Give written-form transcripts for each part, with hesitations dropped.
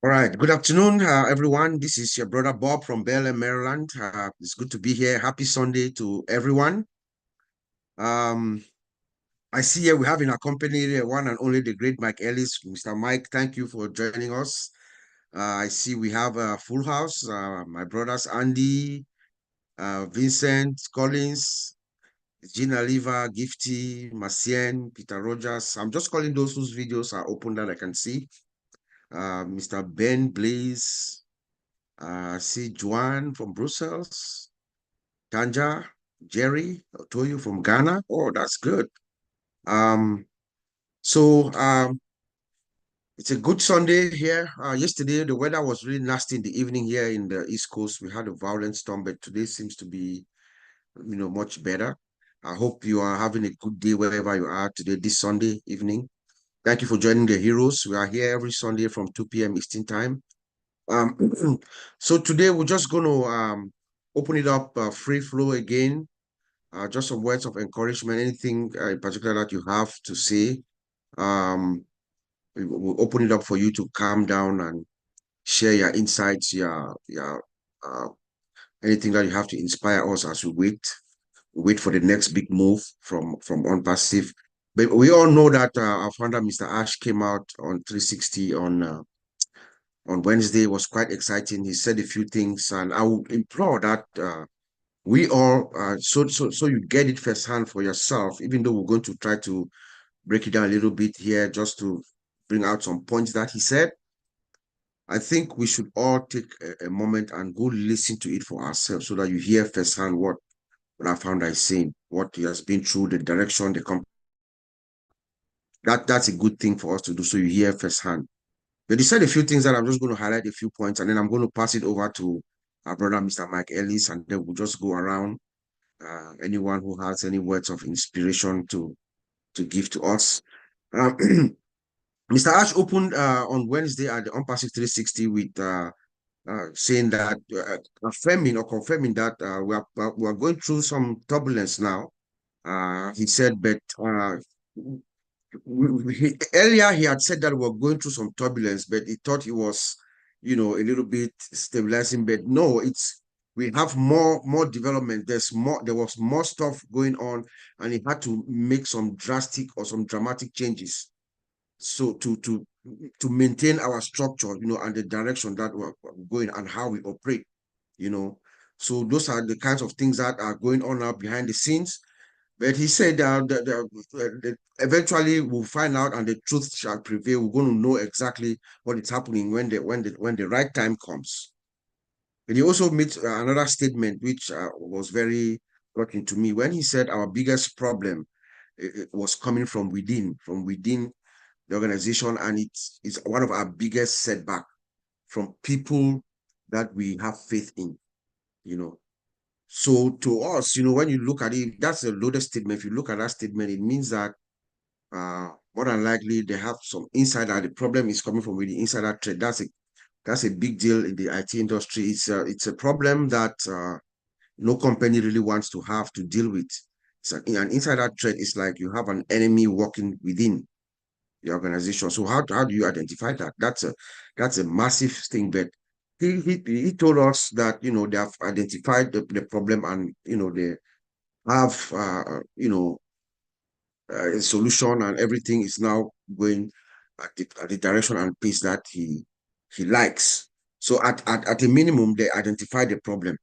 All right. Good afternoon, everyone. This is your brother Bob from Bel Air, Maryland. It's good to be here. Happy Sunday to everyone. Um, I see here we have in our company the one and only the great Mike Ellis. Mr. Mike, thank you for joining us. I see we have a full house. My brothers Andy, Vincent Collins, Gina Liva, Gifty, Macien, Peter Rogers. I'm just calling those whose videos are open that I can see. Mr. Ben Blaze. I see Juan from Brussels, Tanja, Jerry, Otoyo from Ghana. Oh, that's good. Um, so it's a good Sunday here. Yesterday the weather was really nasty in the evening here in the East Coast. We had a violent storm, but today seems to be, much better. I hope you are having a good day wherever you are today, this Sunday evening. Thank you for joining the heroes. We are here every Sunday from 2 p.m. Eastern time. Um, so today we're just going to open it up free flow again. Just some words of encouragement, anything in particular that you have to say. Um, we'll open it up for you to calm down and share your insights, your anything that you have to inspire us as we wait for the next big move from Unpassive. But we all know that our founder, Mr. Ash, came out on 360 on Wednesday. It was quite exciting. He said a few things, and I would implore that we all so you get it firsthand for yourself. Even though we're going to try to break it down a little bit here, just to bring out some points that he said. I think we should all take a moment and go listen to it for ourselves, so that you hear firsthand what our founder is saying, what he has been through, the direction, the company. That's a good thing for us to do, so you hear firsthand. But he said a few things that I'm just going to highlight a few points, and then I'm going to pass it over to our brother, Mr. Mike Ellis, and then we'll just go around. Anyone who has any words of inspiration to give to us. Mr. Ash opened on Wednesday at the Unpassive 360 with saying that, affirming or confirming that we are going through some turbulence now. He said, but earlier he had said that we were going through some turbulence, but he thought he was, a little bit stabilizing. But no, we have more development. There was more stuff going on, and he had to make some drastic or some dramatic changes. So to maintain our structure, and the direction that we're going and how we operate, you know. So those are the kinds of things that are going on now behind the scenes. But he said that eventually we'll find out and the truth shall prevail. We're going to know exactly what is happening when the right time comes. And he also made another statement which was very shocking to me when he said our biggest problem was coming from within the organization, and it's one of our biggest setback from people that we have faith in, you know. So to us, when you look at it, that's a loaded statement. If you look at that statement, it means that more than likely they have some insider. The problem is coming from the insider trade. That's a big deal in the IT industry. It's a problem that no company really wants to have to deal with. An insider trade is like you have an enemy working within the organization. So how do you identify that? That's a massive thing. But he told us that they have identified the problem, and they have a solution, and everything is now going at the direction and pace that he likes. So at a minimum, they identify the problem,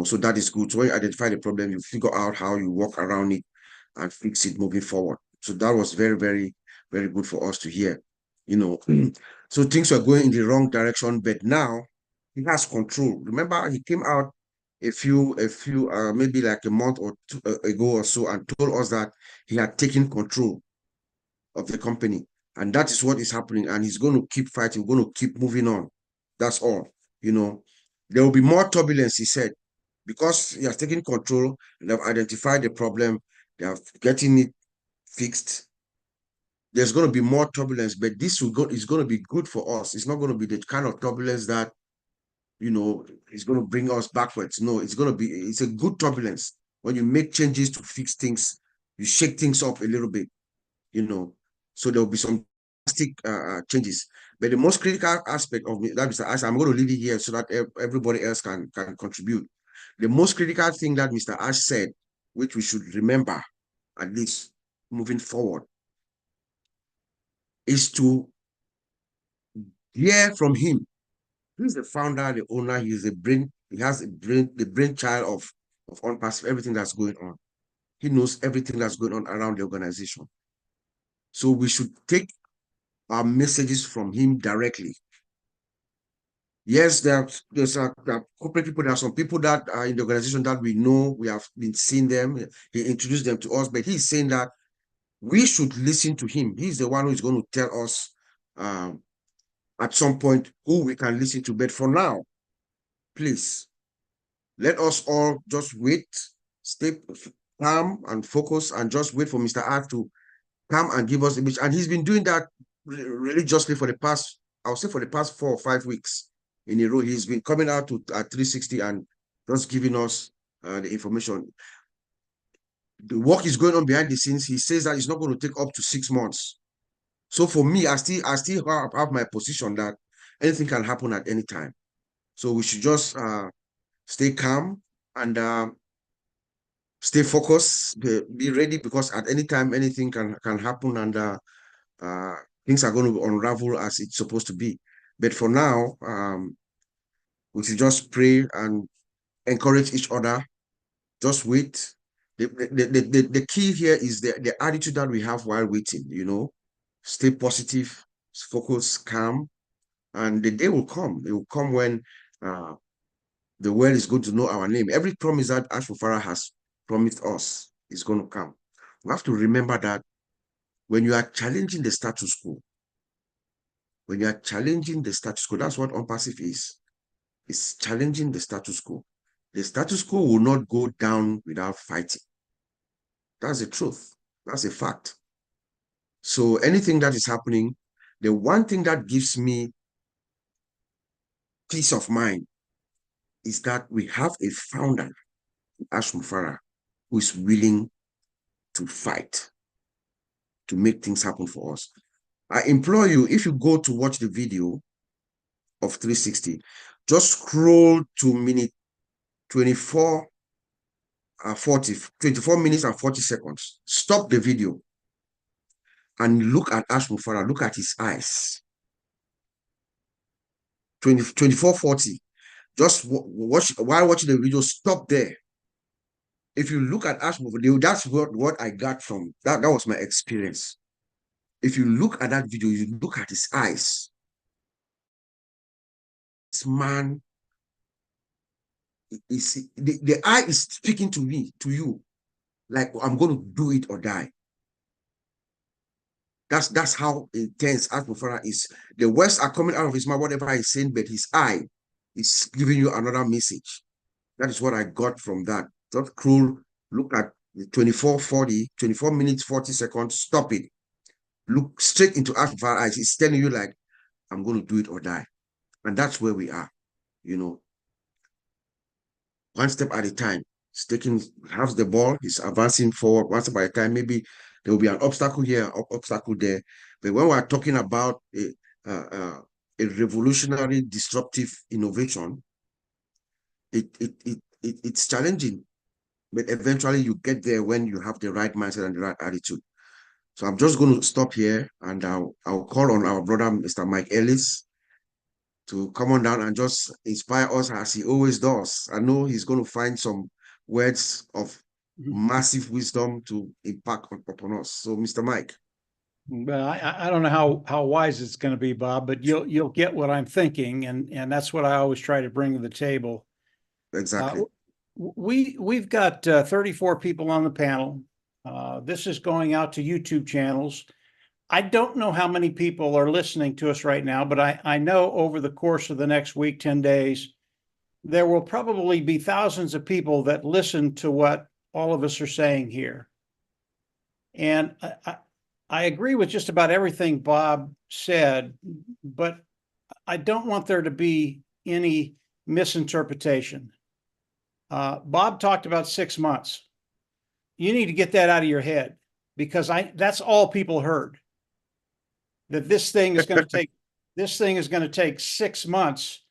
so that is good. So when you identify the problem, you figure out how you work around it and fix it moving forward. So that was very, very, very good for us to hear. You know, so things were going in the wrong direction, but now he has control. Remember, he came out maybe like a month or two ago or so, and told us that he had taken control of the company, and that is what is happening. And he's going to keep fighting, going to keep moving on. That's all. You know, there will be more turbulence, he said, because he has taken control and have identified the problem. They are getting it fixed. There's going to be more turbulence, but this is going to be good for us. It's not going to be the kind of turbulence that is going to bring us backwards. No, it's a good turbulence. When you make changes to fix things, you shake things up a little bit, you know. So there'll be some drastic changes. But the most critical aspect of that, Mr. Ash, I'm going to leave it here so that everybody else can contribute. The most critical thing that Mr. Ash said, which we should remember, at least moving forward, is to hear from him. He's the founder, the owner, he's the brain, he has the brainchild of OnPassive, everything that's going on. He knows everything that's going on around the organization. So we should take our messages from him directly. Yes, there's corporate people. There are some people that are in the organization that we know, we have been seeing them. He introduced them to us, but he's saying that we should listen to him. He's the one who is going to tell us at some point who we can listen to. But for now, please, let us all just wait, stay calm and focus, and just wait for Mr. R to come and give us a message. And he's been doing that religiously for the past, I'll say for the past 4 or 5 weeks in a row. He's been coming out to at 360 and just giving us the information. The work is going on behind the scenes. He says that it's not going to take up to 6 months. So for me, I still have my position that anything can happen at any time. So we should just stay calm and stay focused, be ready, because at any time anything can happen, and things are going to unravel as it's supposed to be. But for now, we should just pray and encourage each other. Just wait. The key here is the attitude that we have while waiting, stay positive, focus, calm, and the day will come. It will come when the world is going to know our name. Every promise that Ashfufara has promised us is going to come. We have to remember that when you are challenging the status quo, that's what OnPassive is. It's challenging the status quo. The status quo will not go down without fighting. That's the truth. That's a fact. So anything that is happening, the one thing that gives me peace of mind is that we have a founder, Ashfufara, who is willing to fight to make things happen for us. I implore you, if you go to watch the video of 360, just scroll to minute 24 minutes and 40 seconds. Stop the video and look at Ashfufara, look at his eyes. 24:40. Just watch, while watching the video, stop there. If you look at Ashfufara, that's what I got from that. That was my experience. If you look at that video, you look at his eyes. This man is the eye is speaking to me, to you, like I'm going to do it or die. That's how intense Ashfufara is. The words are coming out of his mouth, whatever he's saying, but his eye is giving you another message. That is what I got from that. Not cruel. Look at the 24 minutes, 40 seconds. Stop it. Look straight into Ashfufara's eyes. He's telling you, like, I'm going to do it or die. And that's where we are, one step at a time. He's has the ball, he's advancing forward one step at a time. Maybe there will be an obstacle here, obstacle there. But when we're talking about a revolutionary, disruptive innovation, it's challenging. But eventually you get there when you have the right mindset and the right attitude. So I'm just going to stop here, and I'll call on our brother, Mr. Mike Ellis, to come on down and just inspire us as he always does. I know he's going to find some words of massive wisdom to impact upon us. So, Mr. Mike. Well, I don't know how wise it's going to be, Bob, but you'll get what I'm thinking, and that's what I always try to bring to the table. Exactly. We've got 34 people on the panel. This is going out to YouTube channels. I don't know how many people are listening to us right now, but I know over the course of the next week, 10 days, there will probably be thousands of people that listen to what all of us are saying here. And I agree with just about everything Bob said, but I don't want there to be any misinterpretation. Bob talked about 6 months. You need to get that out of your head, because that's all people heard. that this thing is going to take, 6 months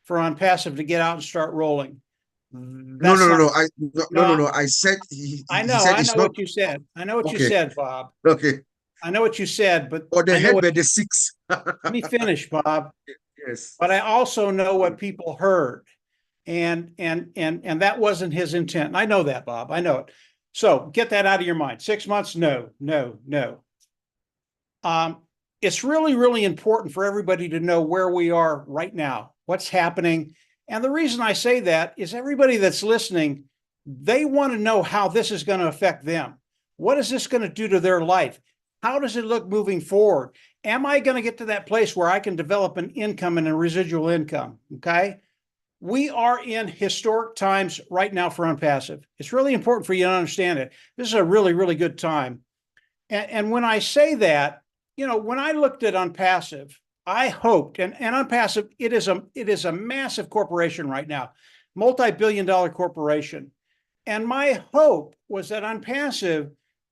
for OnPassive to get out and start rolling. No, That's no, no, not, no. No. I said I he know, said I it's know not what you said. I know what you okay. said, Bob. Okay. I know what you said, but Or the I know head what, by the six. let me finish, Bob. Yes. But I also know what people heard. And that wasn't his intent. And I know that, Bob. I know it. So get that out of your mind. 6 months? No, no, no. It's really, really important for everybody to know where we are right now, what's happening. And the reason I say that is everybody that's listening, they want to know how this is going to affect them. What is this going to do to their life? How does it look moving forward? Am I going to get to that place where I can develop an income and a residual income? Okay. We are in historic times right now for OnPassive. It's really important for you to understand it. This is a really, really good time. And when I say that, when I looked at OnPassive, I hoped, and OnPassive, it is a massive corporation right now, multi-billion-dollar corporation. And my hope was that OnPassive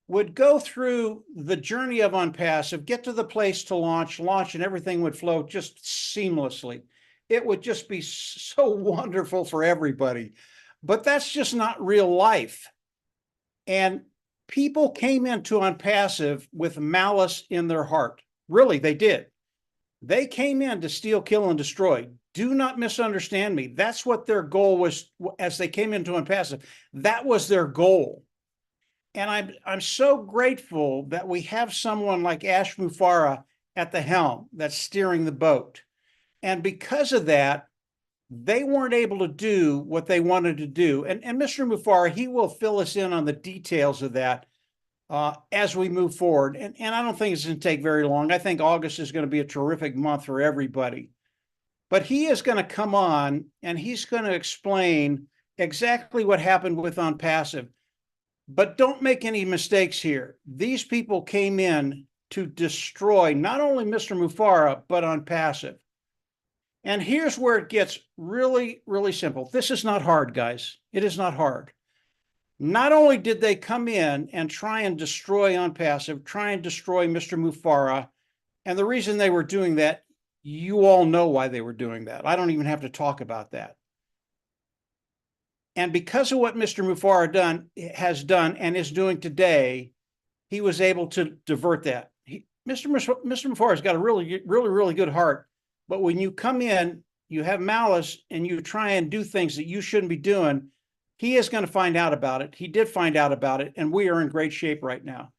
would go through the journey of OnPassive, get to the place to launch, and everything would flow just seamlessly. It would just be so wonderful for everybody. But that's just not real life. And people came into OnPassive with malice in their heart. Really, they did. They came in to steal, kill, and destroy. Do not misunderstand me. That's what their goal was as they came into OnPassive. That was their goal. And I'm so grateful that we have someone like Ash Mufareh at the helm that's steering the boat. And because of that, they weren't able to do what they wanted to do. And Mr. Mufareh, he will fill us in on the details of that as we move forward. And I don't think it's going to take very long. I think August is going to be a terrific month for everybody. But he is going to come on and he's going to explain exactly what happened with OnPassive. But don't make any mistakes here. These people came in to destroy not only Mr. Mufareh, but OnPassive. And here's where it gets really, really simple. This is not hard, guys. It is not hard. Not only did they come in and try and destroy OnPassive, try and destroy Mr. Mufareh, and the reason they were doing that, you all know why they were doing that. I don't even have to talk about that. And because of what Mr. Mufareh has done and is doing today, he was able to divert that. Mr. Mufareh's got a really, really, really good heart. But when you come in, you have malice and you try and do things that you shouldn't be doing, he is going to find out about it. He did find out about it, and we are in great shape right now.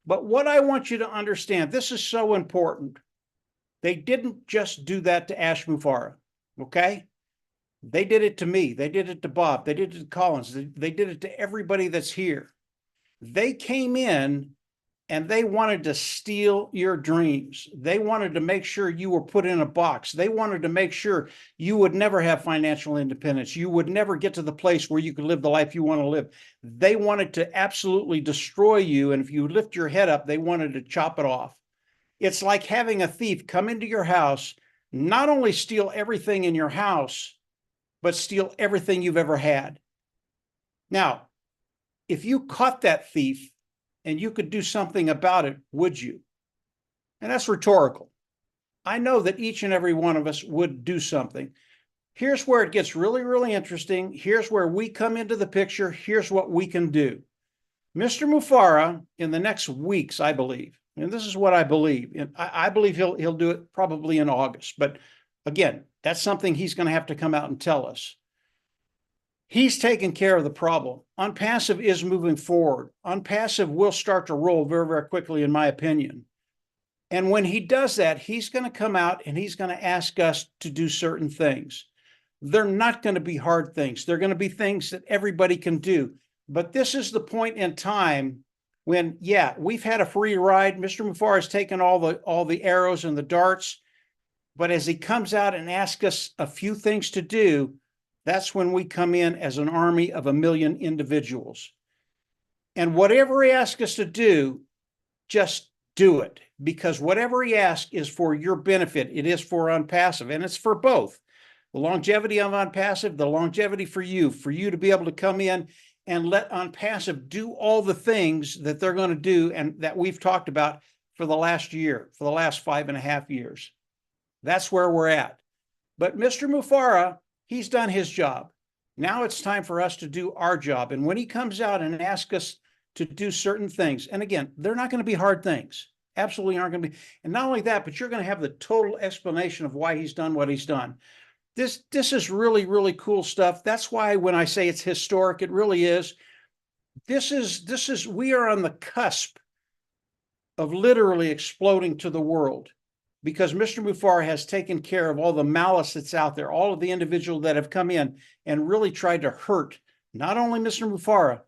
But what I want you to understand, this is so important. They didn't just do that to Ash Mufareh, okay? They did it to me. They did it to Bob. They did it to Collins. They did it to everybody that's here. They came in and they wanted to steal your dreams. They wanted to make sure you were put in a box. They wanted to make sure you would never have financial independence. You would never get to the place where you could live the life you want to live. They wanted to absolutely destroy you. And if you lift your head up, they wanted to chop it off. It's like having a thief come into your house, not only steal everything in your house, but steal everything you've ever had. Now, if you caught that thief, and you could do something about it, would you? And that's rhetorical. I know that each and every one of us would do something. Here's where it gets really, really interesting. Here's where we come into the picture. Here's what we can do. Mr. Mufareh, in the next weeks, I believe, and this is what I believe, and I believe he'll do it probably in August. But again, that's something he's going to have to come out and tell us. He's taking care of the problem. OnPassive is moving forward. OnPassive will start to roll very, very quickly, in my opinion. And when he does that, he's going to come out and he's going to ask us to do certain things. They're not going to be hard things. They're going to be things that everybody can do. But this is the point in time when, yeah, we've had a free ride. Mr. Mufareh has taken all the arrows and the darts. But as he comes out and asks us a few things to do, that's when we come in as an army of 1 million individuals. And whatever he asks us to do, just do it. Because whatever he asks is for your benefit. It is for OnPassive, and it's for both. The longevity of OnPassive, the longevity for you to be able to come in and let OnPassive do all the things that they're going to do and that we've talked about for the last year, for the last 5.5 years. That's where we're at. But Mr. Mufara, he's done his job. Now it's time for us to do our job. And when he comes out and asks us to do certain things, and again, they're not going to be hard things. Absolutely aren't going to be. And not only that, but you're going to have the total explanation of why he's done what he's done. This is really, really cool stuff. That's why when I say it's historic, it really is. We are on the cusp of literally exploding to the world, because Mr. Mufara has taken care of all the malice that's out there, all of the individuals that have come in and really tried to hurt not only Mr. Mufara,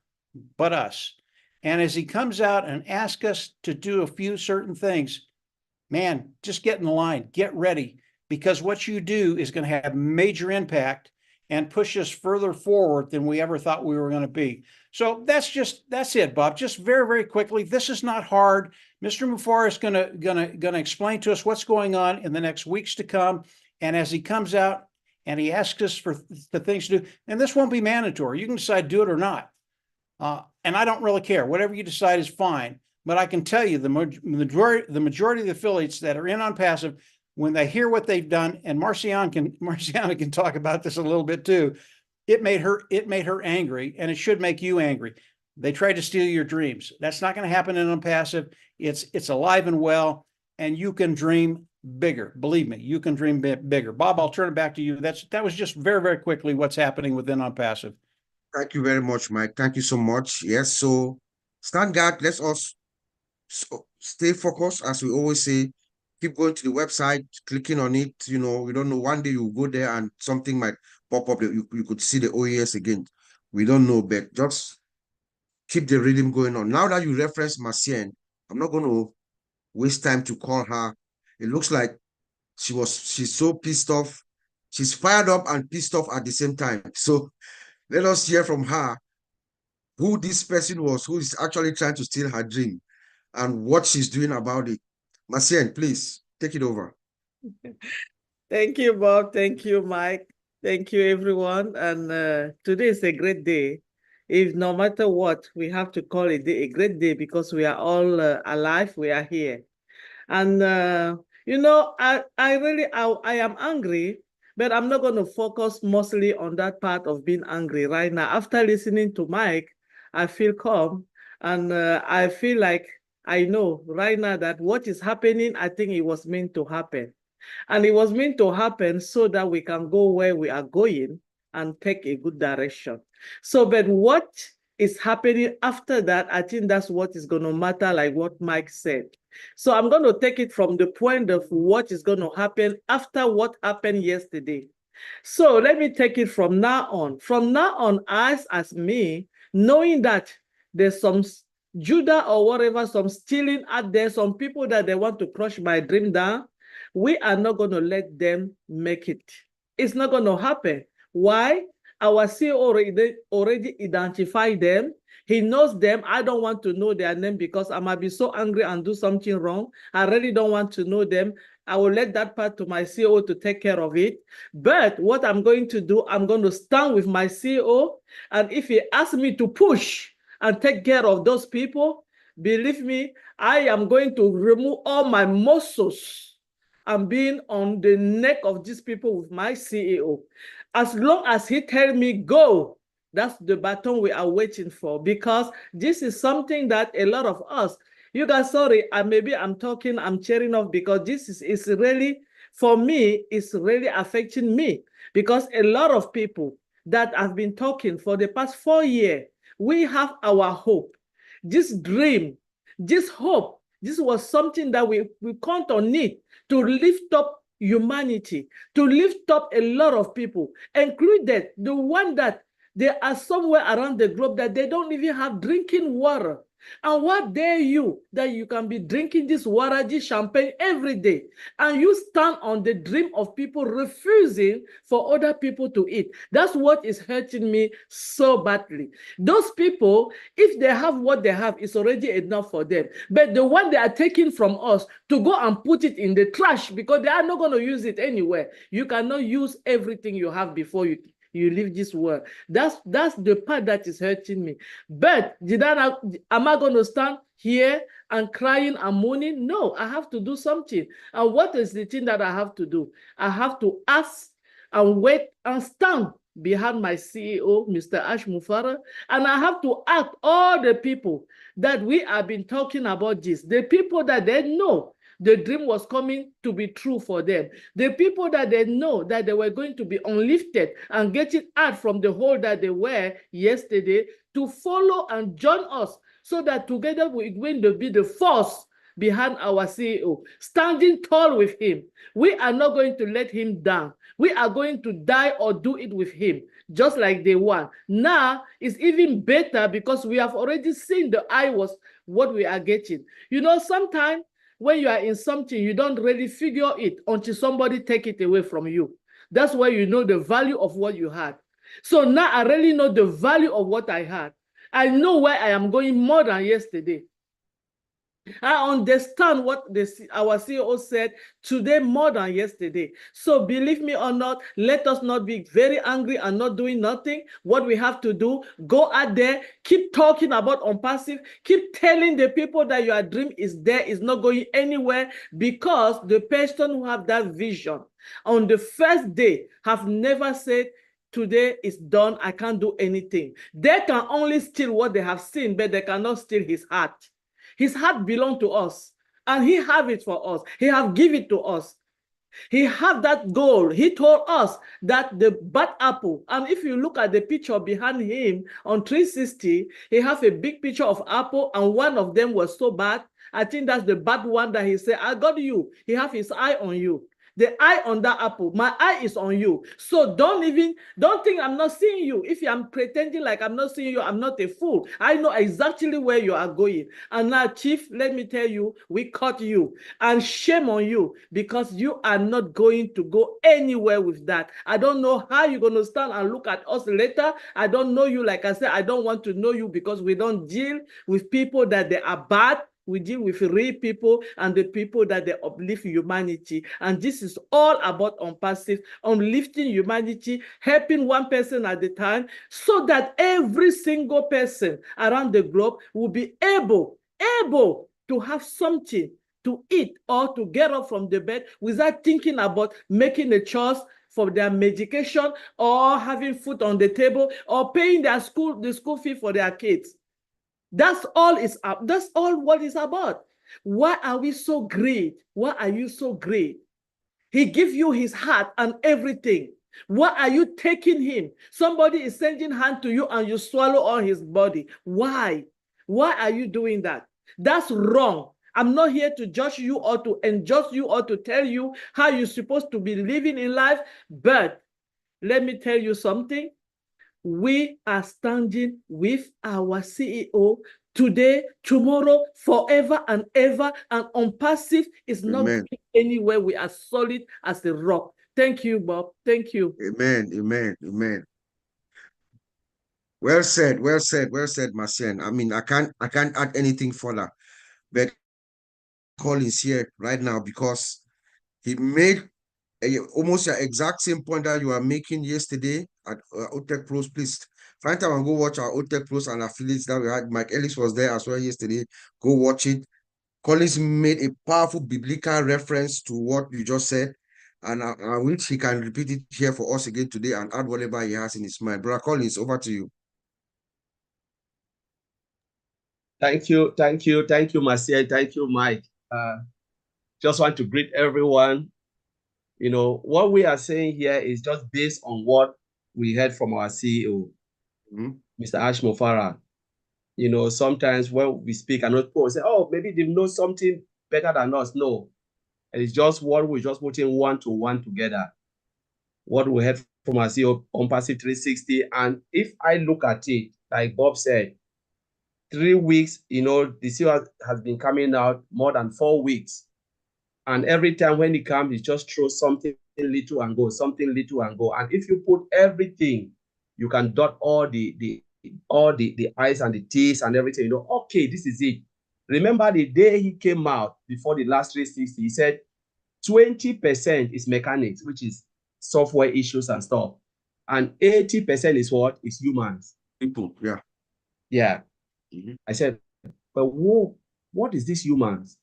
but us. And as he comes out and asks us to do a few certain things, man, just get in the line, get ready, because what you do is going to have major impact and push us further forward than we ever thought we were going to be. So that's it, Bob. Just very, very quickly. This is not hard. Mr. Mufara is gonna explain to us what's going on in the next weeks to come. And as he comes out and he asks us for the things to do, and this won't be mandatory. You can decide to do it or not. And I don't really care. Whatever you decide is fine. But I can tell you the majority of the affiliates that are in on passive, when they hear what they've done, and Marciana can talk about this a little bit too, it made her angry, and it should make you angry. They tried to steal your dreams. That's not going to happen in unpassive. It's alive and well, and you can dream bigger. Believe me, you can dream bigger. Bob, I'll turn it back to you. That was just very, very quickly what's happening within unpassive. Thank you very much, Mike. Thank you so much. Yes, so stand guard. Let's us stay focused, as we always say. Keep going to the website, clicking on it. You know, we don't know. One day you go there and something might pop up. You could see the OES again. We don't know, but just keep the rhythm going on. Now that you reference Marcienne, I'm not going to waste time to call her. It looks like she's so pissed off. She's fired up and pissed off at the same time. So let us hear from her who this person was, who is actually trying to steal her dream and what she's doing about it. Marcienne, please take it over. Thank you, Bob. Thank you, Mike. Thank you, everyone. And today is a great day. If no matter what, we have to call it a great day because we are all alive. We are here. And, you know, I am angry, but I'm not going to focus mostly on that part of being angry right now. After listening to Mike, I feel calm, and I feel like I know right now that what is happening, I think it was meant to happen. And it was meant to happen so that we can go where we are going and take a good direction. So, but what is happening after that, I think that's what is going to matter, like what Mike said. So I'm going to take it from the point of what is going to happen after what happened yesterday. So let me take it from now on. From now on, as me, knowing that there's some Judah or whatever, some stealing out there, some people that they want to crush my dream down, we are not going to let them make it. It's not going to happen. Why? Our CEO already identified them. He knows them. I don't want to know their name because I might be so angry and do something wrong. I really don't want to know them. I will let that part to my CEO to take care of it. But what I'm going to do, I'm going to stand with my CEO. And if he asks me to push and take care of those people, believe me, I am going to remove all my muscles and being on the neck of these people with my CEO. As long as he tells me go, that's the baton we are waiting for, because this is something that a lot of us, you guys, sorry, maybe I'm cheering off because this is really, for me, it's really affecting me, because a lot of people that have been talking for the past 4 years, we have our hope, this dream, this hope. This was something that we count on it to lift up humanity, to lift up a lot of people, included the one that they are somewhere around the globe that they don't even have drinking water. And what dare you that you can be drinking this water, this champagne every day, and you stand on the dream of people refusing for other people to eat? That's what is hurting me so badly. Those people, if they have what they have, it's already enough for them. But the one they are taking from us to go and put it in the trash because they are not going to use it anywhere. You cannot use everything you have before you leave this world. That's the part that is hurting me. But am I going to stand here and crying and moaning? No, I have to do something. And what is the thing that I have to do? I have to ask and wait and stand behind my CEO, Mr. Ash Mufara, and I have to ask all the people that we have been talking about this, the people that they know the dream was coming to be true for them, the people that they know that they were going to be unlifted and getting out from the hole that they were yesterday, to follow and join us, so that together we're going to be the force behind our CEO, standing tall with him. We are not going to let him down. We are going to die or do it with him, just like they want. Now it's even better because we have already seen the IWAS, what we are getting. You know, sometimes when you are in something, you don't really figure it until somebody take it away from you. That's why you know the value of what you had. So now I really know the value of what I had. I know where I am going more than yesterday. I understand what our CEO said today more than yesterday. So believe me or not, let us not be very angry and not doing nothing. What we have to do, go out there, keep talking about unpassive, keep telling the people that your dream is there, is not going anywhere, because the person who have that vision on the first day have never said, today is done, I can't do anything. They can only steal what they have seen, but they cannot steal his heart. His heart belongs to us, and he have it for us. He have given it to us. He have that goal. He told us that the bad apple, and if you look at the picture behind him on 360, he have a big picture of apple, and one of them was so bad. I think that's the bad one that he said, I got you. He have his eye on you. The eye on that apple, my eye is on you. So don't think I'm not seeing you. If I'm pretending like I'm not seeing you, I'm not a fool. I know exactly where you are going. And now, Chief, let me tell you, we caught you. And shame on you, because you are not going to go anywhere with that. I don't know how you're going to stand and look at us later. I don't know you. Like I said, I don't want to know you, because we don't deal with people that they are bad. We deal with real people and the people that they uplift humanity. And this is all about unpassive, uplifting humanity, helping one person at a time, so that every single person around the globe will be able to have something to eat or to get up from the bed without thinking about making a choice for their medication or having food on the table or paying the school fee for their kids. That's all what it's about. Why are we so great? Why are you so great? He gives you his heart and everything. Why are you taking him? Somebody is sending hand to you and you swallow all his body. Why? Why are you doing that? That's wrong. I'm not here to judge you or to adjust you or to tell you how you're supposed to be living in life. But let me tell you something. We are standing with our CEO today, tomorrow, forever and ever, and unpassive is not going anywhere. We are solid as a rock. Thank you, Bob. Thank you. Amen, amen, amen. Well said, well said, well said, Marcien. I mean, I can't add anything further. But Collins here right now, because he made almost the exact same point that you were making yesterday at OTEC Pros. Please find time and go watch our OTEC Pros and affiliates that we had. Mike Ellis was there as well yesterday. Go watch it. Collins made a powerful biblical reference to what you just said, and I wish he can repeat it here for us again today and add whatever he has in his mind. Brother Collins, over to you. Thank you, Marcel. Thank you, Mike. Just want to greet everyone. You know, what we are saying here is just based on what we heard from our CEO, Mr. Ash Mofara. You know, sometimes when we speak, and people say, oh, maybe they know something better than us. No, it's just what we're just putting one to one together. What we heard from our CEO on Passive 360. And if I look at it, like Bob said, 3 weeks, you know, the CEO has been coming out more than 4 weeks. And every time when he comes, he just throws something little and go, something little and go. And if you put everything, you can dot all the I's and the T's and everything, you know, okay, this is it. Remember the day he came out before the last 360, he said 20% is mechanics, which is software issues and stuff. And 80% is what? Is humans. People, yeah. Yeah. Mhm. I said, but what is this humans?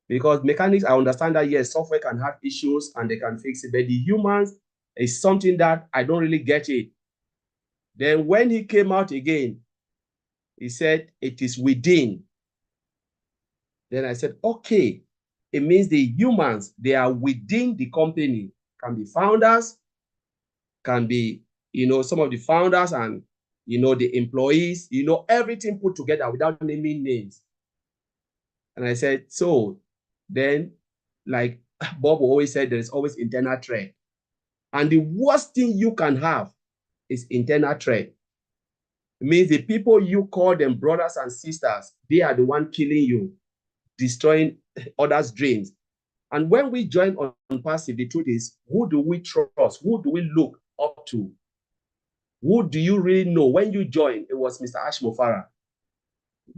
Because mechanics, I understand that, yes, software can have issues and they can fix it, but the humans is something that I don't really get it. Then when he came out again, he said, it is within. Then I said, okay, it means the humans, they are within the company, can be founders, can be, some of the founders and, the employees, everything put together without naming names. And I said, so then, like Bob always said, there's always internal threat. And the worst thing you can have is internal threat. It means the people you call them brothers and sisters, they are the one killing you, destroying others' dreams. And when we join on passive, the truth is, who do we trust? Who do we look up to? Who do you really know? When you join, it was Mr. Ash Mofara.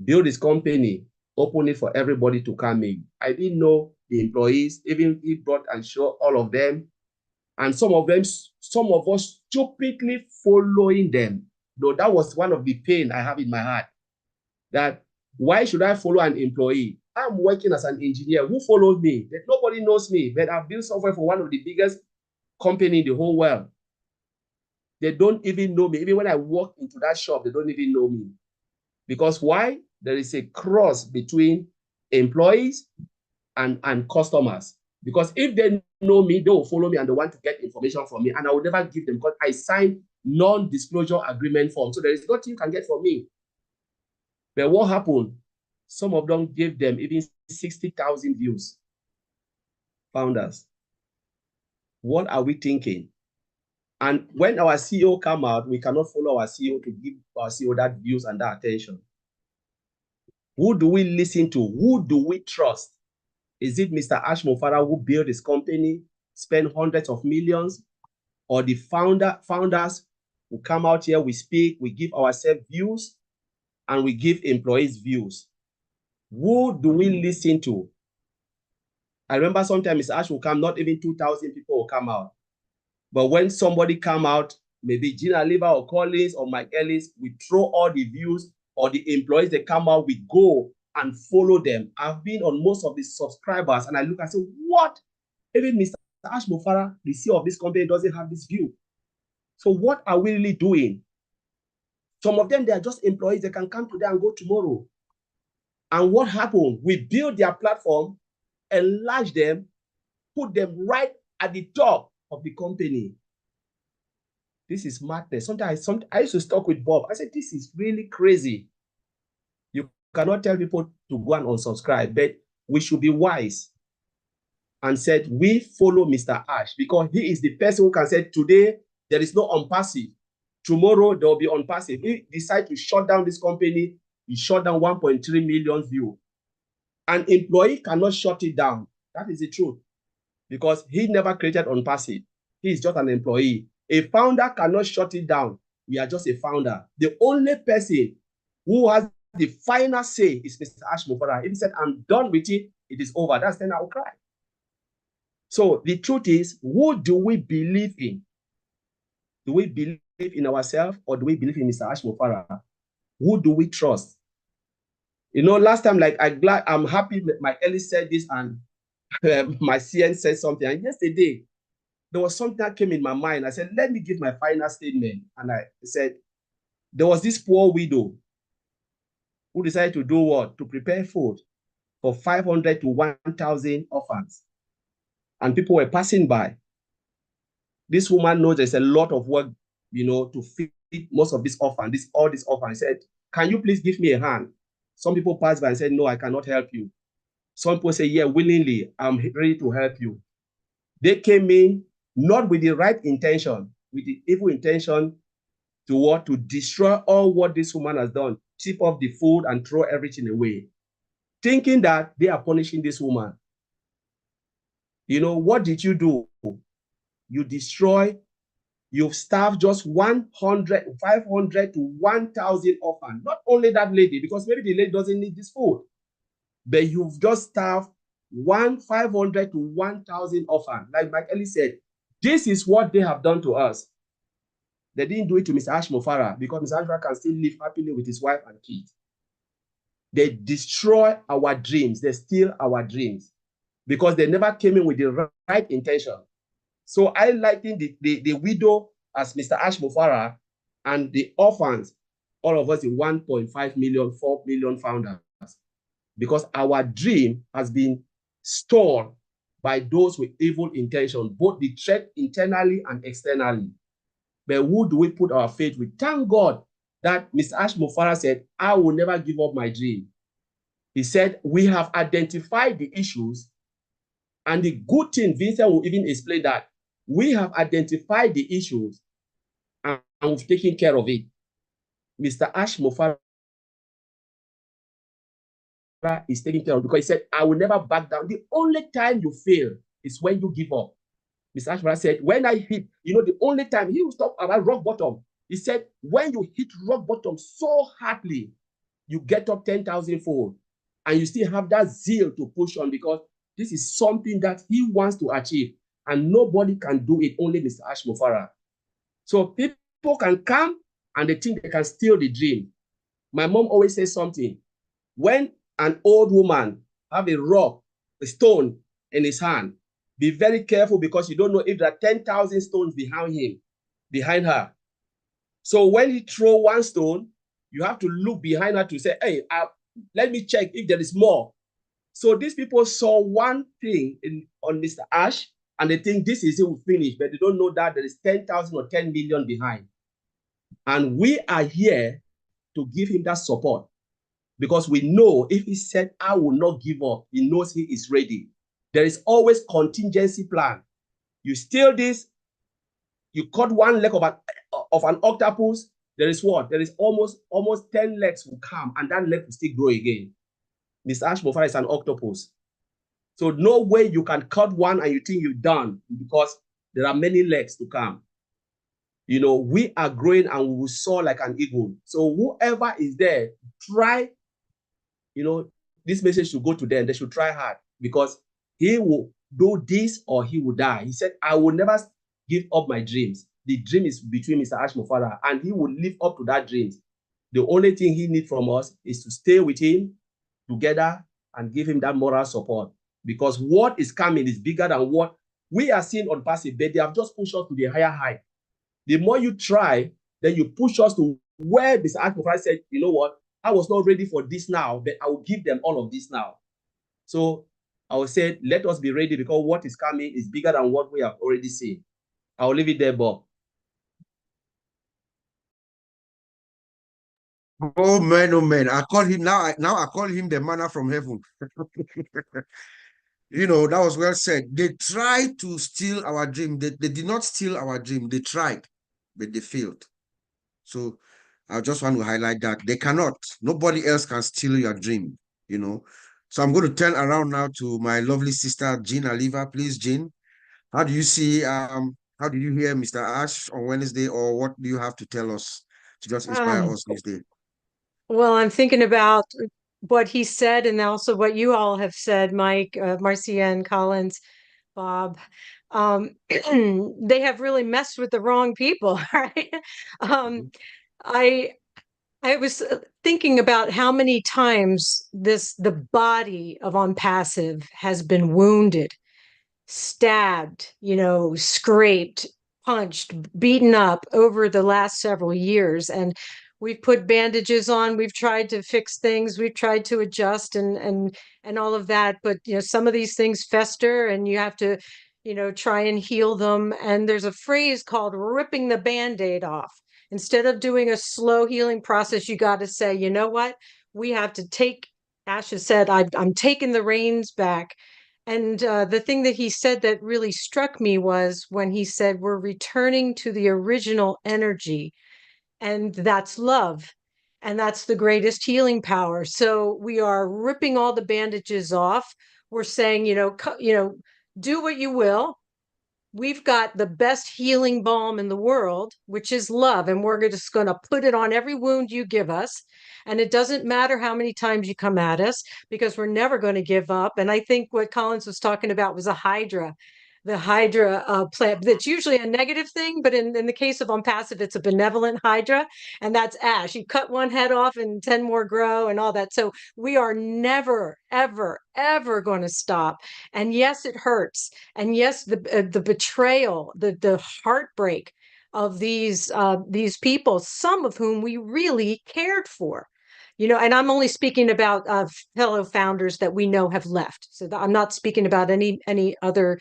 Build his company, open it for everybody to come in. I didn't know the employees, even he brought and showed all of them. And some of us stupidly following them. Though that was one of the pain I have in my heart. That why should I follow an employee? I'm working as an engineer. Who follows me? That nobody knows me, but I've built software for one of the biggest company in the whole world. They don't even know me. Even when I walk into that shop, they don't even know me. Because why? There is a cross between employees and customers. Because if they know me, they will follow me and they want to get information from me. And I will never give them because I signed non-disclosure agreement form. So there is nothing you can get from me. But what happened? Some of them gave them even 60,000 views. Founders. What are we thinking? And when our CEO come out, we cannot follow our CEO to give our CEO that views and that attention. Who do we listen to? Who do we trust? Is it Mr. Ash Mofara who built his company, spent hundreds of millions, or the founders who come out here, we speak, we give ourselves views, and we give employees views? Who do we listen to? I remember sometimes Mr. Ash will come, not even 2,000 people will come out. But when somebody come out, maybe Gina Liver or Collins or Mike Ellis, we throw all the views, or the employees that come out, we go and follow them. I've been on most of the subscribers and I look and say, what? Even Mr. Ash Mofara, the CEO of this company, doesn't have this view. So what are we really doing? Some of them, they are just employees. They can come today and go tomorrow. And what happened? We build their platform, enlarge them, put them right at the top of the company. This is madness. Sometimes I used to talk with Bob. I said, this is really crazy. You cannot tell people to go and unsubscribe, but we should be wise and said, we follow Mr. Ash because he is the person who can say, today, there is no on passive. Tomorrow, there will be on passive. If he decide to shut down this company, he shut down 1.3 million views. An employee cannot shut it down. That is the truth. Because he never created on passive. He is just an employee. A founder cannot shut it down. We are just a founder. The only person who has the final say is Mr. Ash Mofara. If he said, I'm done with it, it is over. That's then I will cry. So the truth is, who do we believe in? Do we believe in ourselves or do we believe in Mr. Ash Mofara? Who do we trust? Last time, like I'm happy my Ellis said this and my CN said something. And yesterday, there was something that came in my mind. I said, let me give my final statement. And I said, there was this poor widow who decided to do what? To prepare food for 500 to 1,000 orphans. And people were passing by. This woman knows there's a lot of work, to feed most of these orphans, all these orphans. Said, can you please give me a hand? Some people passed by and said, no, I cannot help you. Some people say, yeah, willingly, I'm ready to help you. They came in not with the right intention, with the evil intention to what? To destroy all what this woman has done, chip off the food and throw everything away, thinking that they are punishing this woman. What did you do? You destroy, you've starved just 100, 500 to 1,000 orphans. Not only that lady, because maybe the lady doesn't need this food, but you've just starved 500 to 1,000 orphans. Like Mike Ellis said, this is what they have done to us. They didn't do it to Mr. Ash Mofara because Mr. Ash Mofara can still live happily with his wife and kids. They destroy our dreams. They steal our dreams because they never came in with the right intention. So I liken the widow as Mr. Ash Mofara and the orphans, all of us the 1.5 million, 4 million founders, because our dream has been stored by those with evil intention, both the threat internally and externally. But who do we put our faith with? Thank God that Mr. Ash Mofara said, I will never give up my dream. He said, we have identified the issues, and the good thing, Vincent will even explain that, we have identified the issues and we've taken care of it. Mr. Ash Mofara is taking care of it because he said, I will never back down. The only time you fail is when you give up. Mr. Ash Mofara said, when I hit, the only time he will talk about rock bottom. He said, when you hit rock bottom so hardly, you get up 10,000 fold and you still have that zeal to push on because this is something that he wants to achieve and nobody can do it, only Mr. Ash Mofara. So people can come and they think they can steal the dream. My mom always says something. When an old woman have a rock, a stone in his hand, be very careful because you don't know if there are 10,000 stones behind her. So when he throw one stone, you have to look behind her to say, hey, let me check if there is more. So these people saw one thing on Mr. Ash, and they think this is it, will finish, but they don't know that there is 10,000 or 10 million behind. And we are here to give him that support because we know if he said, I will not give up, he knows he is ready. There is always contingency plan. You steal this, you cut one leg of an octopus, there is what? There is almost 10 legs will come, and that leg will still grow again. Mr. Ash Mofara is an octopus. So no way you can cut one and you think you're done because there are many legs to come. We are growing and we will soar like an eagle. So whoever is there, try, this message should go to them. They should try hard because he will do this or he will die. He said, I will never give up my dreams. The dream is between Mr. Ash Mofara and he will live up to that dream. The only thing he needs from us is to stay with him together and give him that moral support because what is coming is bigger than what we are seeing on passive, but they have just pushed us to the higher height. The more you try, then you push us to where Mr. Ash Mofara said, you know what, I was not ready for this now, but I will give them all of this now. So I will say, let us be ready because what is coming is bigger than what we have already seen. I'll leave it there, Bob. Oh man, oh man. I call him now. Now I call him the manna from heaven. That was well said. They tried to steal our dream. They did not steal our dream. They tried, but they failed. So I just want to highlight that they cannot. Nobody else can steal your dream, So I'm going to turn around now to my lovely sister, Jean Aliva. Please, Jean, how do you see, how did you hear Mr. Ash on Wednesday, or what do you have to tell us to just inspire us this day? Well, I'm thinking about what he said and also what you all have said, Mike, Marcia and Collins, Bob. They have really messed with the wrong people, right? I was thinking about how many times the body of On Passive has been wounded, stabbed, scraped, punched, beaten up over the last several years. And we've put bandages on, we've tried to fix things, we've tried to adjust and all of that. But some of these things fester and you have to, try and heal them. And there's a phrase called ripping the Band-Aid off. Instead of doing a slow healing process, you got to say, you know what? We have to take, Ash has said, I'm taking the reins back. And the thing that he said that really struck me was when he said, we're returning to the original energy, and that's love. And that's the greatest healing power. So we are ripping all the bandages off. We're saying, do what you will. We've got the best healing balm in the world, which is love. And we're just going to put it on every wound you give us. And it doesn't matter how many times you come at us because we're never going to give up. And I think what Collins was talking about was a hydra. the Hydra plant. That's usually a negative thing, but in the case of Unpassive, it's a benevolent Hydra, and that's ash. You cut one head off and 10 more grow and all that. So we are never, ever, ever going to stop. And yes, it hurts. And yes, the betrayal, the heartbreak of these people, some of whom we really cared for. And I'm only speaking about fellow founders that we know have left. So I'm not speaking about any other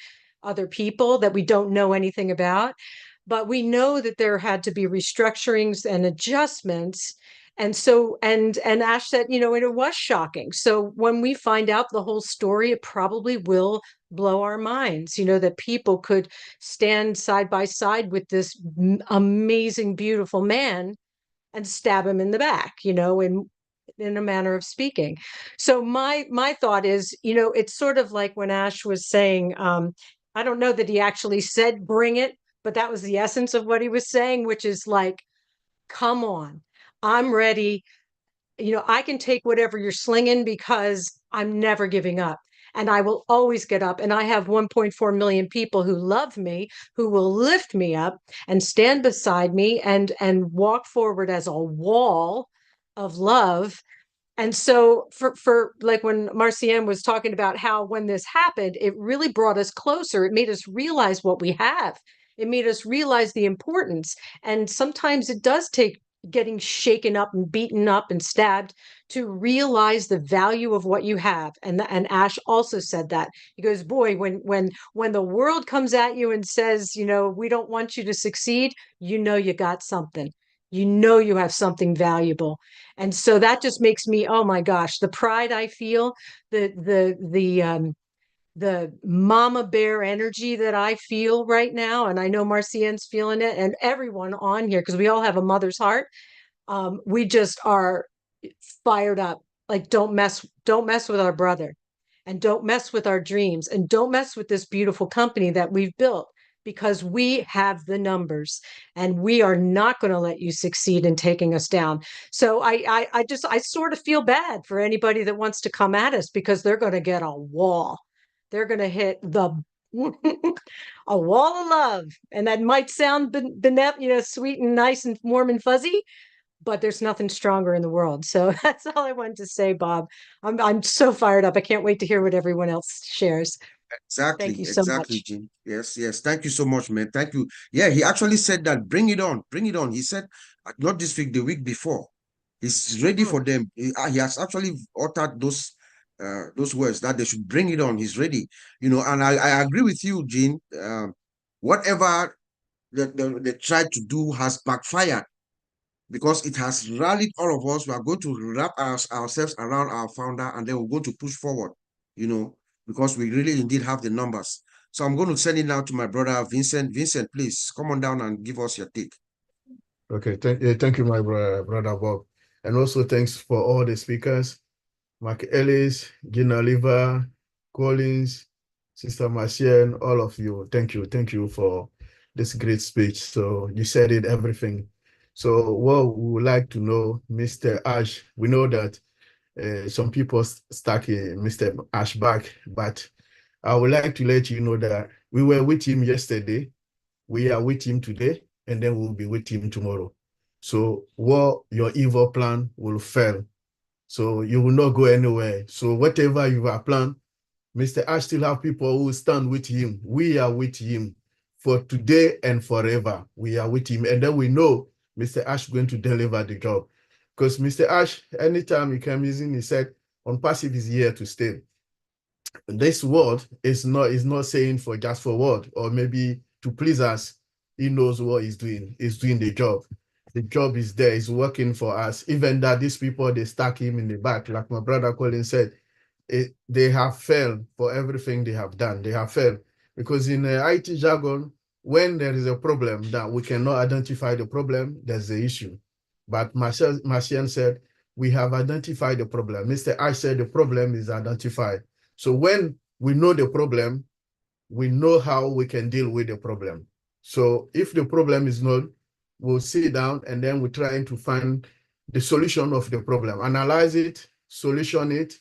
people that we don't know anything about. But we know that there had to be restructurings and adjustments. And so, and Ash said, and it was shocking. So when we find out the whole story, it probably will blow our minds, that people could stand side by side with this amazing, beautiful man and stab him in the back, in a manner of speaking. So my thought is, it's sort of like when Ash was saying, I don't know that he actually said bring it, but that was the essence of what he was saying, which is like, come on, I'm ready. I can take whatever you're slinging because I'm never giving up. And I will always get up. And I have 1.4 million people who love me, who will lift me up and stand beside me and walk forward as a wall of love. And so for like when Marcienne was talking about how when this happened, it really brought us closer. It made us realize what we have. It made us realize the importance. And sometimes it does take getting shaken up and beaten up and stabbed to realize the value of what you have. And Ash also said that. He goes, boy, when the world comes at you and says, we don't want you to succeed, you got something. You have something valuable. And so that just makes me, oh my gosh, the pride I feel, the mama bear energy that I feel right now. And I know Marcienne's feeling it and everyone on here, because we all have a mother's heart. We just are fired up. Like, don't mess with our brother, and don't mess with our dreams, and don't mess with this beautiful company that we've built, because we have the numbers and we are not going to let you succeed in taking us down. So I sort of feel bad for anybody that wants to come at us, because they're going to get a wall. They're going to hit the a wall of love. And that might sound sweet and nice and warm and fuzzy, but there's nothing stronger in the world. So that's all I wanted to say, Bob. I'm so fired up. I can't wait to hear what everyone else shares. Thank you so Exactly, much. Jim. Yes. Thank you so much, man. Thank you. Yeah, he actually said that. Bring it on. Bring it on. He said, not this week, the week before. He's ready for them. He has actually uttered those words that they should bring it on. He's ready. And I agree with you, Gene. Whatever they tried to do has backfired, because it has rallied all of us. We are going to wrap ourselves around our founder, and then we're going to push forward, because we really indeed have the numbers. So I'm going to send it now to my brother, Vincent. Vincent, please come on down and give us your take. Okay, thank you, my brother Bob. And also thanks for all the speakers, Mark Ellis, Gina Oliver, Collins, Sister Marcienne, all of you. Thank you for this great speech. So you said it, everything. So what we would like to know, Mr. Ash, we know that some people stuck Mr. Ash back, but I would like to let you know that we were with him yesterday, we are with him today, and then we'll be with him tomorrow. So what your evil plan will fail. So you will not go anywhere. So whatever you have planned, Mr. Ash still have people who stand with him. We are with him for today and forever. We are with him. And then we know Mr. Ash is going to deliver the job. Because Mr. Ash, anytime he comes in, he said, Unpassive is here to stay. This word is not saying for just for word or maybe to please us. He knows what he's doing. He's doing the job. The job is there. He's working for us. Even that these people, they stuck him in the back, like my brother Colin said, they have failed for everything they have done. They have failed because in IT jargon, when there is a problem that we cannot identify the problem, there's the issue. But Marcienne said, we have identified the problem. Mr. Ash said the problem is identified. So when we know the problem, we know how we can deal with the problem. So if the problem is known, we'll sit down and then we're trying to find the solution of the problem, analyze it, solution it,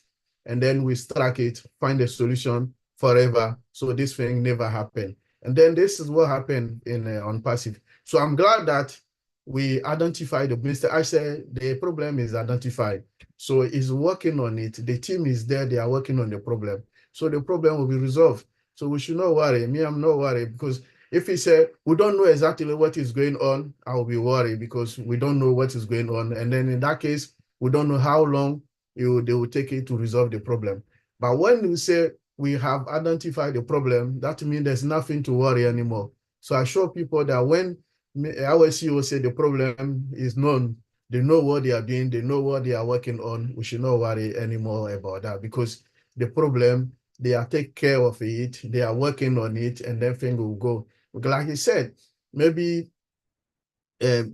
and then we track it, find a solution, forever. So this thing never happened. And then this is what happened in on passive. So I'm glad that we identified the Mr. I said the problem is identified. So he's working on it. The team is there, they are working on the problem. So the problem will be resolved. So we should not worry. Me, I'm not worried because if he said we don't know exactly what is going on, I will be worried because we don't know what is going on. And then in that case, we don't know how long they will take it to resolve the problem. But when we say we have identified the problem, that means there's nothing to worry anymore. So I show people that when our CEO say the problem is known, they know what they are doing, they know what they are working on. We should not worry anymore about that because the problem, they are taking care of it, they are working on it, and then things will go. Because like he said, maybe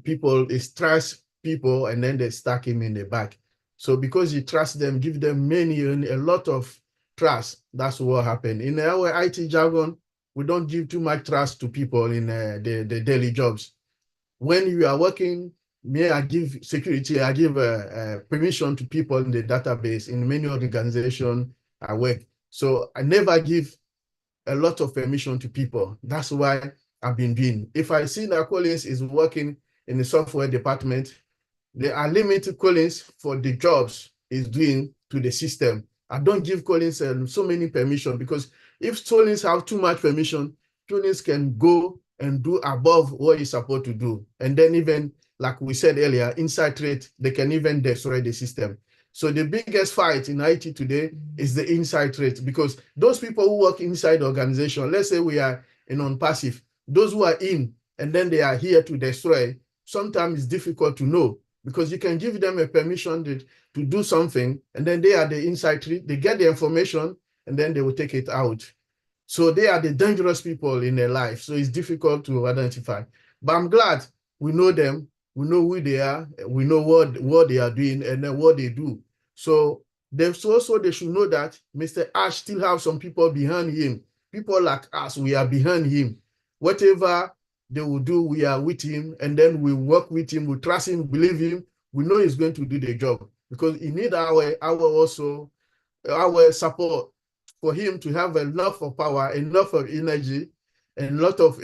people is trust people and then they stack him in the back. So because you trust them, give them a lot of trust. That's what happened. In our IT jargon, we don't give too much trust to people in the daily jobs. When you are working, me, I give security, I give permission to people in the database in many organizations I work. So I never give a lot of permission to people. That's why I've been doing. If I see that Collins is working in the software department, there are limited Collins for the jobs he's doing to the system. I don't give Collins so many permission because if Collins have too much permission, Collins can go and do above what he's supposed to do. And then even, like we said earlier, inside trade, they can even destroy the system. So the biggest fight in IT today is the inside trade because those people who work inside the organization, let's say we are in on-passive, those who are in and then they are here to destroy, sometimes it's difficult to know because you can give them a permission to do something and then they are the inside trade, they get the information and then they will take it out. So they are the dangerous people in their life. So it's difficult to identify. But I'm glad we know them, we know who they are, we know what they are doing and then what they do. So they should know that Mr. Ash still have some people behind him. People like us, we are behind him. Whatever they will do, we are with him, and then we work with him, we trust him, believe him. We know he's going to do the job because he need our support for him to have enough of power, enough of energy, and a lot of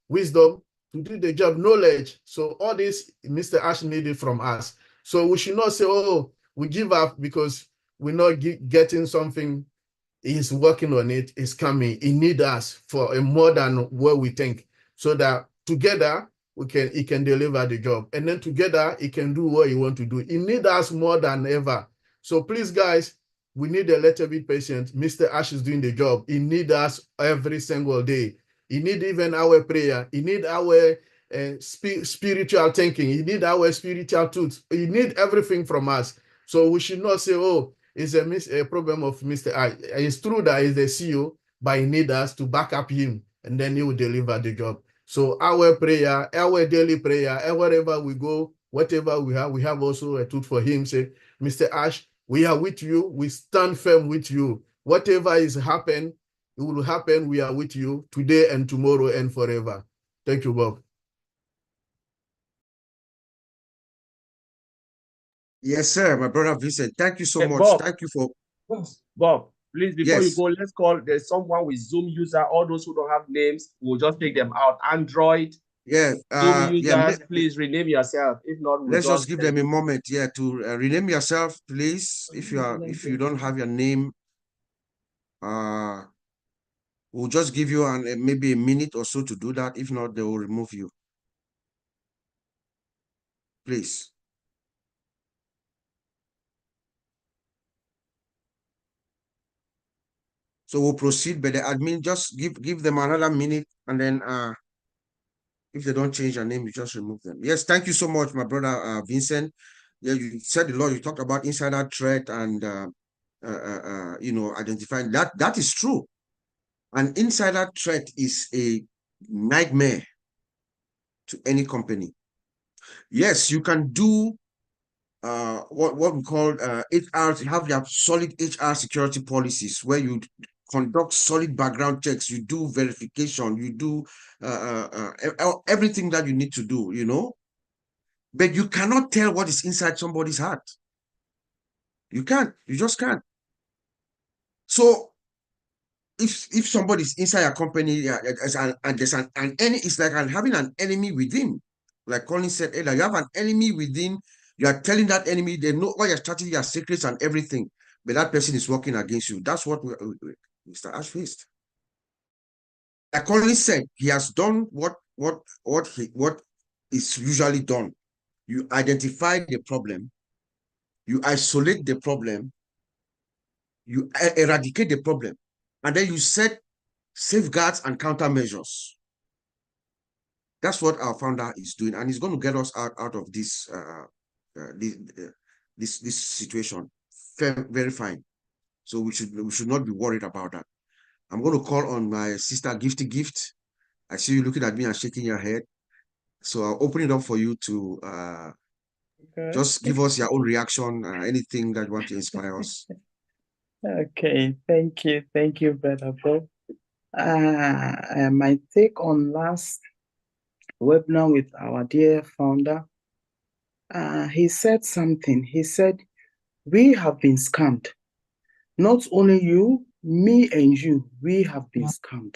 wisdom to do the job, knowledge. So all this Mr. Ash needed from us. So we should not say, oh, we give up because we're not getting something. He's working on it, it's coming. He needs us for a more than what we think. So that together he can deliver the job. And then together he can do what he wants to do. He needs us more than ever. So please, guys, we need a little bit patient. Mr. Ash is doing the job. He needs us every single day. He needs even our prayer. He needs our spiritual thinking. He needs our spiritual truth. He needs everything from us. So we should not say, oh, it's a problem of Mr. Ash. It's true that he's the CEO, but he needs us to back up him, and then he will deliver the job. So our prayer, our daily prayer, wherever we go, whatever we have also a truth for him. Say, Mr. Ash, we are with you. We stand firm with you. Whatever is happen, it will happen. We are with you today and tomorrow and forever. Thank you, Bob. Yes, sir, my brother Vincent. Thank you so Hey, much. Bob. Thank you for Bob, please, before you yes. go, let's call there's someone with Zoom user. All those who don't have names, we'll just take them out. Android, Yeah, Zoom users, yeah. please rename yourself. If not, we'll Let's just just give them a moment, yeah, to rename yourself, please. If you don't have your name, we'll just give you maybe a minute or so to do that. If not, they will remove you. Please. So we'll proceed, but the admin just give them another minute, and then if they don't change their name, you just remove them. Yes, thank you so much, my brother Vincent. Yeah, you said a lot. You talked about insider threat and identifying that. That is true. An insider threat is a nightmare to any company. Yes, you can do what we call HR, have your solid HR security policies where you conduct solid background checks, you do verification, you do everything that you need to do, but you cannot tell what is inside somebody's heart. You can't, you just can't. So if somebody's inside a company, and there's an enemy, it's like having an enemy within. Like Colin said earlier, you have an enemy within. You are telling that enemy they know all your strategy, your secrets, and everything, but that person is working against you. That's what Mr. Ash faced. Like Colin said, he has done what is usually done. You identify the problem, you isolate the problem, you eradicate the problem, and then you set safeguards and countermeasures. That's what our founder is doing, and he's going to get us out of this this situation very fine. So we should not be worried about that. I'm going to call on my sister Gifty Gift. I see you looking at me and shaking your head. So I'll open it up for you to just give us your own reaction, anything that you want to inspire us. Okay, thank you, Brother Bob. My take on last webinar with our dear founder, he said something. He said, we have been scammed. Not only you, me and you, we have been scammed.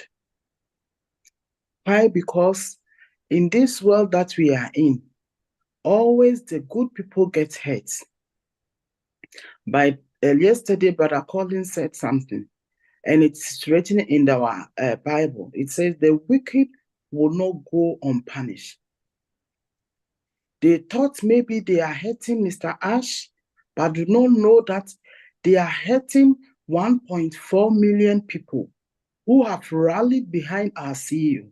Why? Because in this world that we are in, always the good people get hurt. By yesterday, Brother Colin said something, and it's written in our Bible. It says the wicked will not go unpunished. They thought maybe they are hurting Mr. Ash, but do not know that they are hurting 1.4 million people who have rallied behind our CEO,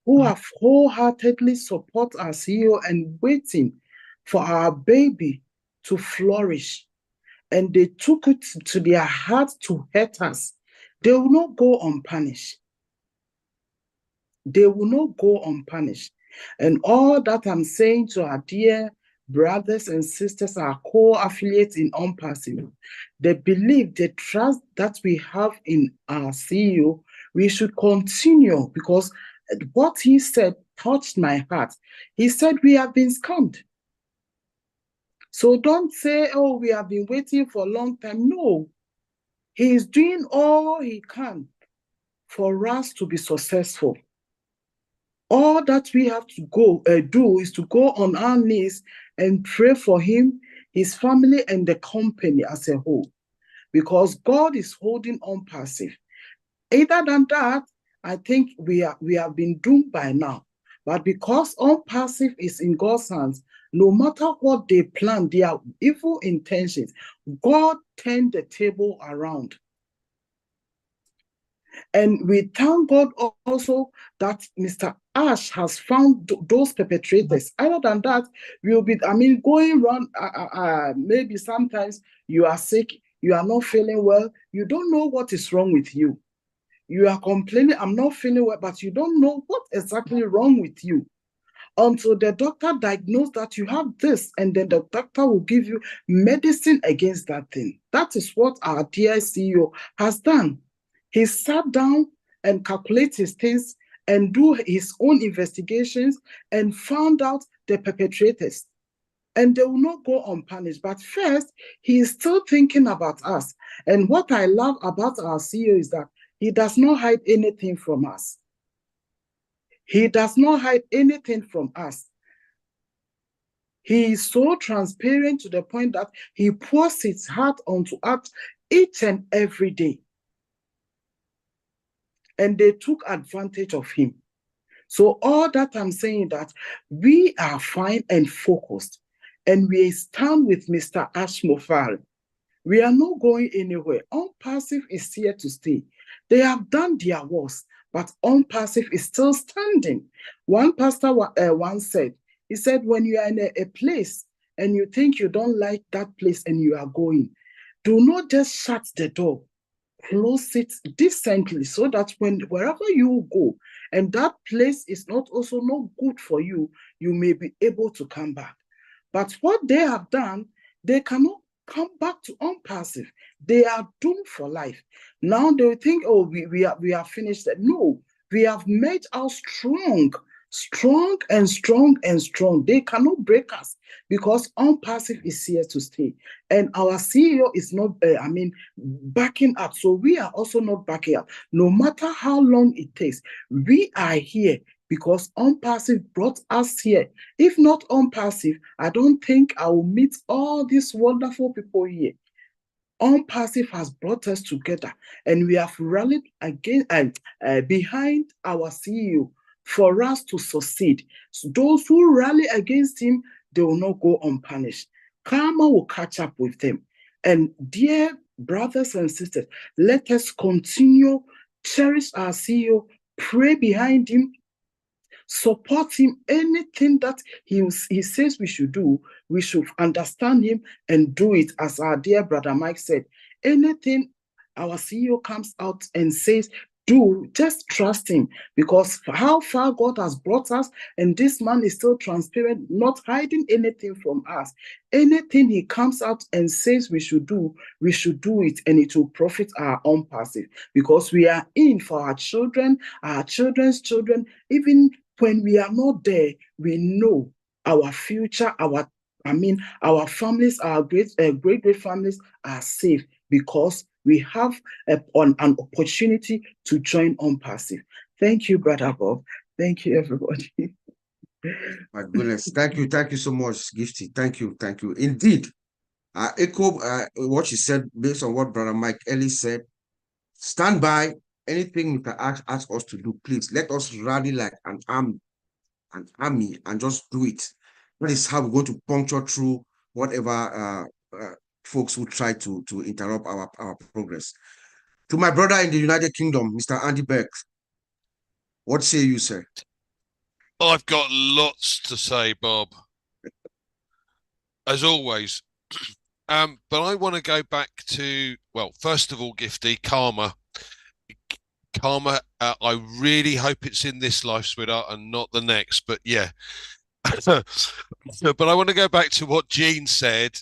who have wholeheartedly support our CEO and waiting for our baby to flourish. And they took it to their heart to hurt us. They will not go unpunished. They will not go unpunished. And all that I'm saying to our dear brothers and sisters, our co-affiliates in Unpassive, the belief, the trust that we have in our CEO, we should continue, because what he said touched my heart. He said, we have been scammed. So don't say, oh, we have been waiting for a long time. No, he is doing all he can for us to be successful. All that we have to do is to go on our knees and pray for him, his family, and the company as a whole, because God is holding Unpassive. Other than that, I think we have been doomed by now. But because Unpassive is in God's hands, no matter what they plan, their evil intentions, God turned the table around. And we thank God also that Mr. Ash has found those perpetrators. Other than that, we'll be, going around, maybe sometimes you are sick, you are not feeling well, you don't know what is wrong with you. You are complaining, I'm not feeling well, but you don't know what exactly wrong with you until the doctor diagnoses that you have this, and then the doctor will give you medicine against that thing. That is what our dear CEO has done. He sat down and calculated his things and do his own investigations and found out the perpetrators. And they will not go unpunished. But first, he is still thinking about us. And what I love about our CEO is that he does not hide anything from us. He does not hide anything from us. He is so transparent to the point that he pours his heart onto us each and every day. And they took advantage of him. So all that I'm saying that we are fine and focused, and we stand with Mr. Ash Mofari. We are not going anywhere. Unpassive is here to stay. They have done their worst, but Unpassive is still standing. One pastor once said, he said, when you are in a place and you think you don't like that place and you are going, do not just shut the door. Close it decently so that wherever you go and that place is not good for you, you may be able to come back. But what they have done, they cannot come back to Unpassive. They are doomed for life. Now they think, oh, we are finished. No, we have made us strong strong and strong and strong. They cannot break us because Unpassive is here to stay. And our CEO is not, backing up. So we are also not backing up. No matter how long it takes, we are here because Unpassive brought us here. If not Unpassive, I don't think I will meet all these wonderful people here. Unpassive has brought us together, and we have rallied again and behind our CEO for us to succeed. So those who rally against him, they will not go unpunished. Karma will catch up with them. And dear brothers and sisters, let us continue, cherish our CEO, pray behind him, support him. Anything that he says we should do, we should understand him and do it. As our dear brother Mike said, anything our CEO comes out and says, do, just trust him, because how far God has brought us, and this man is still transparent, not hiding anything from us. Anything he comes out and says we should do it, and it will profit our own passive, because we are in for our children, our children's children. Even when we are not there, we know our future, our families, our great families are safe, because we have an opportunity to join Unpassive. Thank you, Brother Bob. Thank you, everybody. My goodness. Thank you so much, Gifty. Thank you. Indeed, I echo what you said based on what Brother Mike Ellis said. Stand by. Anything you can ask us to do, please let us rally like an army, and just do it. That is how we're going to puncture through whatever folks who try to interrupt our progress. To my brother in the United Kingdom, Mr. Andy Beck, what say you, sir? I've got lots to say, Bob, as always. But I want to go back to, well, first of all, Gifty, karma. Karma, I really hope it's in this life, sweetheart, and not the next. But yeah. But I want to go back to what Jean said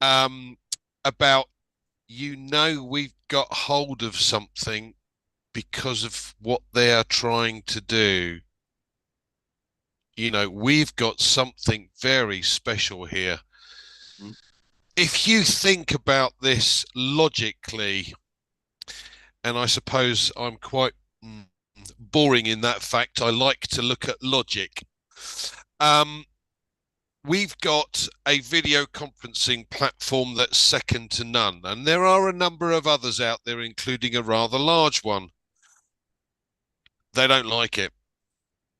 about, we've got hold of something because of what they are trying to do. We've got something very special here. Mm-hmm. If you think about this logically, and I suppose I'm quite boring in that fact, I like to look at logic. We've got a video conferencing platform that's second to none, and there are a number of others out there, including a rather large one. They don't like it.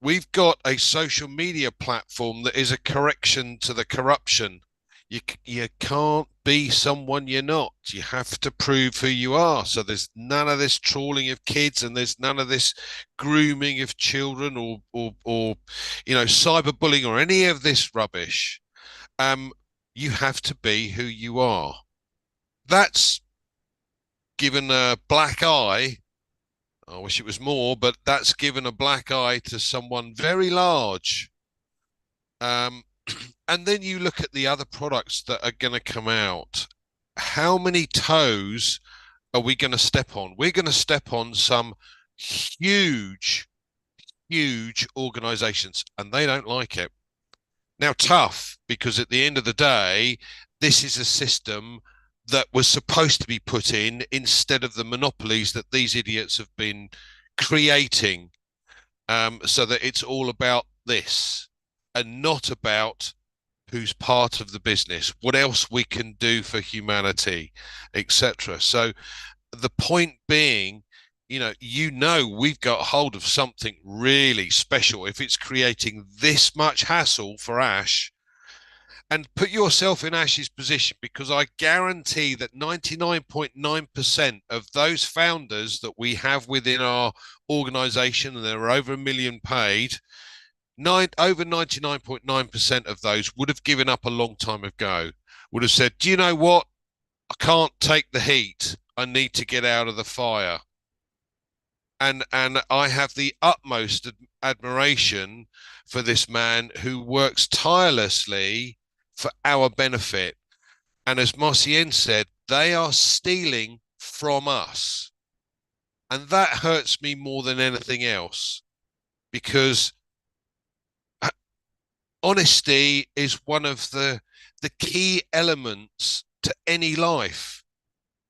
We've got a social media platform that is a correction to the corruption. You can't be someone you're not. You have to prove who you are. So there's none of this trawling of kids, and there's none of this grooming of children or cyberbullying or any of this rubbish. You have to be who you are. That's given a black eye. I wish it was more, but that's given a black eye to someone very large. And then you look at the other products that are going to come out. How many toes are we going to step on? We're going to step on some huge organizations, and they don't like it. Now, tough, because at the end of the day, this is a system that was supposed to be put in instead of the monopolies that these idiots have been creating, so that it's all about this and not about who's part of the business, what else we can do for humanity, etc. So the point being, we've got hold of something really special if it's creating this much hassle for Ash. And put yourself in Ash's position, because I guarantee that 99.9% of those founders that we have within our organization, and there are over 1 million paid, over 99.9% of those would have given up a long time ago, would have said, do you know what? I can't take the heat. I need to get out of the fire. And I have the utmost admiration for this man who works tirelessly for our benefit. And as Marcienne said, they are stealing from us. And that hurts me more than anything else, because honesty is one of the key elements to any life.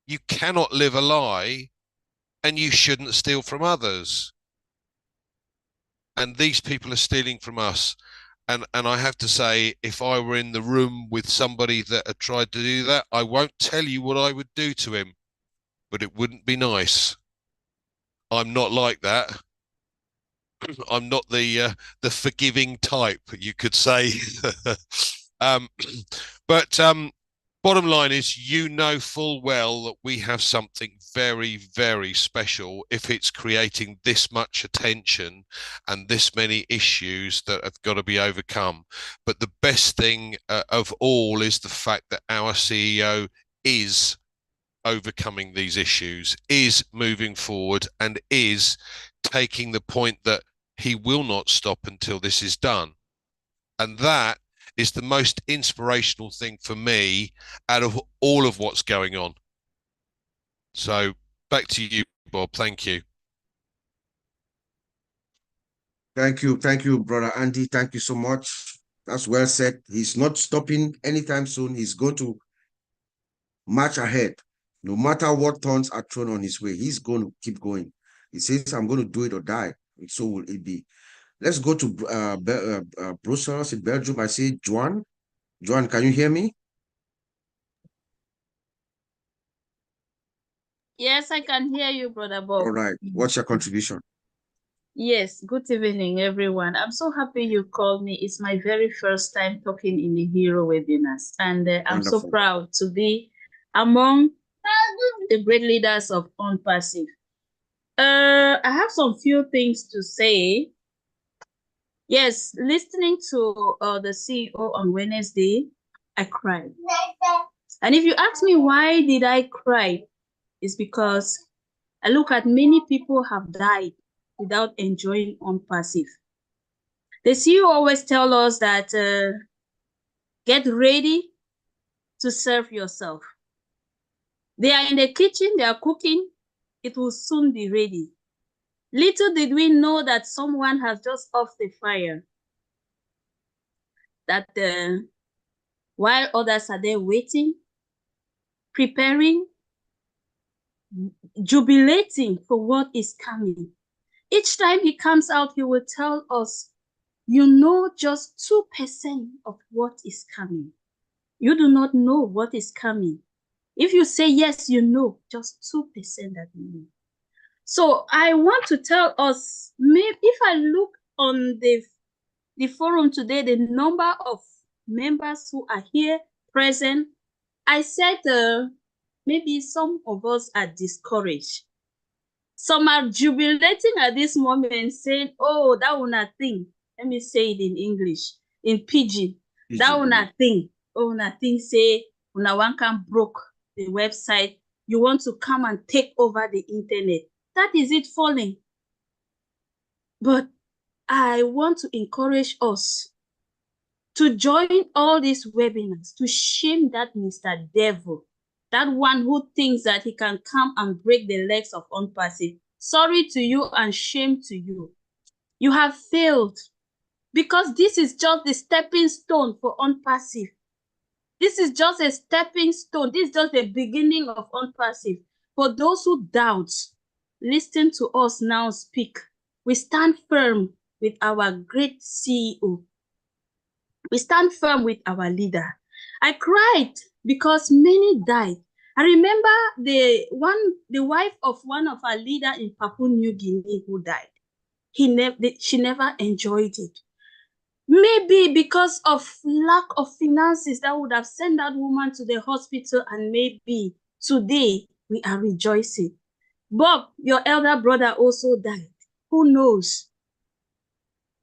You cannot live a lie, and you shouldn't steal from others. And these people are stealing from us. And I have to say, if I were in the room with somebody that had tried to do that, I won't tell you what I would do to him, but it wouldn't be nice. I'm not like that. I'm not the forgiving type, you could say. um, but bottom line is, you know full well that we have something very, very special if it's creating this much attention and this many issues that have got to be overcome. But the best thing of all is the fact that our CEO is overcoming these issues, is moving forward, and is taking the point that he will not stop until this is done. And that is the most inspirational thing for me out of all of what's going on. So back to you, Bob. Thank you. Thank you, brother Andy. Thank you so much. That's well said. He's not stopping anytime soon. He's going to march ahead. No matter what thorns are thrown on his way, he's going to keep going. He says, I'm going to do it or die. And so will it be. Let's go to Brussels in Belgium. I see Joan. Joan, can you hear me? Yes, I can hear you, Brother Bob. All right. What's your contribution? Yes, good evening, everyone. I'm so happy you called me. It's my very first time talking in the Hero webinars, and I'm so proud to be among the great leaders of OnPassive. I have some few things to say. Yes, listening to the CEO on Wednesday, I cried. And if you ask me why did I cry, it's because I look at many people have died without enjoying OnPassive. The CEO always tell us that get ready to serve yourself. They are in the kitchen, they are cooking, it will soon be ready. Little did we know that someone has just off the fire. That while others are there waiting, preparing, jubilating for what is coming. Each time he comes out, he will tell us, you know just 2% of what is coming. You do not know what is coming. If you say yes, you know just 2% that you know. So I want to tell us, maybe if I look on the forum today, the number of members who are here present, I said maybe some of us are discouraged. Some are jubilating at this moment, saying, oh, that one thing. Let me say it in English, in Pidgin. That one thing. Oh, nothing say, una one can broke the website. You want to come and take over the internet. That is it falling. But I want to encourage us to join all these webinars, to shame that Mr. Devil, that one who thinks that he can come and break the legs of OnPassive. Sorry to you and shame to you. You have failed, because this is just the stepping stone for OnPassive. This is just a stepping stone. This is just the beginning of OnPassive. For those who doubt, listen to us now speak. We stand firm with our great CEO. We stand firm with our leader. I cried because many died. I remember the wife of one of our leaders in Papua New Guinea who died. She never enjoyed it. Maybe because of lack of finances that would have sent that woman to the hospital, and maybe today we are rejoicing. Bob, your elder brother, also died. Who knows?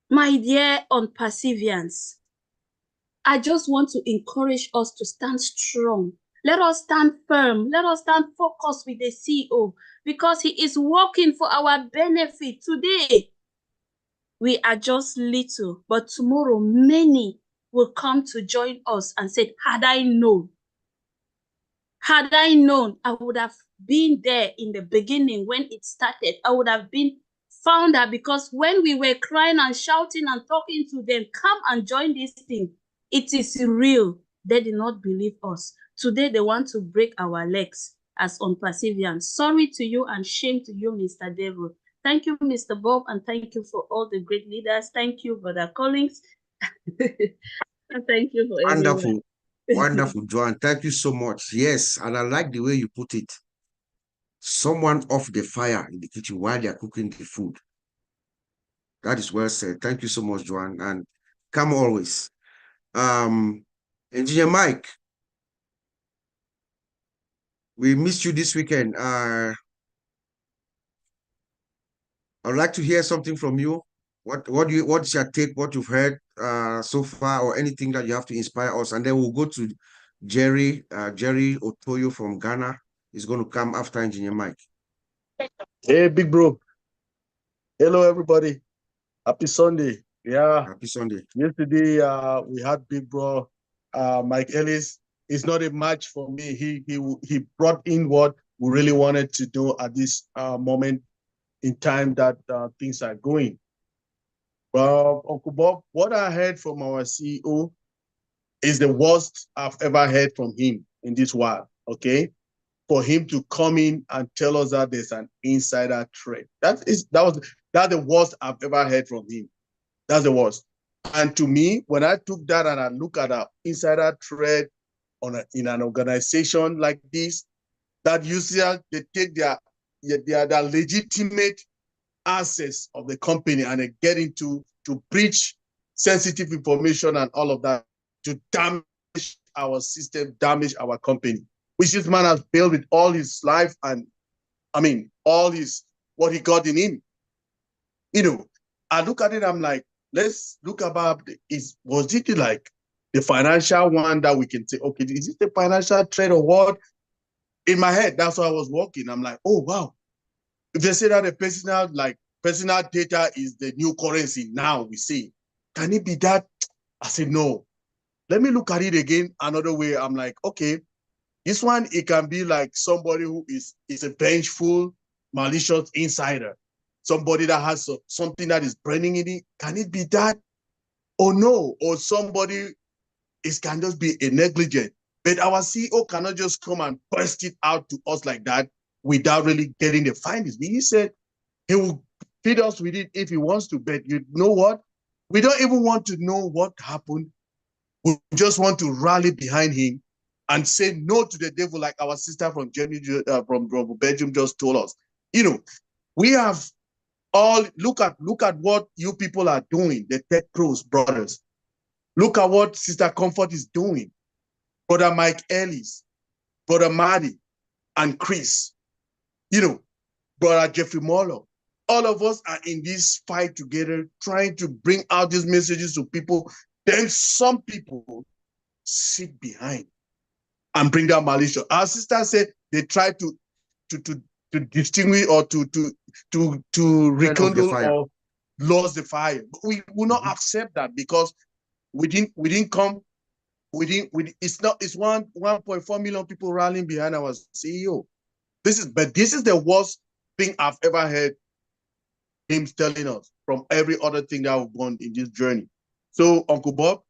My dear OnPassivians, I just want to encourage us to stand strong. Let us stand firm. Let us stand focused with the CEO, because he is working for our benefit. Today, we are just little, but tomorrow many will come to join us and say, had I known, I would have been there in the beginning when it started. I would have been founder, because when we were crying and shouting and talking to them, come and join this thing, it is real. They did not believe us. Today, they want to break our legs as unperseverance. Sorry to you and shame to you, Mr. Devil. Thank you, Mr. Bob, and thank you for all the great leaders. Thank you, Brother Collins. And thank you for everyone. Wonderful. Wonderful, Joan. Thank you so much. Yes, and I like the way you put it. Someone off the fire in the kitchen while they are cooking the food. That is well said. Thank you so much, Joan. And come always. Engineer Mike, we missed you this weekend. I'd like to hear something from you. What's your take, what you've heard so far, or anything that you have to inspire us? And then we'll go to Jerry Otoyo from Ghana. Is going to come after Engineer Mike. Hey, big bro. Hello, everybody. Happy Sunday. Yeah. Happy Sunday. Yesterday, we had big bro, Mike Ellis. It's not a match for me. He brought in what we really wanted to do at this moment in time that things are going. Well, Uncle Bob, what I heard from our CEO is the worst I've ever heard from him in this while, okay? For him to come in and tell us that there's an insider trade. That's the worst I've ever heard from him. That's the worst. And to me, when I took that and I look at an insider trade in an organization like this, that usually they take their legitimate assets of the company and they get into to breach sensitive information and all of that to damage our system, damage our company, which this man has built with all his life and, all what he got in him. I look at it, I'm like, let's look about, was it like the financial one that we can say, okay, is it the financial trade or what? In my head, that's why I was walking. I'm like, oh, wow. If they say that the personal data is the new currency now, we see, can it be that? I said, no. Let me look at it again another way. I'm like, okay, this one, it can be like somebody who is a vengeful, malicious insider. Somebody that has something that is burning in it. Can it be that? Or no? Or somebody can just be a negligent. But our CEO cannot just come and burst it out to us like that without really getting the findings. He said he will feed us with it if he wants to. But you know what? We don't even want to know what happened. We just want to rally behind him and say no to the devil, like our sister from Germany, from Belgium just told us. We have all look at what you people are doing, the Tech Pros brothers. Look at what Sister Comfort is doing. Brother Mike Ellis, Brother Marty, and Chris. Brother Jeffrey Moller. All of us are in this fight together, trying to bring out these messages to people. Then some people sit behind and bring down malicious. Our sister said they try to distinguish or to rekindle or lose the fire. But we will not accept that because we didn't come. It's 1.4 million people rallying behind our CEO. This is the worst thing I've ever heard him telling us from every other thing that we've gone in this journey. So, Uncle Bob,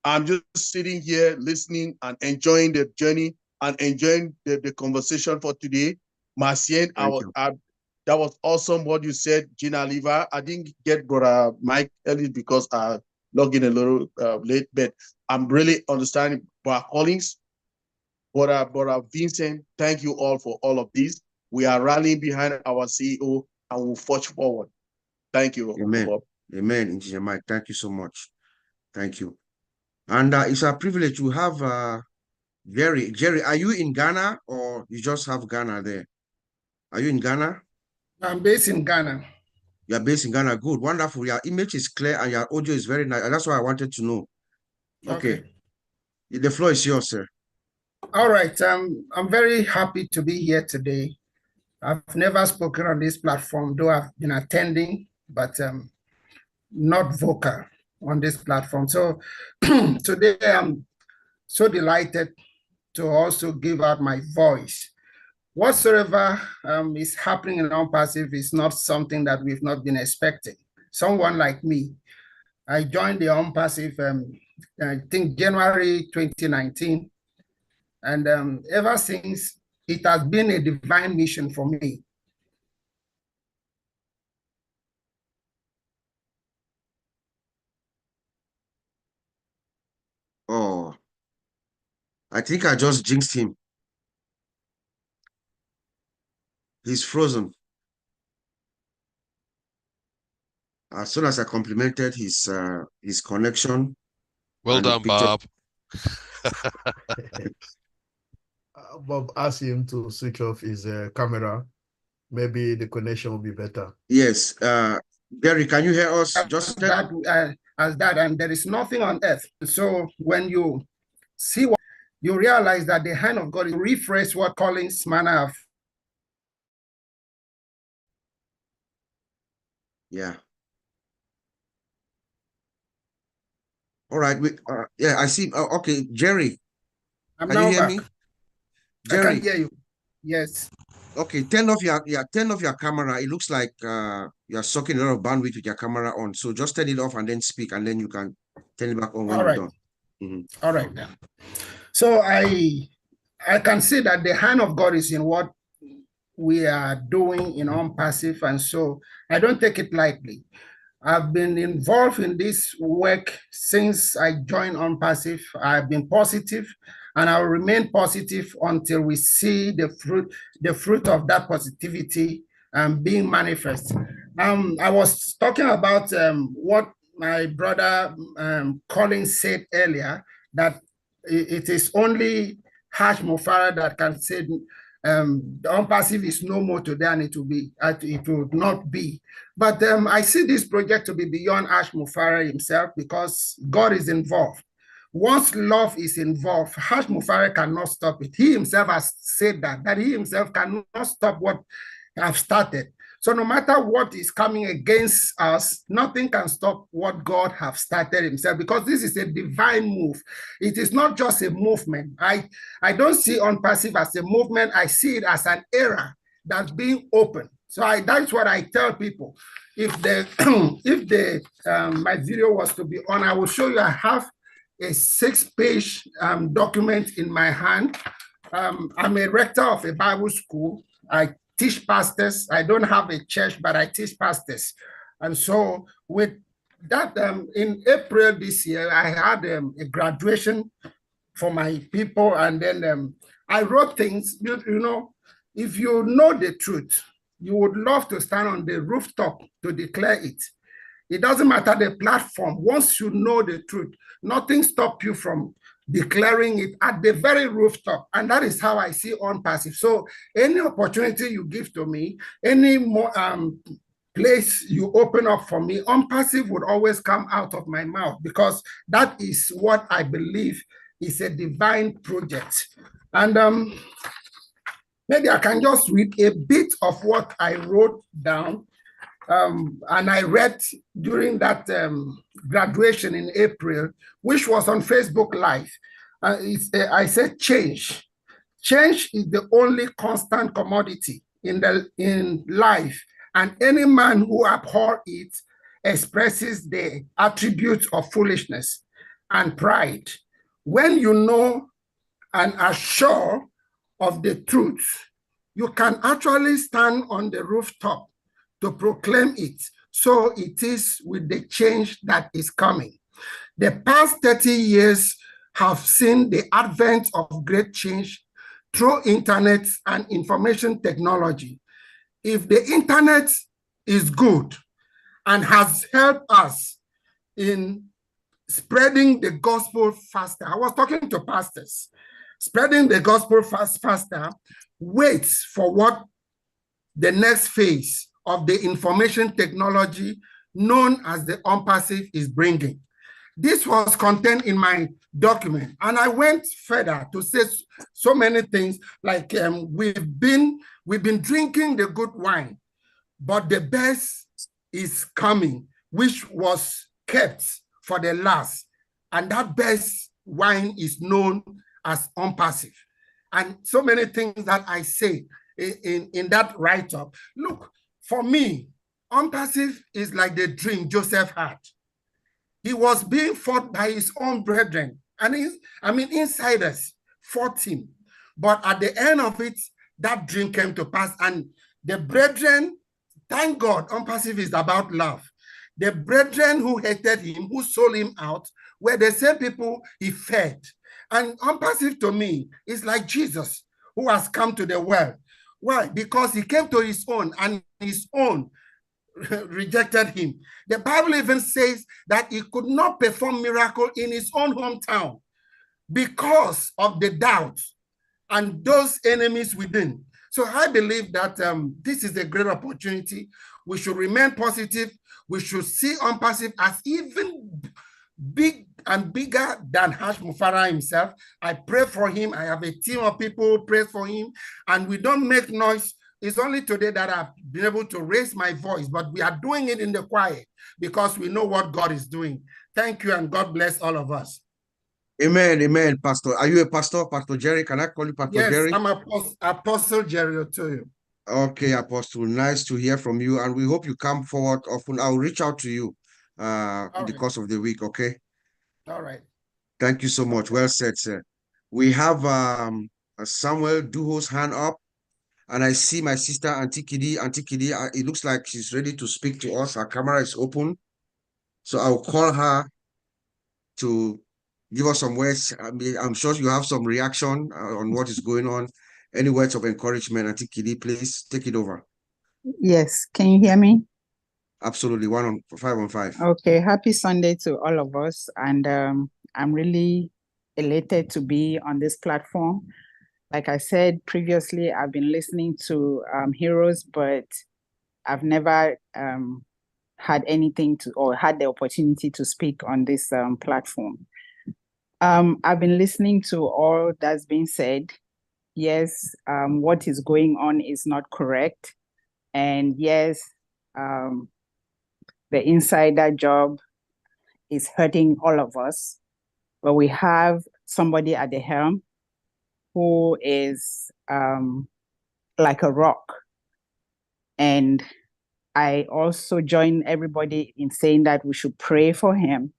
I'm just sitting here listening and enjoying the journey and enjoying the conversation for today. Marcien, that was awesome what you said, Gina Liva. I didn't get Brother Mike Ellis because I logged in a little late, but I'm really understanding Brother Collins, Brother Vincent. Thank you all for all of this. We are rallying behind our CEO and we'll forge forward. Thank you. Amen. Bob. Amen, Engineer Mike. Thank you so much. Thank you. And it's a privilege to have Jerry. Jerry, are you in Ghana or you just have Ghana there? Are you in Ghana? I'm based in Ghana. You're based in Ghana. Good. Wonderful. Your image is clear and your audio is very nice. And that's why I wanted to know. Okay. The floor is yours, sir. All right. I'm very happy to be here today. I've never spoken on this platform, though I've been attending, but not vocal on this platform. So today I'm so delighted to also give out my voice whatsoever is happening in OnPassive is not something that we've not been expecting. Someone like me, I joined the OnPassive, I think January 2019. And ever since, it has been a divine mission for me. Oh, I think I just jinxed him. He's frozen. As soon as I complimented his connection. Well and the done, picture. Bob. Bob asked him to switch off his camera. Maybe the connection will be better. Yes. Gary, can you hear us? Just as that, and there is nothing on earth. So when you see what you realize that the hand of God is rephrase what Collins manner of. Yeah. All right. Yeah, I see. Okay, Jerry. I'm Can you now hear back. me? I Jerry. can hear you. Yes. Okay, turn off your camera. It looks like you're sucking a lot of bandwidth with your camera on. So just turn it off and then speak, and then you can turn it back on when All you're right. done. Mm-hmm. All right then. So I can see that the hand of God is in what we are doing in OnPassive, and so I don't take it lightly. I've been involved in this work since I joined OnPassive. I've been positive, and I'll remain positive until we see the fruit of that positivity being manifest. I was talking about what my brother Colin said earlier, that it is only Hash Mufara that can say the OnPassive is no more today, and it will not be. But I see this project to be beyond Ash Mufara himself, because God is involved. Once love is involved, Ash Mufara cannot stop it. He himself has said that he himself cannot stop what I've started. So no matter what is coming against us, nothing can stop what God have started himself, because this is a divine move. It is not just a movement. I don't see OnPassive as a movement. I see it as an era that's being opened. So that's what I tell people. If my video was to be on, I will show you. I have a 6-page document in my hand. I'm a rector of a Bible school. I teach pastors. I don't have a church, but I teach pastors. And so with that, in April this year, I had a graduation for my people. And then I wrote things, you know, if you know the truth, you would love to stand on the rooftop to declare it. It doesn't matter the platform. Once you know the truth, nothing stops you from declaring it at the very rooftop. And that is how I see OnPassive. So any opportunity you give to me, any more place you open up for me, OnPassive would always come out of my mouth, because that is what I believe is a divine project. And maybe I can just read a bit of what I wrote down. And I read during that graduation in April, which was on Facebook Live. I said, change. Change is the only constant commodity in life, and any man who abhors it expresses the attributes of foolishness and pride. When you know and are sure of the truth, you can actually stand on the rooftop to proclaim it. So it is with the change that is coming. The past 30 years have seen the advent of great change through internet and information technology. If the internet is good and has helped us in spreading the gospel faster, I was talking to pastors, spreading the gospel faster, wait for what the next phase of the information technology known as the OnPassive is bringing. This was contained in my document, and I went further to say so many things, like we've been drinking the good wine, but the best is coming, which was kept for the last, and that best wine is known as OnPassive. And so many things that I say, in that write-up. Look, for me, unpassive is like the dream Joseph had. He was being fought by his own brethren, and insiders fought him. But at the end of it, that dream came to pass, and the brethren, thank God, unpassive is about love. The brethren who hated him, who sold him out, were the same people he fed. And unpassive to me is like Jesus, who has come to the world. Why? Because he came to his own, and his own rejected him. The Bible even says that he could not perform miracle in his own hometown because of the doubt and those enemies within. So I believe that this is a great opportunity. We should remain positive. We should see unpassive as even big and bigger than Hash Mufara himself. I pray for him. I have a team of people who pray for him, and we don't make noise. It's only today that I've been able to raise my voice, but we are doing it in the quiet because we know what God is doing. Thank you, and God bless all of us. Amen, amen, Pastor. Are you a pastor, Pastor Jerry? Can I call you Pastor Yes, Jerry? I'm Apostle Jerry Otoyo. Okay, Apostle, nice to hear from you, and we hope you come forward often. I'll reach out to you in the course of the week, okay? All right. Thank you so much. Well said, sir. We have Samuel Duho's hand up, and I see my sister, Auntie Kidi. Auntie Kidi, it looks like she's ready to speak to us. Her camera is open, so I'll call her to give us some words. I mean, I'm sure you have some reaction on what is going on. Any words of encouragement, Auntie Kidi, please take it over. Yes, can you hear me? Absolutely, 5 on 5. Okay, happy Sunday to all of us. And I'm really elated to be on this platform. Like I said previously, I've been listening to Heroes, but I've never had anything to, or had the opportunity to speak on this platform. I've been listening to all that's been said. Yes, what is going on is not correct. And yes, the insider job is hurting all of us, but we have somebody at the helm who is like a rock. And I also join everybody in saying that we should pray for him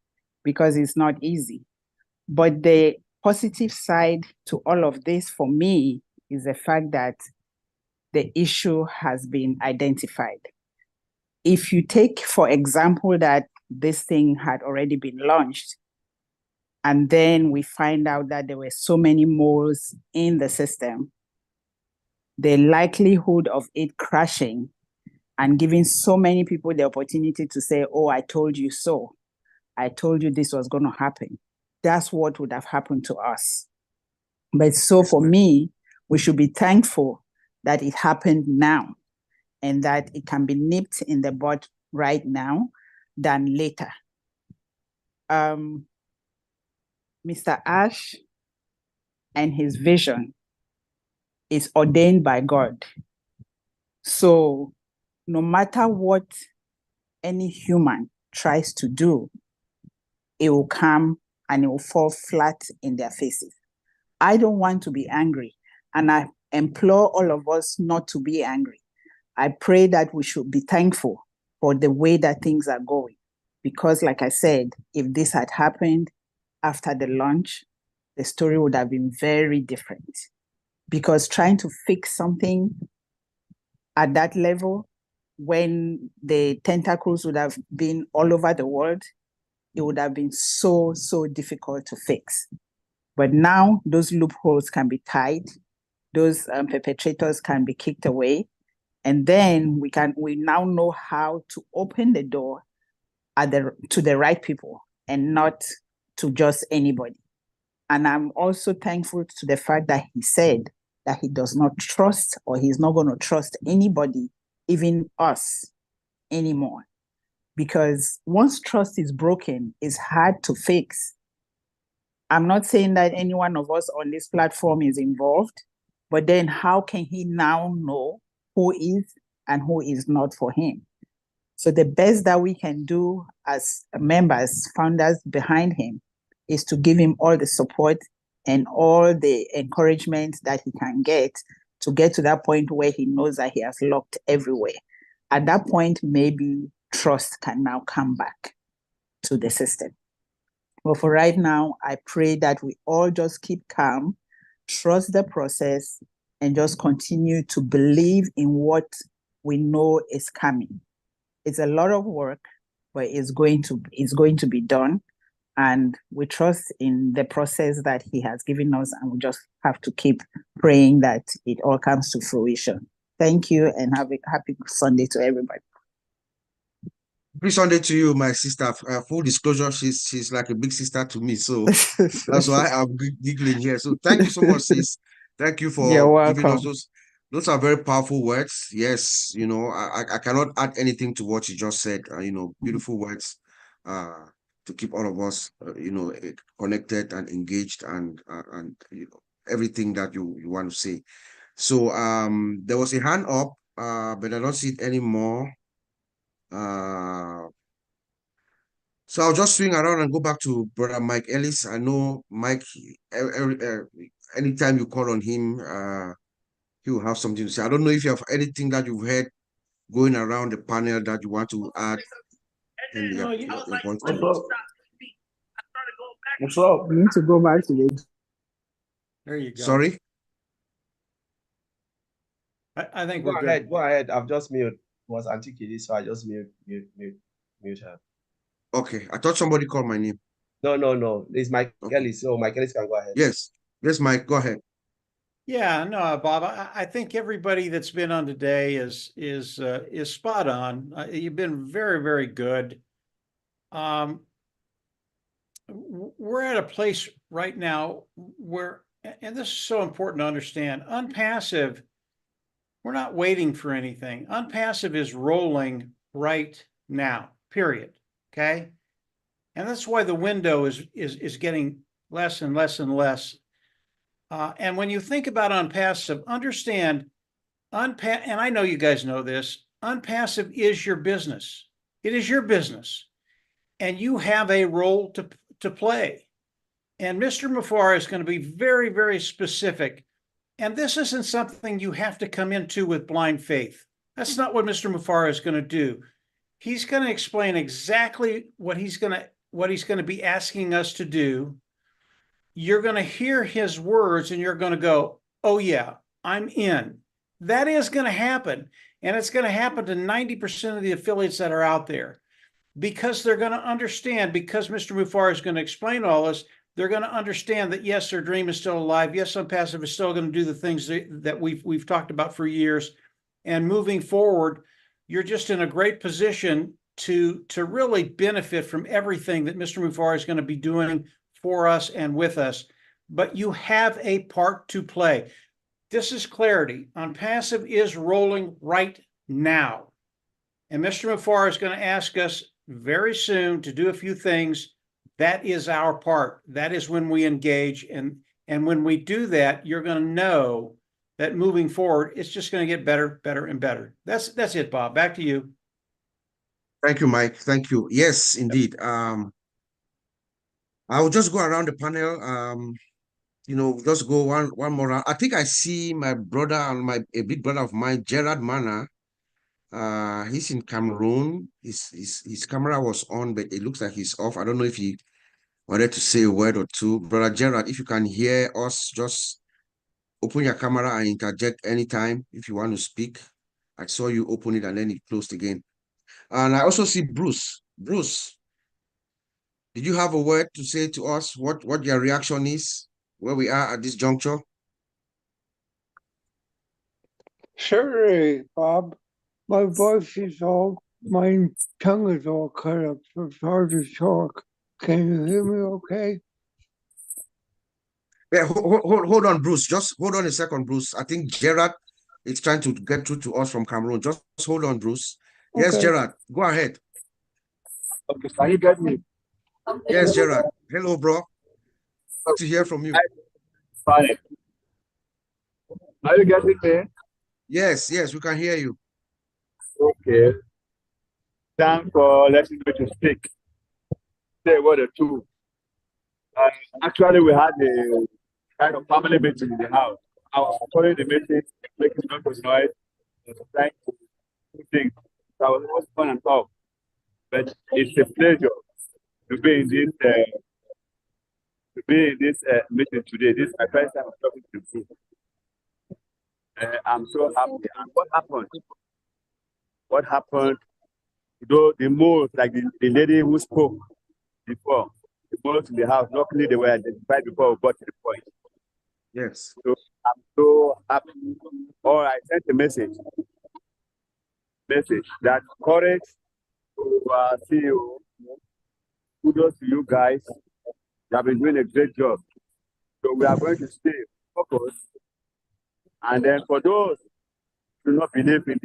because it's not easy. But the positive side to all of this for me is the fact that the issue has been identified. If you take, for example, that this thing had already been launched, and then we find out that there were so many moles in the system, the likelihood of it crashing and giving so many people the opportunity to say, oh, I told you so. I told you this was going to happen. That's what would have happened to us. But so for me, we should be thankful that it happened now and that it can be nipped in the bud right now than later. Mr. Ash and his vision is ordained by God. So no matter what any human tries to do, it will come and it will fall flat in their faces. I don't want to be angry, and I implore all of us not to be angry. I pray that we should be thankful for the way that things are going. Because like I said, if this had happened after the launch, the story would have been very different. Because trying to fix something at that level, when the tentacles would have been all over the world, it would have been so difficult to fix. But now those loopholes can be tied, those perpetrators can be kicked away, and then we now know how to open the door to the right people and not to just anybody. And I'm also thankful to the fact that he said that he does not trust, or he's not going to trust anybody, even us, anymore. Because once trust is broken, it's hard to fix. I'm not saying that any one of us on this platform is involved, but then how can he now know who is and who is not for him? So the best that we can do as members, founders behind him, is to give him all the support and all the encouragement that he can get to get to that point where he knows that he has locked everywhere. At that point, maybe trust can now come back to the system. But for right now, I pray that we all just keep calm, trust the process, and just continue to believe in what we know is coming. It's a lot of work, but it's going to be done. And we trust in the process that he has given us, and we just have to keep praying that it all comes to fruition. Thank you, and have a happy Sunday to everybody. Happy Sunday to you, my sister. Full disclosure, she's like a big sister to me, so that's why I'm giggling here. So thank you so much, sis. Thank you You're for giving us welcome. those are very powerful words. Yes, I cannot add anything to what you just said. Beautiful words to keep all of us connected and engaged and everything that you want to say. So there was a hand up, but I don't see it anymore. So I'll just swing around and go back to Brother Mike Ellis. I know Mike, anytime you call on him, he will have something to say. I don't know if you have anything that you've heard going around the panel that you want to add in your voice. What's up? We need to go back to the. There you go. Sorry? I think Go we're ahead, good. go ahead. I've just mute. It was Auntie Kitty, so I just mute her. Okay, I thought somebody called my name. No. It's Mike Okay. Ellis, so Mike Ellis can go ahead. Yes, Mike, go ahead. Yeah, no, Bob. I think everybody that's been on today is spot on. You've been very, very good. We're at a place right now where, and this is so important to understand, unpassive. We're not waiting for anything. Unpassive is rolling right now. Period. Okay, and that's why the window is getting less and less and less. And when you think about unpassive, understand and I know you guys know this, unpassive is your business. It is your business. And you have a role to play. And Mr. Mufar is going to be very, very specific. And this isn't something you have to come into with blind faith. That's not what Mr. Mufar is going to do. He's going to explain exactly what he's going to be asking us to do. You're going to hear his words and you're going to go, oh yeah, I'm in. That is going to happen. And it's going to happen to 90% of the affiliates that are out there, because they're going to understand, because Mr. Mufar is going to explain all this, they're going to understand that yes, their dream is still alive. Yes, Unpassive is still going to do the things that we've talked about for years. And moving forward, you're just in a great position to really benefit from everything that Mr. Mufar is going to be doing for us and with us. But you have a part to play. This is clarity. Unpassive is rolling right now. And Mr. Mufar is going to ask us very soon to do a few things. That is our part. That is when we engage. And when we do that, you're going to know that moving forward, it's just going to get better, better, and better. That's it, Bob. Back to you. Thank you, Mike. Thank you. Yes, indeed. I will just go around the panel. Just go one more round. I think I see my brother and a big brother of mine, Gerard Mana. He's in Cameroon. His camera was on, but it looks like he's off. I don't know if he wanted to say a word or two. Brother Gerard, if you can hear us, just open your camera and interject anytime if you want to speak. I saw you open it and then it closed again. And I also see Bruce. Bruce, did you have a word to say to us? What your reaction is, where we are at this juncture? Certainly, Bob. My voice is my tongue is all cut up, so it's hard to talk. Can you hear me okay? Yeah, hold on, Bruce. Just hold on a second, Bruce. I think Gerard is trying to get through to us from Cameroon. Just hold on, Bruce. Yes, Okay. Gerard, go ahead. Okay, can you get me? Yes, Gerard. Hello, bro. Good to hear from you. Fine. Are you getting me? Yes, we can hear you. Okay. Thanks for letting me to speak. Say what or two. Actually, we had a kind of family meeting in the house. I was following the message, making a lot of noise, trying to do things. So I was always fun and talk. But it's a pleasure to be in this meeting today. This is my first time talking to you. I'm so happy. And what happened? What happened? Though the most, like the lady who spoke before, the most in the house, luckily they were identified before we got to the point. Yes. So I'm so happy. Or I sent a message that courage to CEO. Kudos to you guys. You have been doing a great job. So we are going to stay focused. And then for those who do not believe in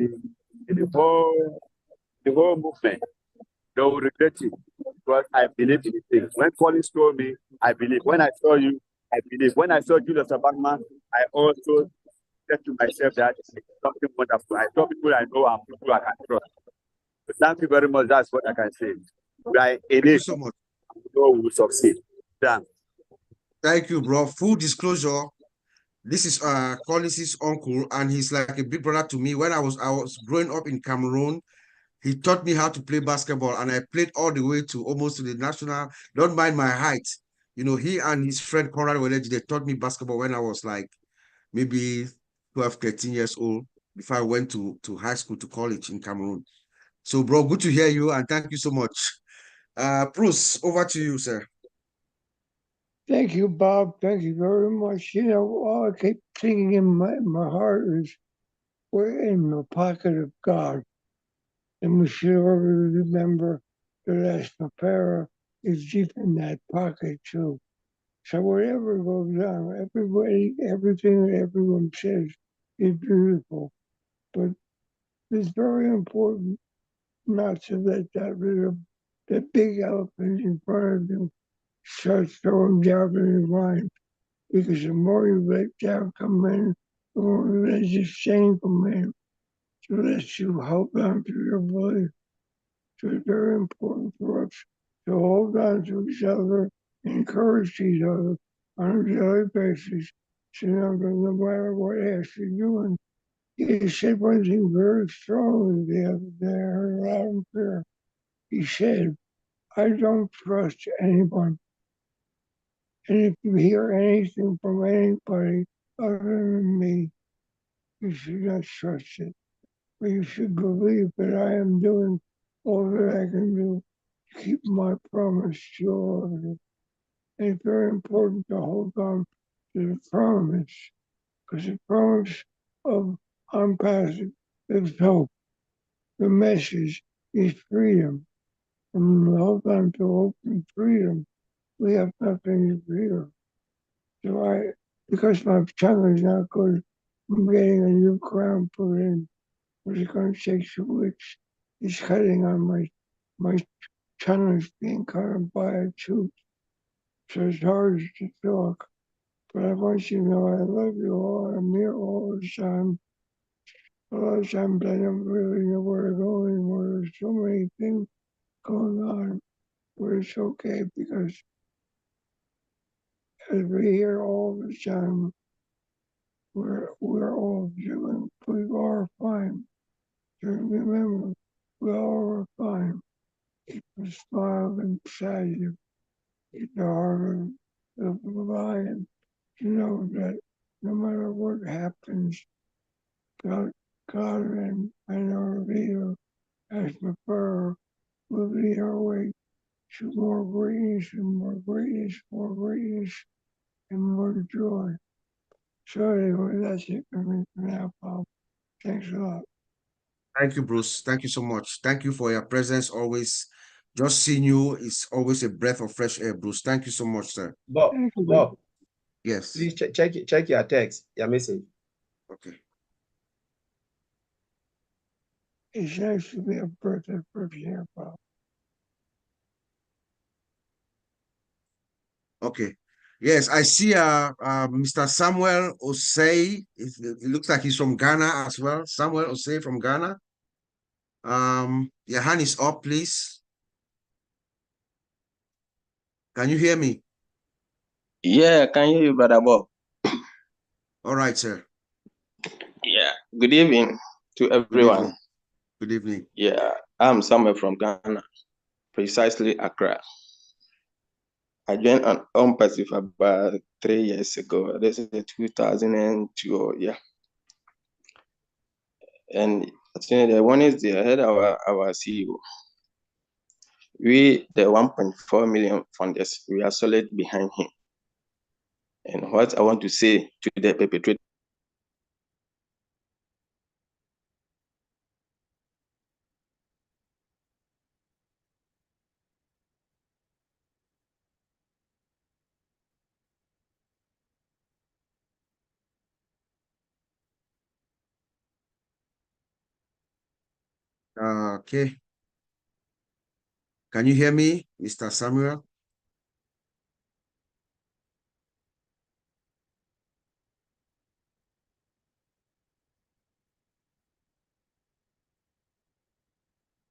the whole movement, they will regret it because I believe in the things. When Collins told me, I believe. When I saw you, I believe. When I saw Julius Abagman, I also said to myself that it's something wonderful. I saw people I know and people I can trust. So thank you very much. That's what I can say. We are in Thank you it. so much. We know we will succeed. Thanks. Thank you, bro. Full disclosure, this is Collins's uncle, and he's like a big brother to me. When I was growing up in Cameroon, he taught me how to play basketball, and I played all the way to almost to the national. Don't mind my height. You know, he and his friend Conrad Weleji, they taught me basketball when I was like maybe 12, 13 years old before I went to high school, to college in Cameroon. So, bro, good to hear you, and thank you so much. Bruce, over to you, sir. Thank you, Bob. Thank you very much. You know, all I keep thinking in my heart is we're in the pocket of God. And we should always remember the last Para is deep in that pocket too. So whatever goes on, everything that everyone says is beautiful. But it's very important not to let that big elephant in front of you start throwing doubt in your mind. Because the more you let doubt come in, the more you let disdain come in to let you hold on to your belief. So it's very important for us to hold on to each other, encourage each other on a daily basis. So no matter what Ashley's doing, he said one thing very strongly the other day, I heard loud and clear. He said, I don't trust anyone. And if you hear anything from anybody other than me, you should not trust it. But you should believe that I am doing all that I can do to keep my promise to all of you. And it's very important to hold on to the promise, because the promise of unpassing is hope. The message is freedom. And when we hold on to hope and freedom, we have nothing to fear. So because my tongue is not good, I'm getting a new crown put in, which is going to take 2 weeks. It's cutting on my tongue is being cut by a tooth. So it's hard to talk. But I want you to know I love you all. I'm here all the time. A lot of times I don't really know where to go anymore. There's so many things going on. But it's okay because as we hear all the time, we're all doing, we are fine. So remember, we all are fine. Keep a smile inside you. Keep the heart of the lion. To know that no matter what happens, God and our leader as the prayer will lead our way to more greatness and more greatness, more greatness, and more joy. So anyway, that's it for me for now, Bob. Thanks a lot. Thank you, Bruce. Thank you so much. Thank you for your presence always. Just seeing you is always a breath of fresh air, Bruce. Thank you so much, sir. Bob, Yes. please check your text, your message. Okay. It's nice to be a birthday for here, Bob. Okay. Yes, I see Mr. Samuel Osei. It looks like he's from Ghana as well. Samuel Osei from Ghana. Your hand is up, please. Can you hear me? Yeah, can you hear you, Brother Bob? All right, sir. Yeah. Good evening to Good everyone. evening. Good evening. Yeah, I'm Samuel from Ghana, precisely Accra. I joined on Passive about 3 years ago. This is 2002. Yeah. And I think the one is the head of our CEO. We, the 1.4 million founders, we are solid behind him. And what I want to say to the perpetrator. Okay. Can you hear me, Mr. Samuel?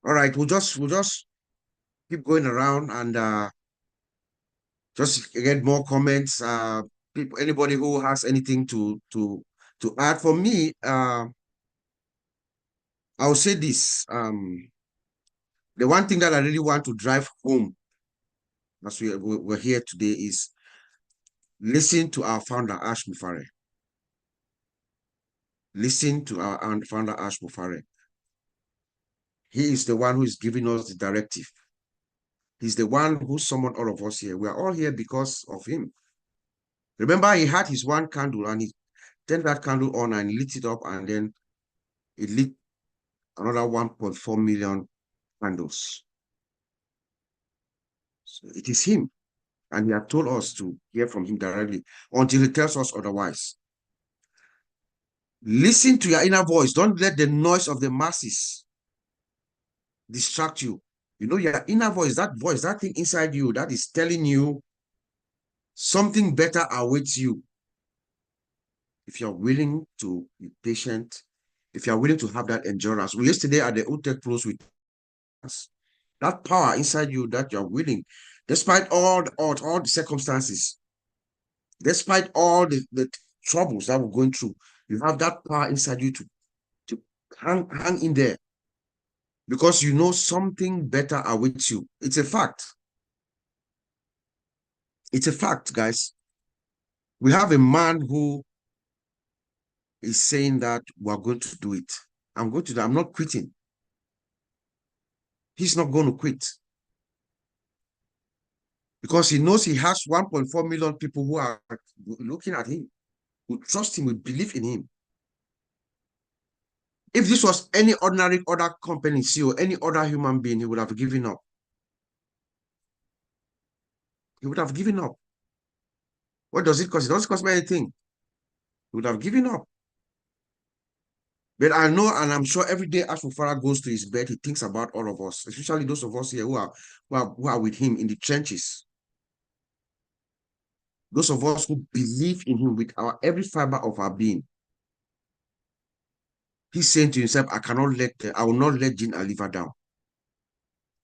All right, we'll just keep going around and just get more comments. People, anybody who has anything to add. For me, I'll say this. The one thing that I really want to drive home as we're here today is listen to our founder, Ash Mufare. Listen to our founder, Ash Mufare. He is the one who is giving us the directive. He's the one who summoned all of us here. We are all here because of him. Remember, he had his one candle and he turned that candle on and lit it up, and then it lit another 1.4 million candles. So it is him. And he had told us to hear from him directly until he tells us otherwise. Listen to your inner voice. Don't let the noise of the masses distract you. You know, your inner voice, that thing inside you that is telling you something better awaits you. If you're willing to be patient, if you're willing to have that endurance. We yesterday at the Utech Plus with us, that power inside you that you're willing, despite all the circumstances, despite all the troubles that we're going through, you have that power inside you to hang in there because you know something better awaits you. It's a fact. It's a fact, guys. We have a man who is saying that we're going to do it. I'm going to do it. I'm not quitting. He's not going to quit because he knows he has 1.4 million people who are looking at him, who trust him, who believe in him. If this was any ordinary other company CEO, any other human being, he would have given up. He would have given up. What does it cost? It doesn't cost me anything. He would have given up. But I know, and I'm sure every day as Fufara goes to his bed, he thinks about all of us, especially those of us here who are with him in the trenches. Those of us who believe in him with every fiber of our being. He's saying to himself, I will not let Jean Aliva down.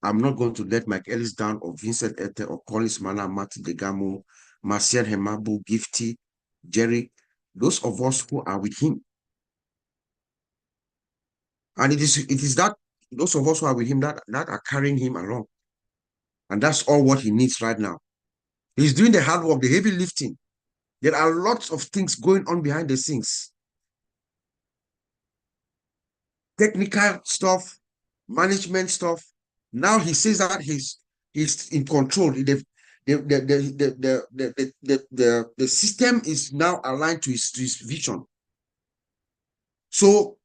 I'm not going to let Mike Ellis down, or Vincent Ete, or Collins Mana, Martin Degamo, Marcel Hemabu, Gifty, Jerry, those of us who are with him. And it is that those of us who are with him that are carrying him along. And that's all what he needs right now. He's doing the hard work, the heavy lifting. There are lots of things going on behind the scenes. Technical stuff, management stuff. Now he says that he's in control. The system is now aligned to his vision. So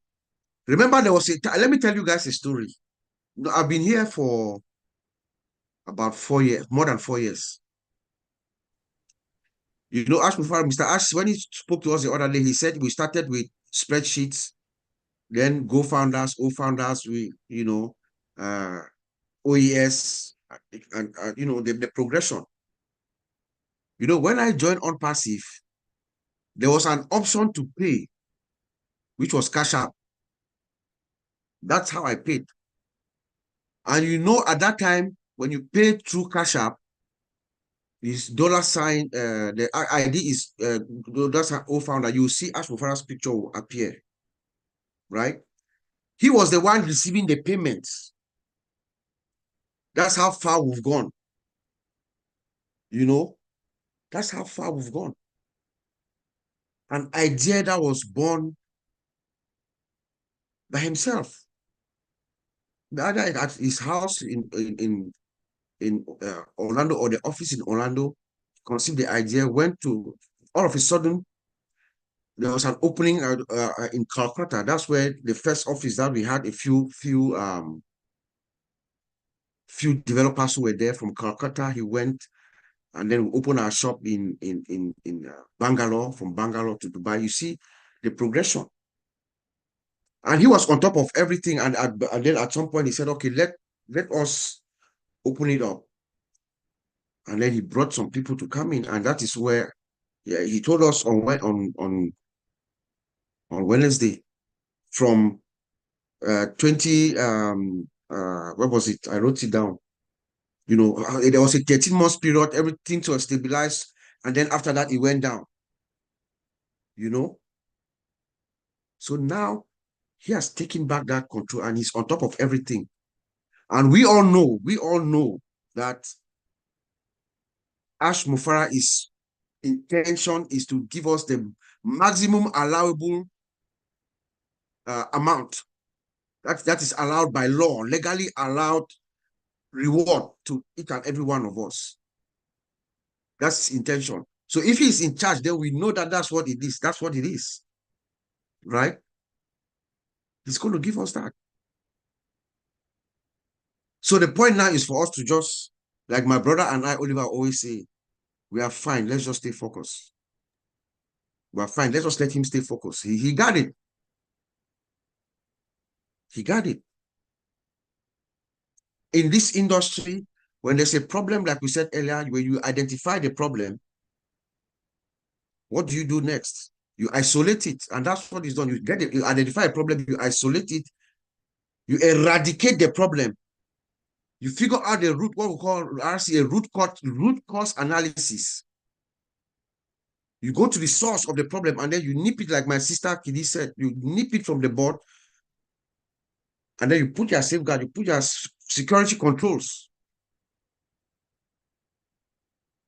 remember, there was let me tell you guys a story. I've been here for about 4 years, more than 4 years. You know, Mr. Ash, when he spoke to us the other day, he said we started with spreadsheets, then Go Founders, O Founders, OES, and you know, the progression. You know, when I joined on Passive, there was an option to pay, which was Cash App. That's how I paid. And you know, at that time, when you paid through Cash App, is $sign. The ID is $sign O-founder. You see Ash Mufara's picture will appear, right? He was the one receiving the payments. That's how far we've gone. You know, that's how far we've gone. An idea that was born by himself. The other at his house in Orlando, or the office in Orlando, conceived the idea, went to, all of a sudden, there was an opening in Calcutta. That's where the first office that we had a few developers who were there from Calcutta. He went and then we opened our shop in Bangalore, from Bangalore to Dubai. You see the progression. And he was on top of everything. And then at some point he said, okay, let us open it up. And then he brought some people to come in. And that is where, yeah, he told us on Wednesday from 20, what was it? I wrote it down. You know, there was a 13-month period, everything was stabilized. And then after that, it went down. You know? So now he has taken back that control and he's on top of everything. And we all know that Ash Mufara intention is to give us the maximum allowable amount that is allowed by law, legally allowed reward to each and every one of us. That's his intention. So if he's in charge, then we know that that's what it is. That's what it is. Right? He's going to give us that. So the point now is for us to just, like my brother and I, Oliver, always say, we are fine. Let's just stay focused. We are fine. Let's just let him stay focused. He got it. He got it. In this industry, when there's a problem, like we said earlier, when you identify the problem, what do you do next? You isolate it. And that's what is done. You get it. You identify a problem, you isolate it, you eradicate the problem. You figure out the root, what we call RC, a root cause analysis. You go to the source of the problem and then you nip it, like my sister Kidi said, you nip it from the board, and then you put your safeguard, you put your security controls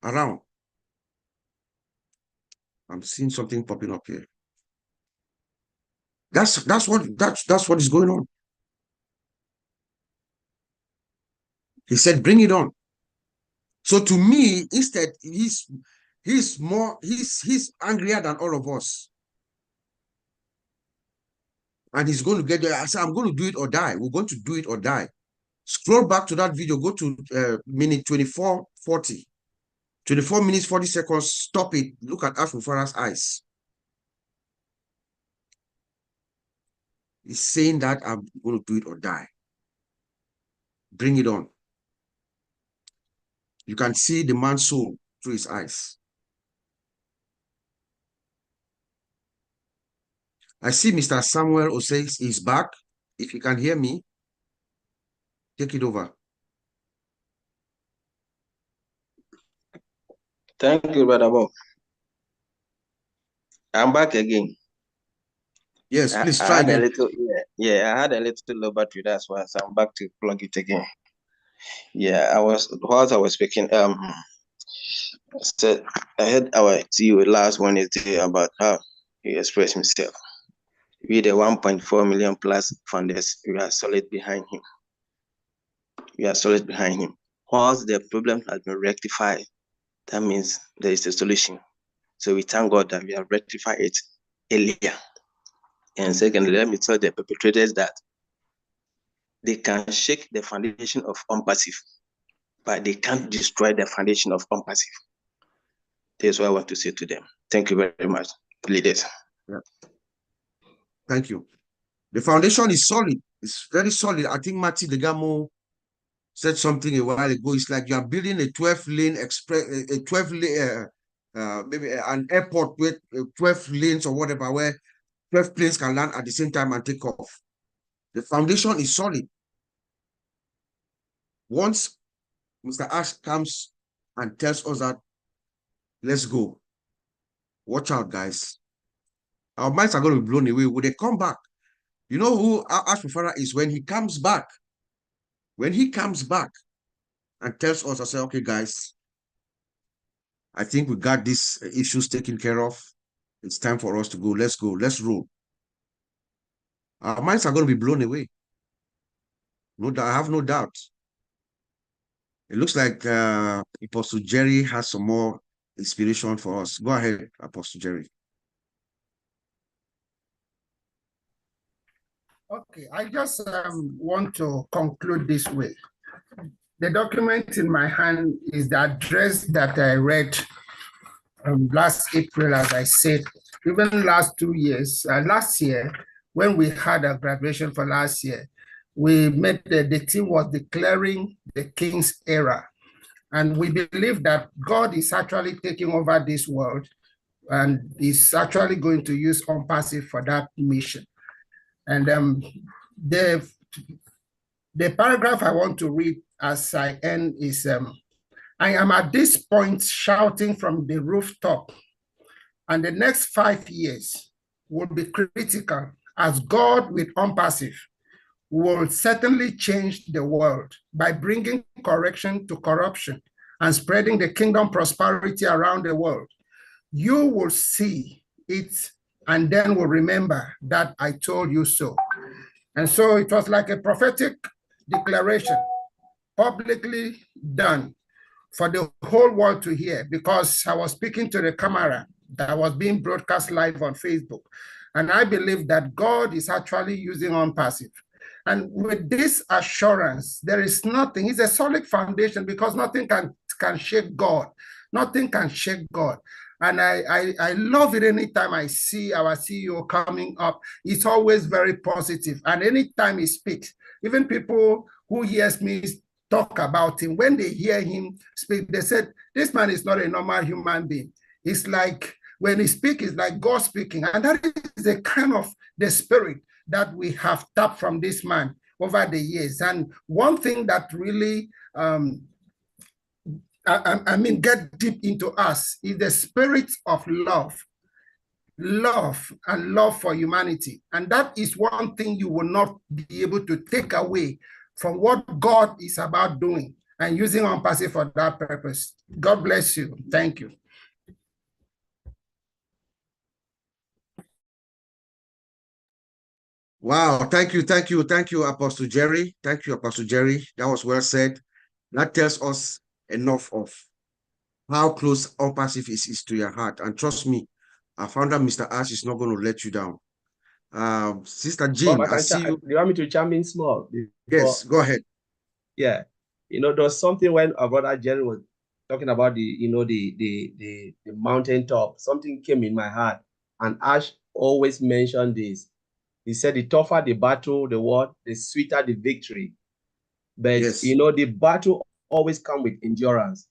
around. I'm seeing something popping up here. That's what is going on. He said, bring it on. So to me, instead, he's angrier than all of us. And he's going to get there. I said, I'm going to do it or die. We're going to do it or die. Scroll back to that video, go to minute 24:40. 24 minutes, 40 seconds, stop it. Look at Ash Mufara's eyes. He's saying that I'm going to do it or die. Bring it on. You can see the man's soul through his eyes. I see Mr. Samuel Osei is back. If you can hear me, take it over. Thank you, Brother Bob. I'm back again. Yes, please try again. I had a little low battery, that's why, so I'm back to plug it again. Yeah, whilst I was speaking, said I heard our CEO last Wednesday about how he expressed himself. We, the 1.4 million plus funders, we are solid behind him. We are solid behind him. Whilst the problem has been rectified, that means there is a solution. So we thank God that we have rectified it earlier. And secondly, let me tell the perpetrators that they can shake the foundation of unpassive, but they can't destroy the foundation of unpassive. That's what I want to say to them. Thank you very much, leaders. Yeah. Thank you. The foundation is solid. It's very solid. I think Mati Degamo said something a while ago. It's like you are building a 12-lane express, a 12-lane, maybe an airport with 12 lanes or whatever, where 12 planes can land at the same time and take off. The foundation is solid. Once Mr. Ash comes and tells us that, let's go. Watch out, guys. Our minds are going to be blown away. When they come back, you know who Ash Mufara is when he comes back. When he comes back and tells us, I say, okay, guys, I think we got these issues taken care of. It's time for us to go. Let's go. Let's roll. Our minds are going to be blown away. No doubt. I have no doubt. It looks like Apostle Jerry has some more inspiration for us. Go ahead, Apostle Jerry. Okay, I just want to conclude this way. The document in my hand is the address that I read last April, as I said, even last 2 years, last year, when we had a graduation for last year, we met, the team was declaring the King's era. And we believe that God is actually taking over this world and is actually going to use OnPassive for that mission. And the paragraph I want to read as I end is, I am at this point shouting from the rooftop, and the next 5 years will be critical as God with OnPassive will certainly change the world by bringing correction to corruption and spreading the kingdom prosperity around the world. You will see it and then will remember that I told you so. And so it was like a prophetic declaration publicly done for the whole world to hear, because I was speaking to the camera that was being broadcast live on Facebook. And I believe that God is actually using OnPassive. And with this assurance, there is nothing, it's a solid foundation, because nothing can shake God. Nothing can shake God. And I love it anytime I see our CEO coming up. It's always very positive. And anytime he speaks, even people who hears me talk about him, when they hear him speak, they said, this man is not a normal human being. It's like, when he speaks, it's like God speaking. And that is the kind of the spirit that we have tapped from this man over the years. And one thing that really, get deep into us is the spirit of love and love for humanity. And that is one thing you will not be able to take away from what God is about doing and using OnPassive for that purpose. God bless you. Thank you. Wow, thank you, Apostle Jerry. Thank you, Apostle Jerry. That was well said. That tells us enough of how close OnPassive is to your heart. And trust me, our founder, Mr. Ash, is not going to let you down. Sister Jean, Bob, I see you. Do you want me to chime in small? Yes, go ahead. Yeah. There's something when our brother Jerry was talking about the mountaintop, something came in my heart. And Ash always mentioned this. He said, the tougher the battle, the sweeter the victory. But, yes, the battle always comes with endurance.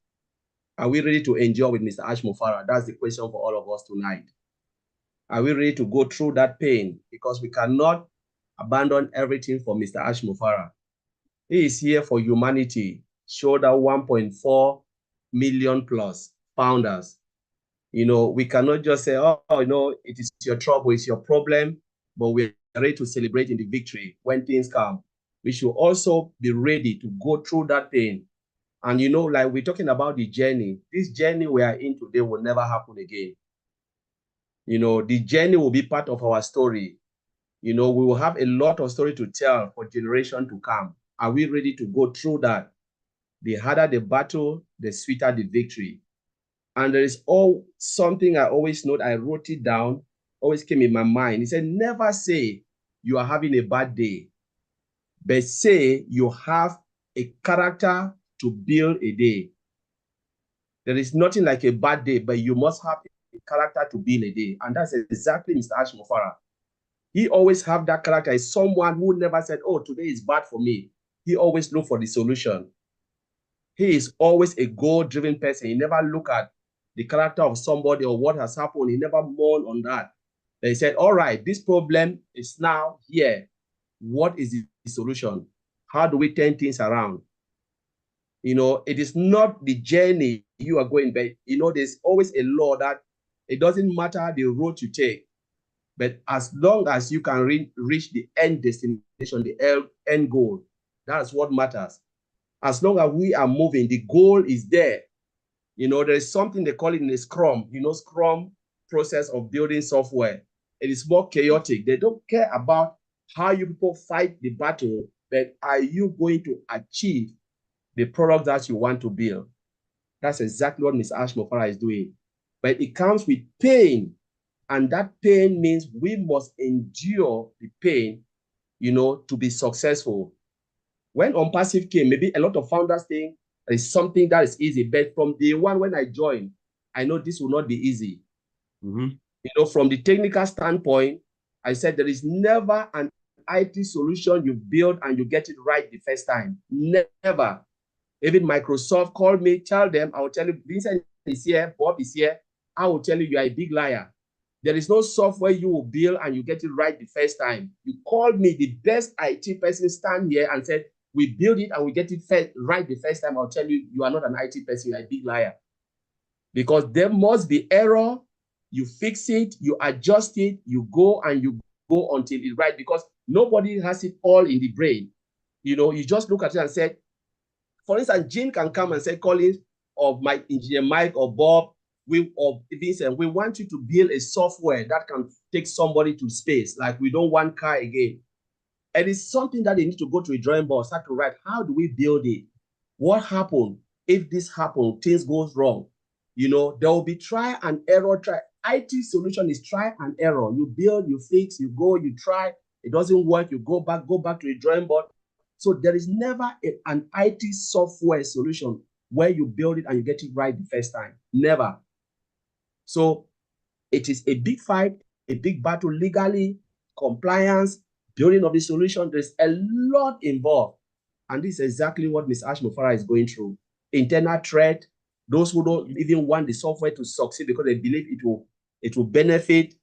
Are we ready to endure with Mr. Ash Mufara? That's the question for all of us tonight. Are we ready to go through that pain? Because we cannot abandon everything for Mr. Ash Mufara. He is here for humanity. Show that 1.4 million plus founders. We cannot just say, oh, it is your trouble, it's your problem, but we're ready to celebrate in the victory when things come. We should also be ready to go through that pain. And, like we're talking about the journey, this journey we are in today will never happen again. The journey will be part of our story. We will have a lot of story to tell for generation to come. Are we ready to go through that? The harder the battle, the sweeter the victory. And there is something I always note, I wrote it down, always came in my mind. He said, never say you are having a bad day, but say you have a character to build a day. There is nothing like a bad day, but you must have a character to build a day. And that's exactly Mr. Ash Mufara. He always have that character. Is someone who never said, oh, today is bad for me. He always look for the solution. He is always a goal-driven person. He never look at the character of somebody or what has happened. He never mourn on that. But he said, all right, this problem is now here. What is the solution? How do we turn things around? It is not the journey you are going. But there's always a law that it doesn't matter the road you take, but as long as you can reach the end destination, the end goal, that's what matters. As long as we are moving, the goal is there. There's something they call it in a Scrum, Scrum process of building software. It is more chaotic. They don't care about how you people fight the battle, but are you going to achieve the product that you want to build? That's exactly what Ms. Ash Mofara is doing. But it comes with pain. And that pain means we must endure the pain, to be successful. When Unpassive came, maybe a lot of founders think it's something that is easy. But from day one, when I joined, I know this will not be easy. From the technical standpoint, I said there is never an IT solution you build and you get it right the first time. Never. Even Microsoft called me, tell them, I will tell you, Vincent is here, Bob is here. I will tell you, you are a big liar. There is no software you will build and you get it right the first time. You called me, the best IT person, stand here and said, we build it and we get it right the first time. I'll tell you, you are not an IT person, you are a big liar. Because there must be error, you fix it, you adjust it, you go and you go until it's right, because nobody has it all in the brain. You just look at it and say, for instance, Jean can come and say, Collins, or my engineer Mike or Bob, or Vincent, we want you to build a software that can take somebody to space. Like, we don't want car again. And it's something that they need to go to a drawing board, start to write, how do we build it? What happened? If this happened, things goes wrong. There will be try and error. IT solution is try and error. You build, you fix, you go, you try. It doesn't work, you go back to a drawing board. So there is never an IT software solution where you build it and you get it right the first time. Never. So it is a big fight, a big battle legally, compliance, building of the solution. There's a lot involved. And this is exactly what Ms. Ash Mofara is going through. Internal threat, those who don't even want the software to succeed because they believe it will benefit,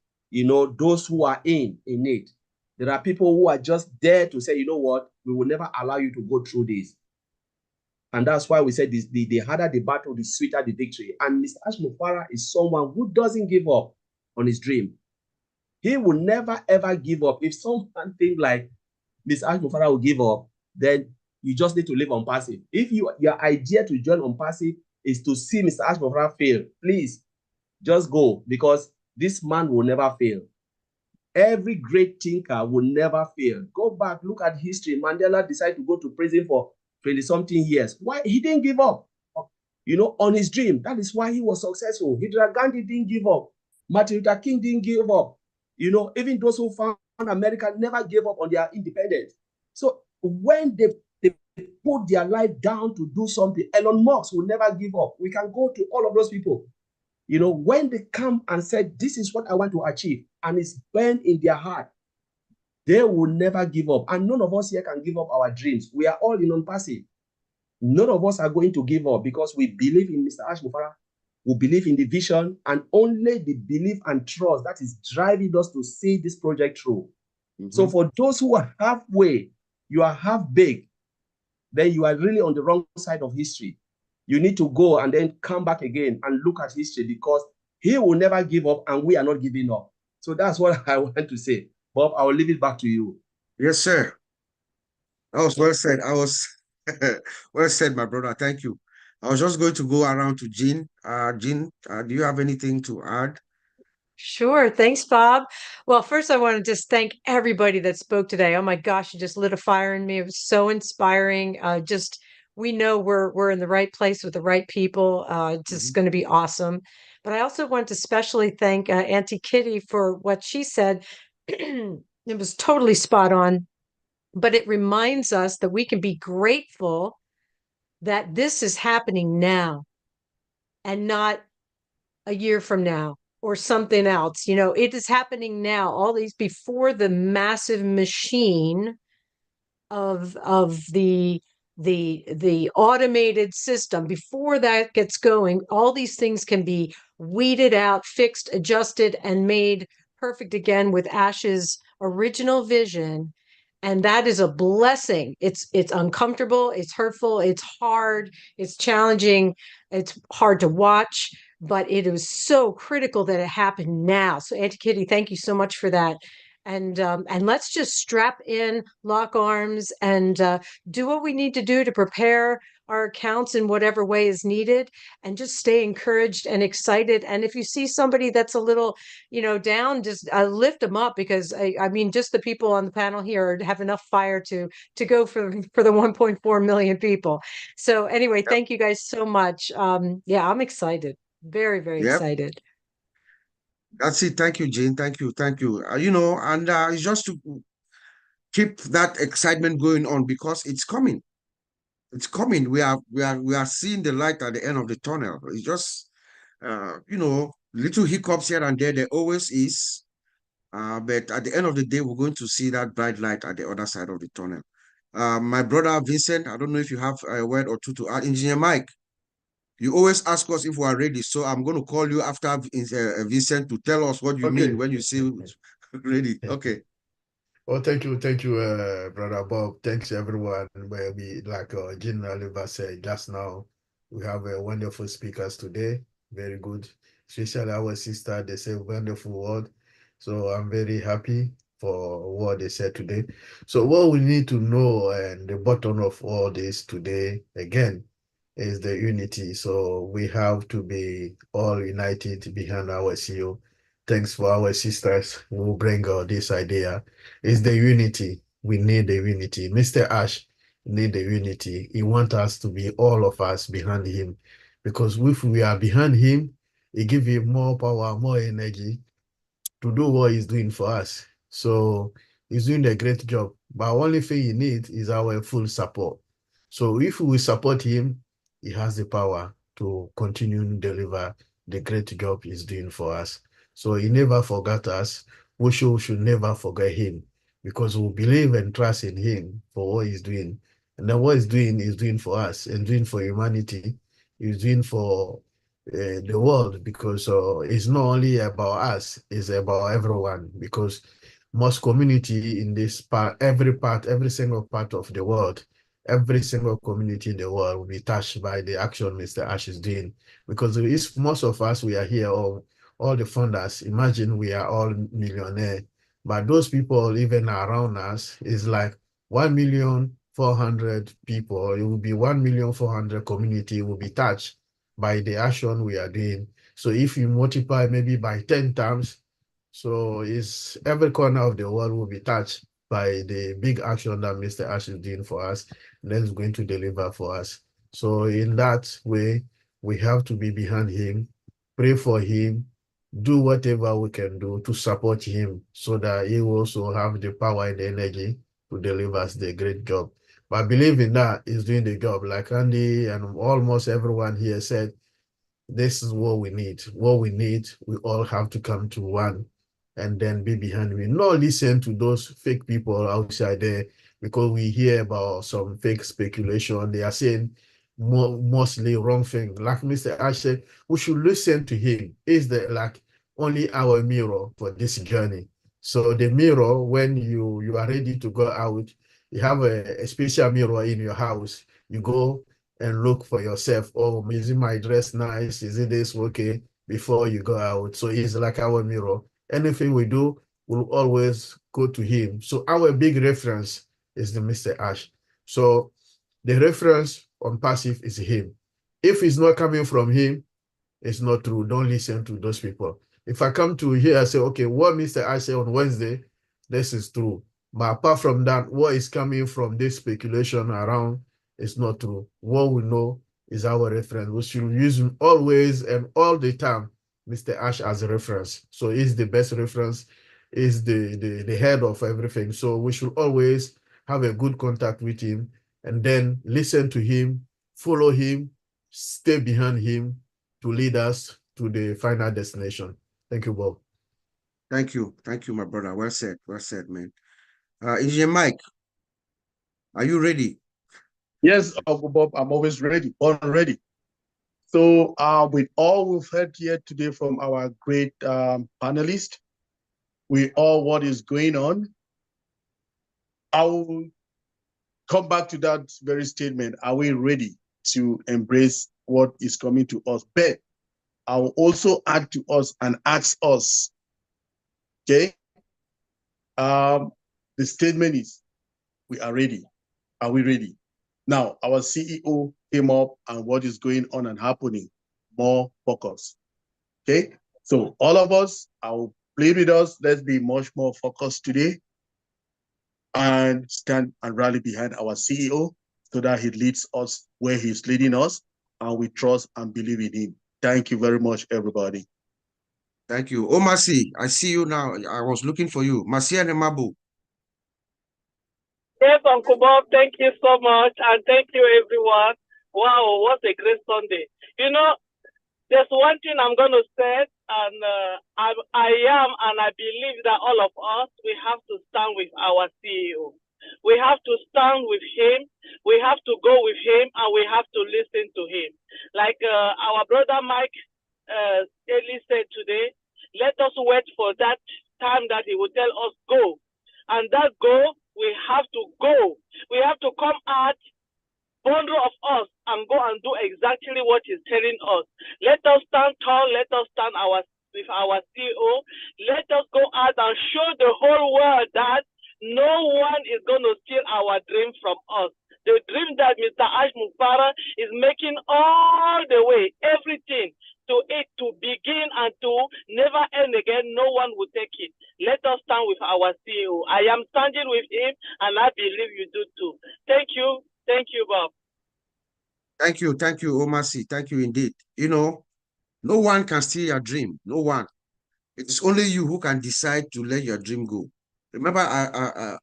those who are in it. There are people who are just there to say, you know what, we will never allow you to go through this. And that's why we said this, the harder the battle, the sweeter the victory. And Mr. Ash Mofara is someone who doesn't give up on his dream. He will never, ever give up. If someone think like Mr. Ash Mofara will give up, then you just need to live on passive. If your idea to join on passive is to see Mr. Ash Mofara fail, please just go, because this man will never fail. Every great thinker will never fail. Go back, look at history. Mandela decided to go to prison for 20-something years. Why? He didn't give up, on his dream. That is why he was successful. Indira Gandhi didn't give up. Martin Luther King didn't give up. Even those who found America never gave up on their independence. So when they put their life down to do something, Elon Musk will never give up. We can go to all of those people. When they come and said, this is what I want to achieve, and it's burned in their heart, they will never give up. And none of us here can give up our dreams. We are all in non-passive. None of us are going to give up because we believe in Mr. Ash Mofara. We believe in the vision, and only the belief and trust that is driving us to see this project through. So for those who are halfway, you are half-baked, then you are really on the wrong side of history. You need to go and then come back again and look at history, because he will never give up and we are not giving up. So that's what I want to say. Bob, I will leave it back to you. Yes, sir. That was well said. Well said, my brother. Thank you. I was just going to go around to Jean. Jean, do you have anything to add? Sure. Thanks, Bob. Well, first, I want to just thank everybody that spoke today. Oh my gosh, you just lit a fire in me. It was so inspiring. We know we're in the right place with the right people. It's just going to be awesome. But I also want to specially thank Auntie Kitty for what she said. It was totally spot on. But it reminds us that we can be grateful that this is happening now and not a year from now or something else. It is happening now. All these before the massive machine of the automated system, before that gets going, all these things can be weeded out, fixed, adjusted, and made perfect again with Ash's original vision. And that is a blessing. It's uncomfortable, it's hurtful, it's hard, it's challenging, it's hard to watch, but it was so critical that it happened now. So Auntie Kitty, thank you so much for that. And let's just strap in, lock arms, and do what we need to do to prepare our accounts in whatever way is needed, and just stay encouraged and excited. And if you see somebody that's a little, down, just lift them up, because I mean, just the people on the panel here have enough fire to go for the 1.4 million people. So anyway, thank you guys so much. Yeah, I'm excited. Very, very Yep. excited. That's it. Thank you, Jane. Thank you. Thank you. And it's just to keep that excitement going on, because it's coming. It's coming. We are seeing the light at the end of the tunnel. It's just little hiccups here and there. There always is. But at the end of the day, we're going to see that bright light at the other side of the tunnel. My brother Vincent, I don't know if you have a word or two to add. Engineer Mike, you always ask us if we are ready. So I'm going to call you after Vincent to tell us what you mean when you say ready. Okay. Well, thank you, Brother Bob. Thanks, everyone. Where we, like General Oliver said just now, we have wonderful speakers today. Very good, especially our sister. They say wonderful word. So I'm very happy for what they said today. So what we need to know, and the bottom of all this today, again, is the unity. So we have to be all united behind our CEO. Thanks for our sisters who bring this idea. It's the unity. We need the unity. Mr. Ash need the unity. He wants us to be all of us behind him, because if we are behind him, it gives him more power, more energy to do what he's doing for us. So he's doing a great job. But only thing he needs is our full support. So if we support him, he has the power to continue to deliver the great job he's doing for us. So he never forgot us. We should never forget him, because we believe and trust in him for what he's doing. And then what he's doing for us and doing for humanity. He's doing for the world, because it's not only about us, it's about everyone, because most community in this every single part of the world, every single community in the world will be touched by the action Mr. Ash is doing, because it's most of us, we are here, all the funders, imagine we are all millionaire, but those people even around us is like 1,400,000 people. It will be 1,400,000 community will be touched by the action we are doing. So if you multiply maybe by 10 times, so it's every corner of the world will be touched by the big action that Mr. Ash is doing for us, and then he's going to deliver for us. So in that way, we have to be behind him, pray for him, do whatever we can do to support him, so that he will also have the power and the energy to deliver us the great job. But I believe in that he's doing the job. Like Andy and almost everyone here said, this is what we need. What we need, we all have to come to one and then be behind me. Not listen to those fake people outside there, because we hear about some fake speculation. They are saying mostly wrong thing. Like Mr. Ash said, we should listen to him. Is the like only our mirror for this journey. So the mirror, when you are ready to go out, you have a special mirror in your house. You go and look for yourself. Oh, is my dress nice? Is it this okay? Before you go out. So he's like our mirror. Anything we do, we'll always go to him. So our big reference is the Mr. Ash. So the reference on passive is him. If it's not coming from him, it's not true. Don't listen to those people. If I come to here, I say, okay, what Mr. Ash said on Wednesday, this is true. But apart from that, what is coming from this speculation around is not true. What we know is our reference. We should use him always and all the time, Mr. Ash as a reference. So he's the best reference, is the head of everything. So we should always have a good contact with him and then listen to him, follow him, stay behind him to lead us to the final destination. Thank you, Bob. Thank you. Thank you, my brother. Well said. Well said, man. Engineer Mike, are you ready? Yes, Uncle Bob, I'm always ready, born ready. So with all we've heard here today from our great panelists, with all what is going on, I will come back to that very statement. Are we ready to embrace what is coming to us? But I will also add to us and ask us, okay? The statement is, we are ready. Are we ready? Now, our CEO came up and what is going on and happening, more focus, okay? So all of us, I will plead with us, let's be much more focused today and stand and rally behind our CEO so that he leads us where he's leading us, and we trust and believe in him. Thank you very much, everybody. Thank you. Oh, Mercy, I see you now. I was looking for you. Mercy and Mabu. Yes, Uncle Bob, thank you so much. And thank you, everyone. Wow, what a great Sunday. You know, there's one thing I'm going to say, and I am, and I believe that all of us, we have to stand with our CEO. We have to stand with him. We have to go with him, and we have to listen to him. Like our brother Mike Eli said today, let us wait for that time that he will tell us go. And that go, we have to go. We have to come out, bundle of us, and go and do exactly what he's telling us. Let us stand tall. Let us stand with our CEO. Let us go out and show the whole world that no one is going to steal our dream from us. The dream that Mr. Ash Mufara is making all the way, everything, to it to begin and to never end again, no one will take it. Let us stand with our CEO. I am standing with him, and I believe you do too. Thank you. Thank you, Bob. Thank you. Thank you, Omasi. Thank you indeed. You know, no one can steal your dream. No one. It is only you who can decide to let your dream go. Remember, I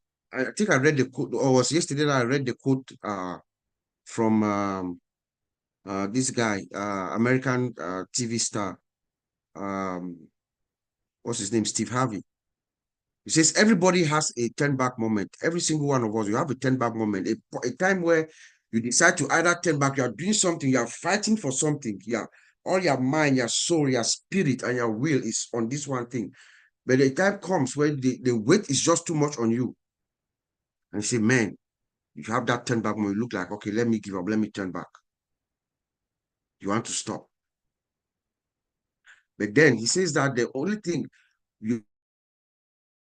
think I read the quote, or was yesterday that I read the quote from this guy, American TV star. What's his name? Steve Harvey. He says everybody has a turn back moment. Every single one of us, you have a turn back moment, a time where you decide to either turn back, you are doing something, you are fighting for something. Yeah, all your mind, your soul, your spirit, and your will is on this one thing. But the time comes when the weight is just too much on you. And you say, man, you have that turn back moment. You look like, okay, let me give up, let me turn back. You want to stop. But then he says that the only thing you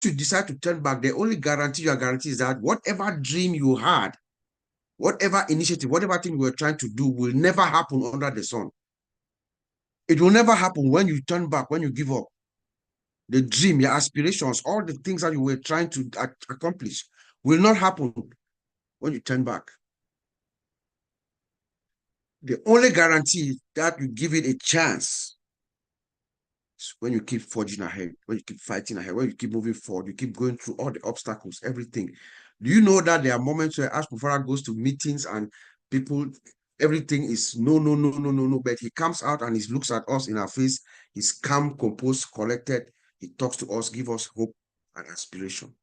decide to turn back, the only guarantee you are guaranteed is that whatever dream you had, whatever initiative, whatever thing you were trying to do will never happen under the sun. It will never happen when you turn back, when you give up. The dream, your aspirations, all the things that you were trying to accomplish will not happen when you turn back. The only guarantee that you give it a chance is when you keep forging ahead, when you keep fighting ahead, when you keep moving forward, you keep going through all the obstacles, everything. Do you know that there are moments where Ash Mufara goes to meetings and people, everything is no, no, no, no, no, no, but he comes out and he looks at us in our face. He's calm, composed, collected. He talks to us, give us hope and aspiration.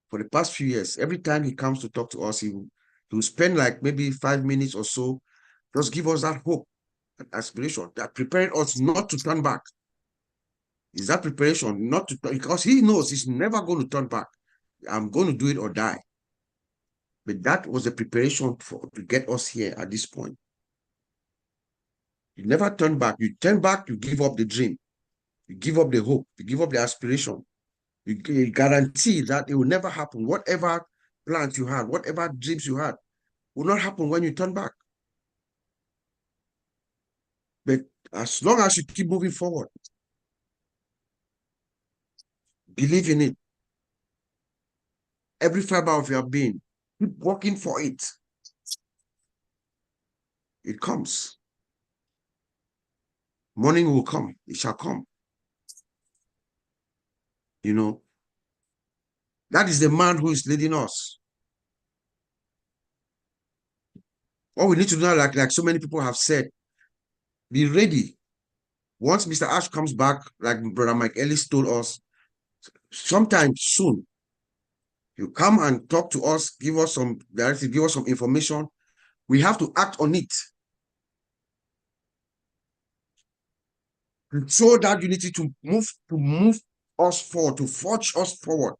For the past few years, every time he comes to talk to us, he will spend like maybe 5 minutes or so, just give us that hope and aspiration, that preparing us not to turn back. Is that preparation not to, because he knows he's never going to turn back. I'm going to do it or die. But that was the preparation to get us here at this point. You never turn back. You turn back, you give up the dream. You give up the hope. You give up the aspiration. You guarantee that it will never happen. Whatever plans you had, whatever dreams you had, will not happen when you turn back. But as long as you keep moving forward, believe in it, every fiber of your being, keep working for it. It comes. Morning will come. It shall come. You know, that is the man who is leading us. What we need to do now, like so many people have said, be ready. Once Mr. Ash comes back, like Brother Mike Ellis told us, sometime soon, you come and talk to us, give us some directive, give us some information. We have to act on it. Show that unity to move us forward, to forge us forward.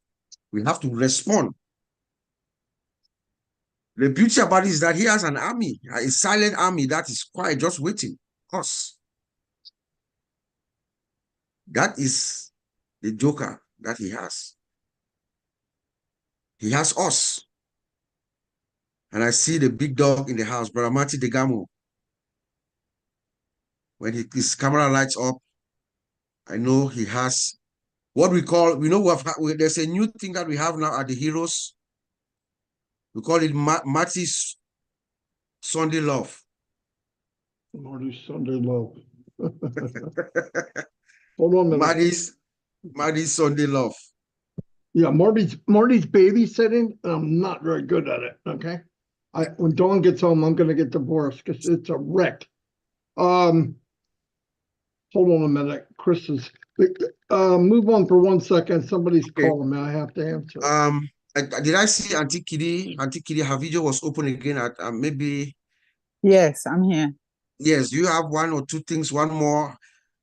We have to respond. The beauty about it is that he has an army, a silent army that is quiet, just waiting. Us. That is the joker that he has. He has us. And I see the big dog in the house, Brother Mati Degamo. When his camera lights up, I know he has what we call, there's a new thing that we have now at the Heroes. We call it Mati's Sunday Love. Marty's Sunday Love. Hold on a minute. Marty's Sunday Love. Yeah, Marty's babysitting, and I'm not very good at it. Okay, when Dawn gets home, I'm gonna get divorced because it's a wreck. Hold on a minute, Chris is. Move on for 1 second. Somebody's calling me. I have to answer. Did I see Auntie Kitty? Auntie Kitty, her video was open again at maybe. Yes, I'm here. Yes, you have one or two things, one more.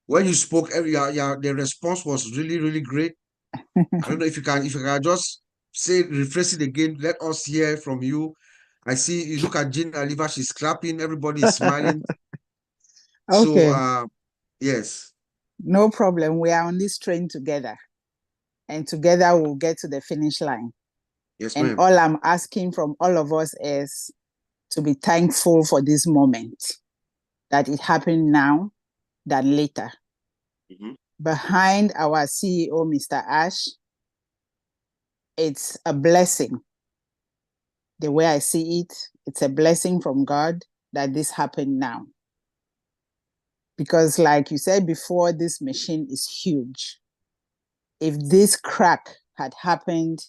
When you spoke, the response was really, really great. I don't know if you can just rephrase it again. Let us hear from you. I see you look at Jean Aliva, she's clapping, everybody is smiling. Okay. So yes. No problem. We are on this train together. And together we'll get to the finish line. Yes, and ma'am. all I'm asking from all of us is to be thankful for this moment, that it happened now than later. Mm-hmm. Behind our CEO, Mr. Ash, it's a blessing. The way I see it, it's a blessing from God that this happened now. Because like you said before, this machine is huge. If this crack had happened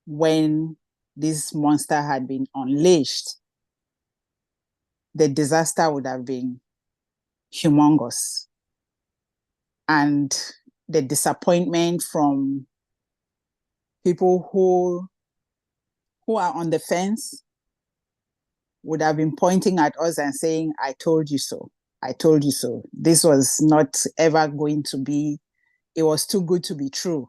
when this monster had been unleashed, the disaster would have been humongous. And the disappointment from people who are on the fence would have been pointing at us and saying, I told you so. I told you so. This was not ever going to be, it was too good to be true.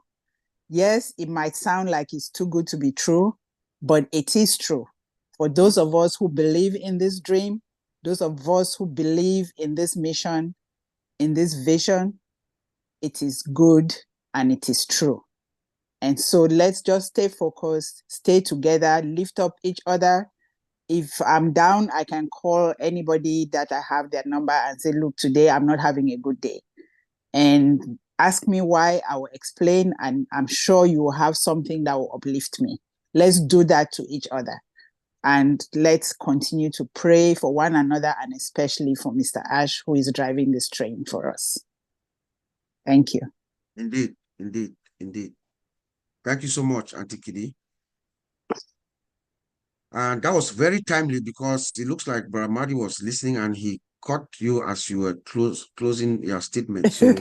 Yes, it might sound like it's too good to be true, but it is true. For those of us who believe in this dream, those of us who believe in this mission, in this vision, it is good and it is true. And so let's just stay focused, stay together, lift up each other. If I'm down, I can call anybody that I have their number and say, look, today I'm not having a good day. And ask me why, I will explain, and I'm sure you will have something that will uplift me. Let's do that to each other. And let's continue to pray for one another, and especially for Mr. Ash, who is driving this train for us. Thank you. Indeed, indeed, indeed. Thank you so much, Auntie Kitty. And that was very timely because it looks like Brother Madi was listening and he caught you as you were closing your statement. So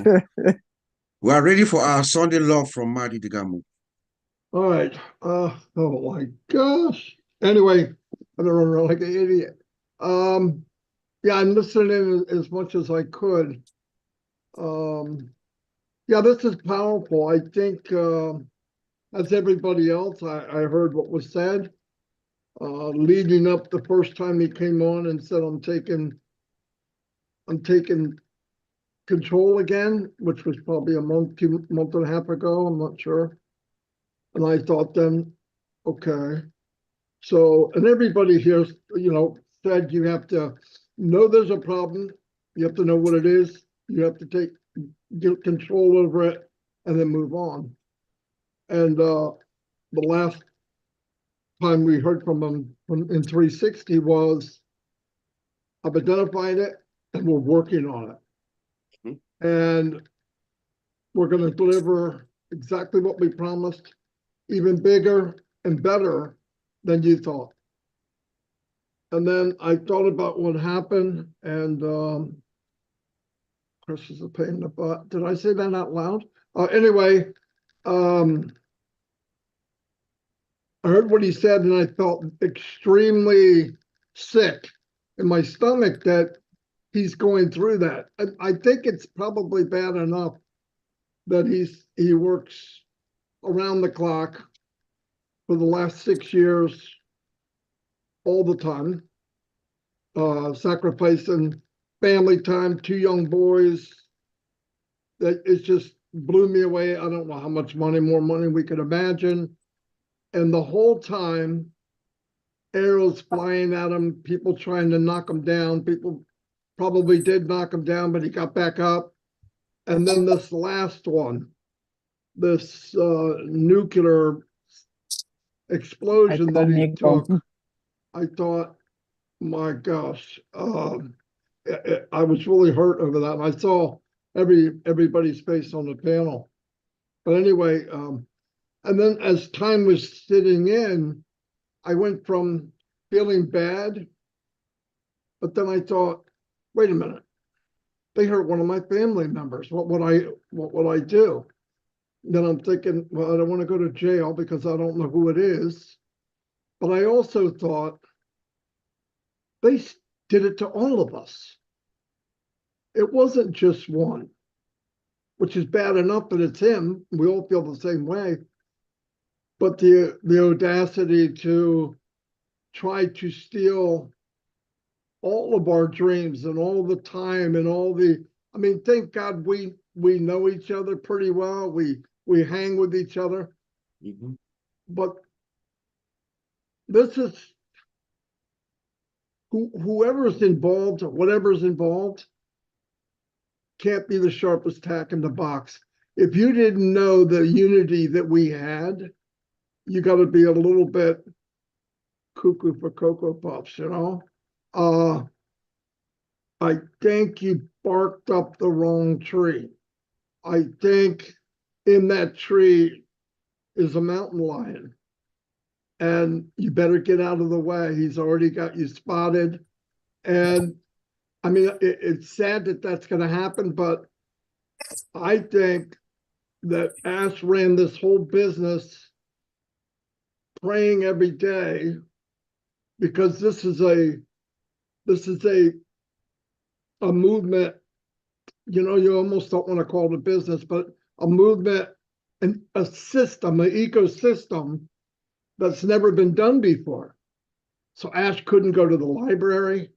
we are ready for our Sunday love from Madi Degamu. All right. Oh my gosh. Anyway, I don't run around like an idiot. Yeah, I'm listening as much as I could. Yeah, this is powerful. I think as everybody else, I heard what was said. Leading up the first time he came on and said, I'm taking control again, which was probably a month and a half ago, I'm not sure. And I thought then, okay. So, and everybody here, said you have to know there's a problem. You have to know what it is. You have to get control over it and then move on. And the last time we heard from him in 360 was, I've identified it and we're working on it. Mm-hmm. And we're going to deliver exactly what we promised, even bigger and better than you thought. And then I thought about what happened, and Chris is a pain in the butt. Did I say that out loud? Anyway, I heard what he said, and I felt extremely sick in my stomach that he's going through that. I think it's probably bad enough that he works around the clock for the last 6 years, all the time, sacrificing family time, 2 young boys. That it just blew me away. I don't know how much more money we could imagine. And the whole time, arrows flying at him, people trying to knock him down. People probably did knock him down, but he got back up. And then this last one, this nuclear explosion that he took, I thought, my gosh, I was really hurt over that. And I saw everybody's face on the panel. But anyway, and then as time was sitting in, I went from feeling bad, but then I thought, wait a minute, they hurt one of my family members. What would I do? Then I'm thinking, well, I don't want to go to jail because I don't know who it is. But I also thought they did it to all of us. It wasn't just one, which is bad enough that it's him. We all feel the same way. But the audacity to try to steal all of our dreams and all the time and I mean, thank God we know each other pretty well. We hang with each other. Mm-hmm. But this is whoever's involved, whatever's involved, can't be the sharpest tack in the box. If you didn't know the unity that we had, you got to be a little bit cuckoo for Cocoa Puffs, you know? I think you barked up the wrong tree. I think in that tree is a mountain lion. And you better get out of the way. He's already got you spotted. And I mean, it's sad that that's going to happen, but I think that Ash ran this whole business praying every day, because this is a movement. You know, you almost don't want to call it a business, but a movement and a system, an ecosystem that's never been done before. So Ash couldn't go to the library.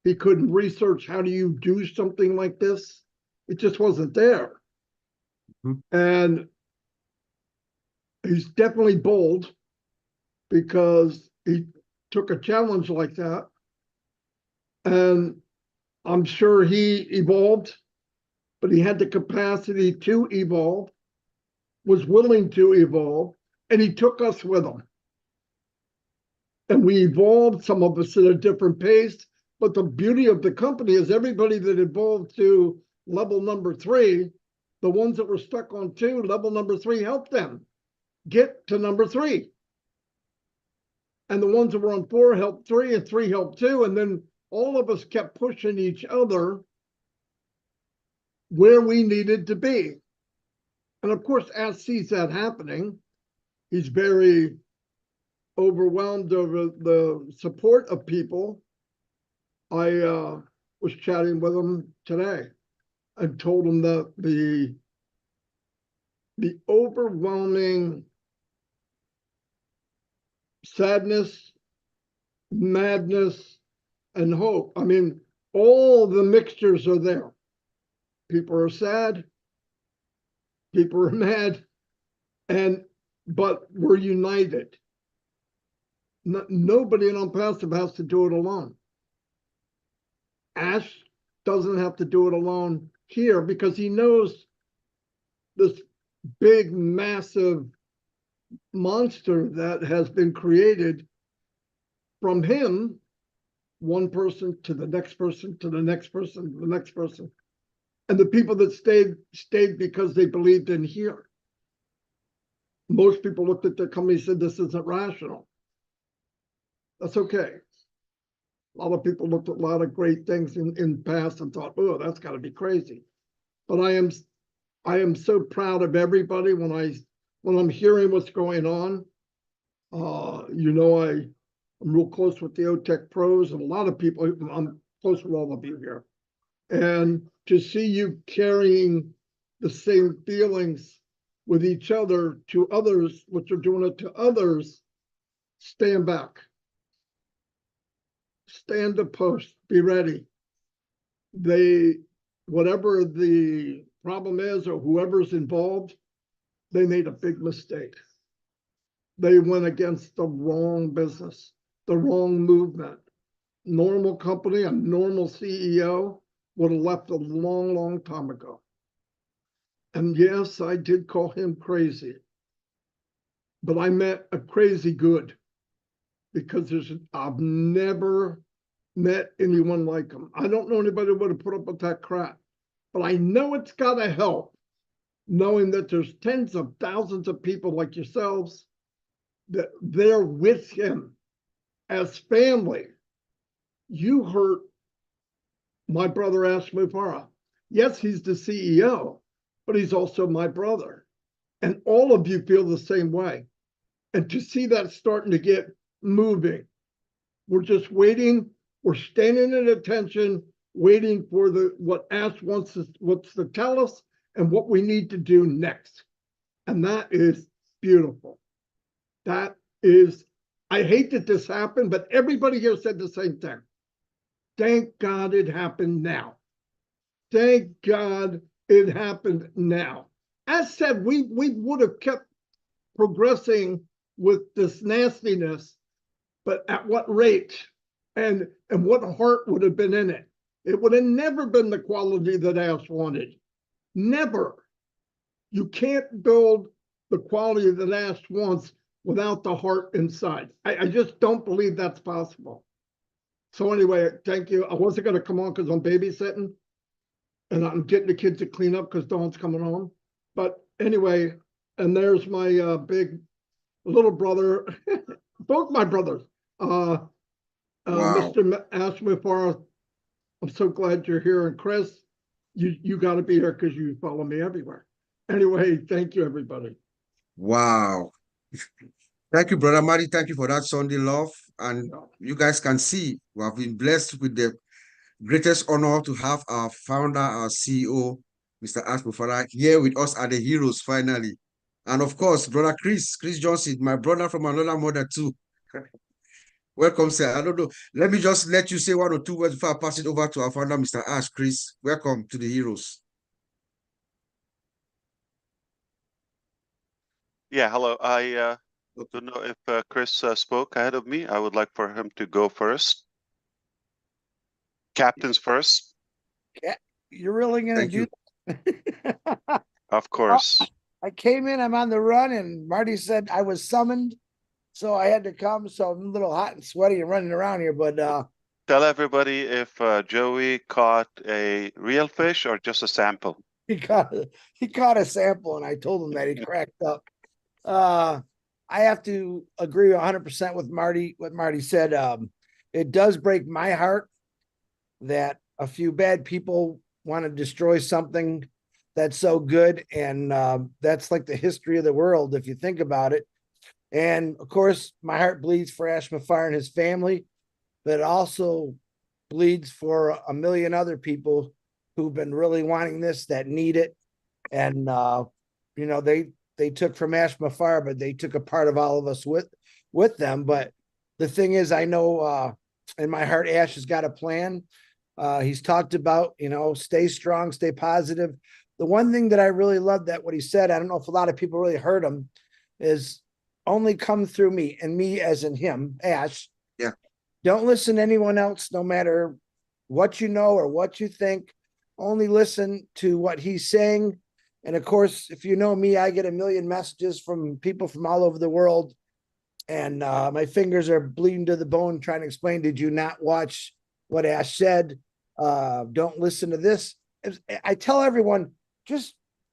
He couldn't research how do you do something like this. It just wasn't there. Mm-hmm. And he's definitely bold because he took a challenge like that. And I'm sure he evolved, but he had the capacity to evolve, was willing to evolve, and he took us with him. And we evolved, some of us at a different pace. But the beauty of the company is everybody that evolved to level number 3, the ones that were stuck on 2, level number 3 helped them get to number 3. And the ones that were on 4 helped 3, and 3 helped 2. And then all of us kept pushing each other where we needed to be. And of course, Ash sees that happening. He's very overwhelmed over the support of people. I was chatting with him today and told him that the overwhelming sadness, madness, and hope. I mean, all the mixtures are there. People are sad, people are mad, but we're united. Nobody in Unpassive has to do it alone. Ash doesn't have to do it alone here because he knows this big, massive monster that has been created from him, one person to the next person, to the next person, to the next person. And the people that stayed because they believed in here. Most people looked at the company and said, this isn't rational. That's okay. A lot of people looked at a lot of great things in the past and thought, oh, that's got to be crazy. But I am so proud of everybody when I'm hearing what's going on. You know, I'm real close with the OTech pros and a lot of people. I'm close with all of you here. And to see you carrying the same feelings with each other to others, which are doing it to others, stand back. Stand the post, be ready. Whatever the problem is or whoever's involved, they made a big mistake. They went against the wrong business, the wrong movement. Normal company, a normal CEO would have left a long, long time ago. And yes, I did call him crazy, but I meant a crazy good, because I've never met anyone like him. I don't know anybody who would have put up with that crap, but I know it's got to help knowing that there's tens of thousands of people like yourselves that they're with him as family. You hurt my brother Ash Mufara. Yes, he's the CEO, but he's also my brother. And all of you feel the same way. And to see that starting to get moving, we're just waiting. We're standing at attention, waiting for what Ash wants to tell us and what we need to do next. And that is beautiful. That is, I hate that this happened, but everybody here said the same thing. Thank God it happened now. Thank God it happened now. As said, we would have kept progressing with this nastiness, but at what rate and what heart would have been in it? It would have never been the quality that Ash wanted. Never. You can't build the quality that Ash wants without the heart inside. I just don't believe that's possible. So anyway, thank you. I wasn't going to come on because I'm babysitting and I'm getting the kids to clean up because Dawn's coming home. But anyway, and there's my big little brother, both my brothers, Wow. Mr. Ash Mufara. I'm so glad you're here. And Chris, you got to be here because you follow me everywhere. Anyway, thank you, everybody. Wow. Thank you, Brother Marty. Thank you for that Sunday love. And you guys can see we have been blessed with the greatest honor to have our founder, our CEO, Mr. Ash Mufara, here with us at the Heroes finally. And of course, Brother Chris Johnson, my brother from another mother too. Welcome, sir. I don't know. Let me just let you say one or two words before I pass it over to our founder, Mr. Ash. Chris, welcome to the Heroes. Yeah, hello. I don't know if Chris spoke ahead of me. I would like for him to go first. Captains first. Yeah, you're really going to do that? Of course. I came in, I'm on the run, and Marty said I was summoned, so I had to come. So I'm a little hot and sweaty and running around here, but tell everybody if Joey caught a real fish or just a sample. He caught a sample, and I told him that. He cracked up. I have to agree 100% with Marty. What Marty said. It does break my heart that a few bad people want to destroy something that's so good, and that's like the history of the world if you think about it. And of course, my heart bleeds for Ash Mufara and his family, but it also bleeds for a million other people who've been really wanting this, that need it. And you know, they took from Ash Mufara, but they took a part of all of us with them. But the thing is, I know in my heart, Ash has got a plan. He's talked about, you know, stay strong, stay positive. The one thing that I really loved that what he said, I don't know if a lot of people really heard him, is only come through me, and me as in him, Ash. Yeah. Don't listen to anyone else, no matter what you know or what you think. Only listen to what he's saying. And of course, if you know me, I get a million messages from people from all over the world. And my fingers are bleeding to the bone trying to explain, did you not watch what Ash said? Don't listen to this. I tell everyone,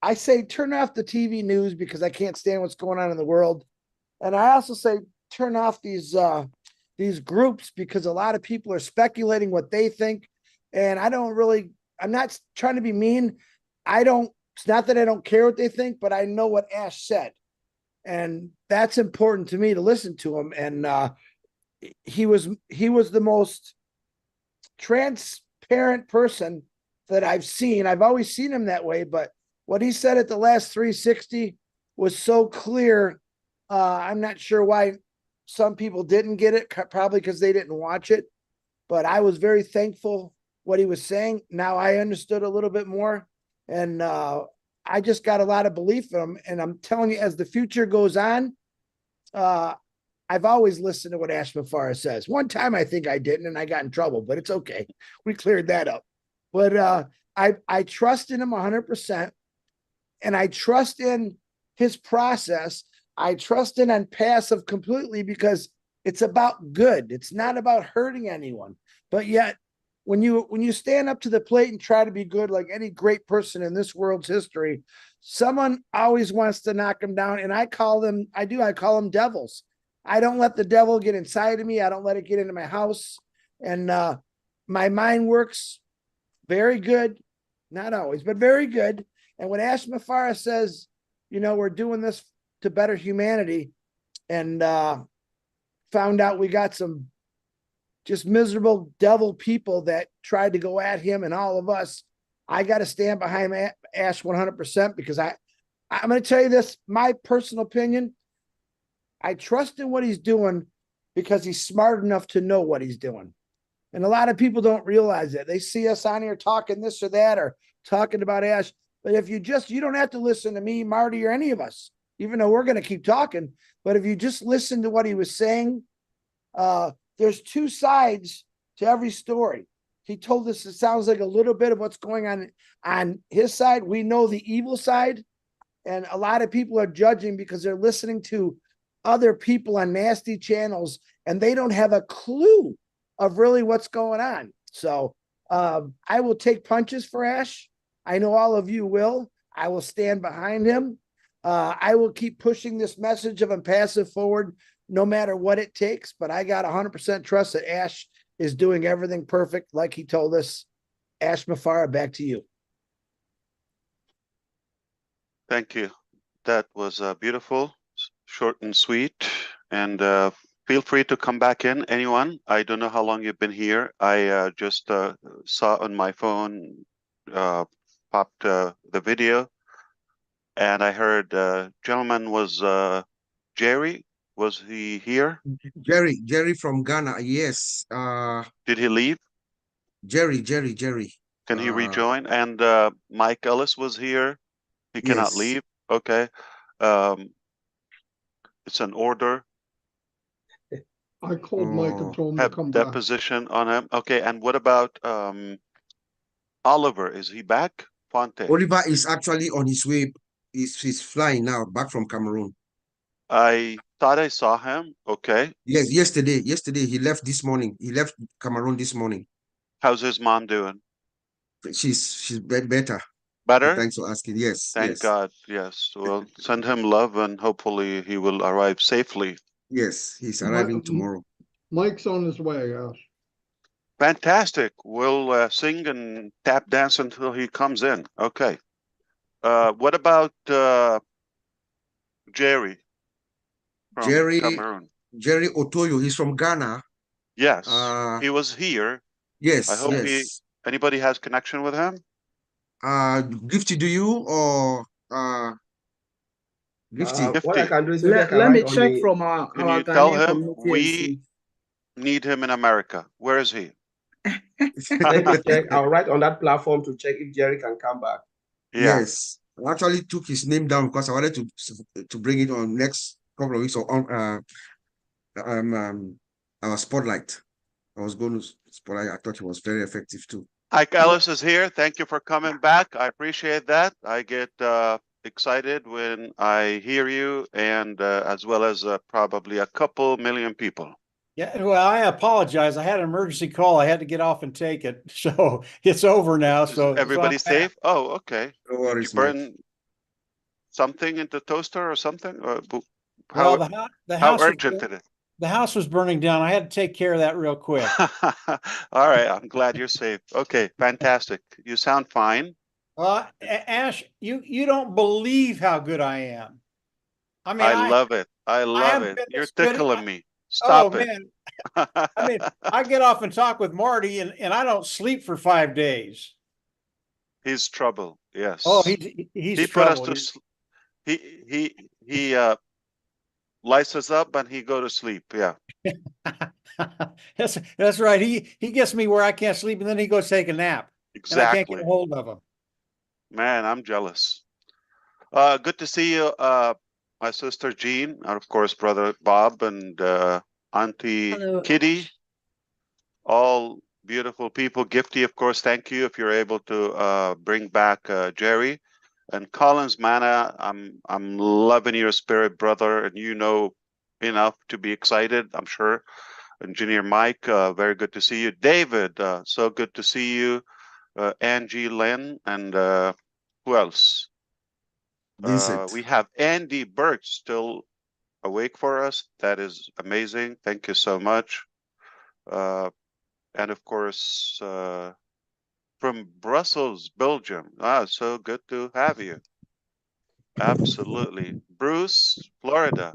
I say, turn off the TV news because I can't stand what's going on in the world. And I also say, turn off these groups because a lot of people are speculating what they think. And I'm not trying to be mean. It's not that I don't care what they think, but I know what Ash said. And that's important to me to listen to him. And he was the most transparent person that I've seen. I've always seen him that way, but what he said at the last 360 was so clear. I'm not sure why some people didn't get it, probably because they didn't watch it. But I was very thankful what he was saying. Now I understood a little bit more. And I just got a lot of belief in him. And I'm telling you, as the future goes on, I've always listened to what Ash Mafara says. One time I think I didn't, and I got in trouble, but it's okay. We cleared that up. But I trust in him 100%, and I trust in his process. I trust in passive completely because it's about good. It's not about hurting anyone. But yet, when you stand up to the plate and try to be good, like any great person in this world's history, someone always wants to knock them down. And I call them devils. I don't let the devil get inside of me. I don't let it get into my house. And my mind works very good, not always, but very good. And when Ash Mafara says, we're doing this to better humanity, and found out we got some just miserable devil people that tried to go at him and all of us, I got to stand behind Ash 100% because I'm going to tell you this, my personal opinion, I trust in what he's doing because he's smart enough to know what he's doing. And a lot of people don't realize that. They see us on here talking this or that or talking about Ash. But if you don't have to listen to me, Marty, or any of us, even though we're going to keep talking. But if you just listen to what he was saying, there's two sides to every story. He told us it sounds like a little bit of what's going on his side. We know the evil side. And a lot of people are judging because they're listening to other people on nasty channels and they don't have a clue of really what's going on. So I will take punches for Ash. I know all of you will. I will stand behind him. I will keep pushing this message of impassive forward no matter what it takes. But I got 100% trust that Ash is doing everything perfect like he told us. Ash Mafara, back to you. Thank you. That was beautiful, short and sweet. And feel free to come back in, anyone. I don't know how long you've been here. I just saw on my phone, popped the video, and I heard gentleman was Jerry. Was he here? Jerry from Ghana. Yes. Did he leave? Jerry. Can he rejoin? And Mike Ellis was here. He cannot Yes. leave. Okay. It's an order. I called Mike and told him to Have come back. deposition on him. Okay. And what about Oliver? Is he back? Fonte. Oliver is actually on his way. He's flying now back from Cameroon. I thought I saw him. Okay. Yes, yesterday he left this morning. He left Cameroon this morning. How's his mom doing? She's better. Better? Thanks for asking. Yes. Thank God. Yes. Well, send him love and hopefully he will arrive safely. Yes, he's arriving tomorrow. Mike's on his way, yes. Fantastic. We'll sing and tap dance until he comes in. Okay. What about Jerry from Cameroon? Jerry Otoyo. He's from Ghana. Yes. He was here. Yes. I hope anybody has connection with him. Gifty, do you or Gifty? What I can do is let me check from our Can you tell Ghanaian him community and we see. need him in America? Where is he? Let me check. I'll write on that platform to check if Jerry can come back. Yeah. Yes, I actually took his name down because I wanted to bring it on next couple of weeks on our spotlight. I was going to spotlight. I thought it was very effective too. Ike Ellis is here. Thank you for coming back. I appreciate that. I get excited when I hear you, and as well as probably a couple million people. Yeah, well, I apologize. I had an emergency call. I had to get off and take it. So it's over now. So everybody safe? Oh, okay. No Did worries, you burn something in the toaster or something? How, well, the how house urgent is it? The house was burning down. I had to take care of that real quick. All right. I'm glad you're safe. Okay, fantastic. You sound fine. Ash, you don't believe how good I am. I mean, I love it. I love it. You're tickling me. Stop it. Man. I mean, I get off and talk with Marty and I don't sleep for 5 days. He's trouble. Yes. Oh, he's he put us trouble. to he lights us up and he go to sleep. Yeah. That's right. He gets me where I can't sleep, and then he goes take a nap, and I can't get Exactly. a hold of him. Man, I'm jealous. Good to see you, my sister Jean, and of course, brother Bob and Auntie Hello. Kitty. All beautiful people. Gifty, of course, thank you if you're able to bring back Jerry. And Collins Mana, I'm loving your spirit, brother, and you know enough to be excited, I'm sure. Engineer Mike, very good to see you. David, so good to see you. Angie Lynn, and who else? Vincent. We have Andy Birch still awake for us. That is amazing. Thank you so much. And of course, from Brussels, Belgium. So good to have you. Absolutely. Bruce, Florida.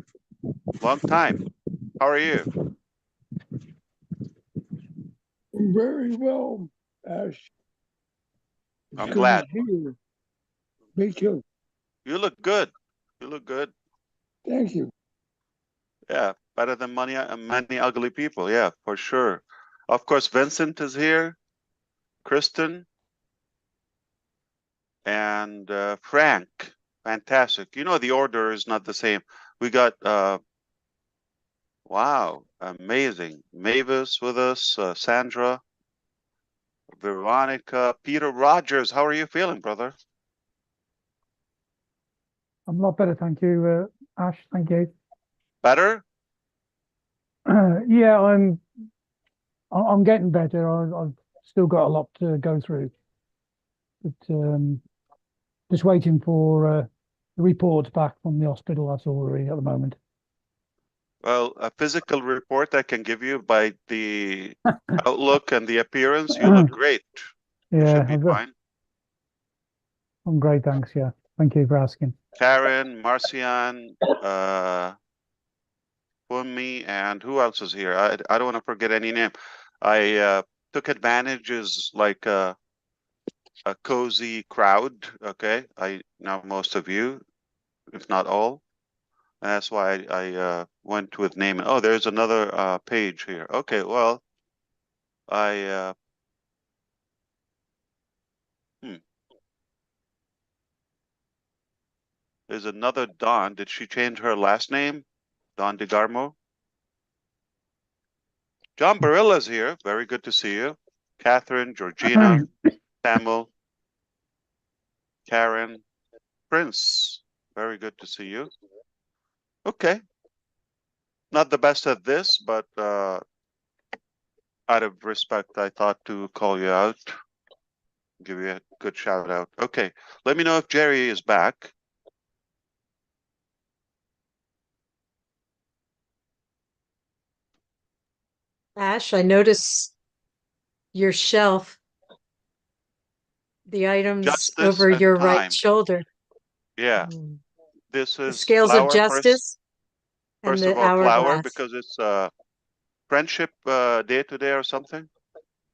Long time. How are you? Very well, Ash. I'm Good to glad. see you. Me too. You look good. You look good. Thank you. Yeah, better than many ugly people. Yeah, for sure. Of course, Vincent is here. Kristen and Frank. Fantastic. You know, the order is not the same. We got wow, amazing. Mavis with us, Sandra, Veronica, Peter Rogers. How are you feeling, brother? I'm a lot better, thank you, Ash. Thank you. Better? Yeah, I'm getting better. I've still got a lot to go through, but just waiting for the reports back from the hospital. That's all really at the moment. Well, a physical report I can give you by the outlook and the appearance. You look great. You Yeah, should be fine. I'm great, thanks. Yeah, thank you for asking. Karen, Marcian, Fumi, and who else is here? I don't want to forget any name. I took advantages like a cozy crowd. Okay, I know most of you, if not all. And that's why I went with name. Oh, there's another page here. Okay, well, I there's another Dawn. Did she change her last name? Dawn DeGarmo? John Barilla's here. Very good to see you. Catherine, Georgina, Samuel, Karen, Prince. Very good to see you. Okay. Not the best at this, but out of respect, I thought to call you out. Give you a good shout out. Okay. Let me know if Jerry is back. Ash, I notice your shelf, the items Justice over and your right time. shoulder. Yeah. This The is scales of flower first. justice and First the of all, flower hourglass. because it's friendship day today or something.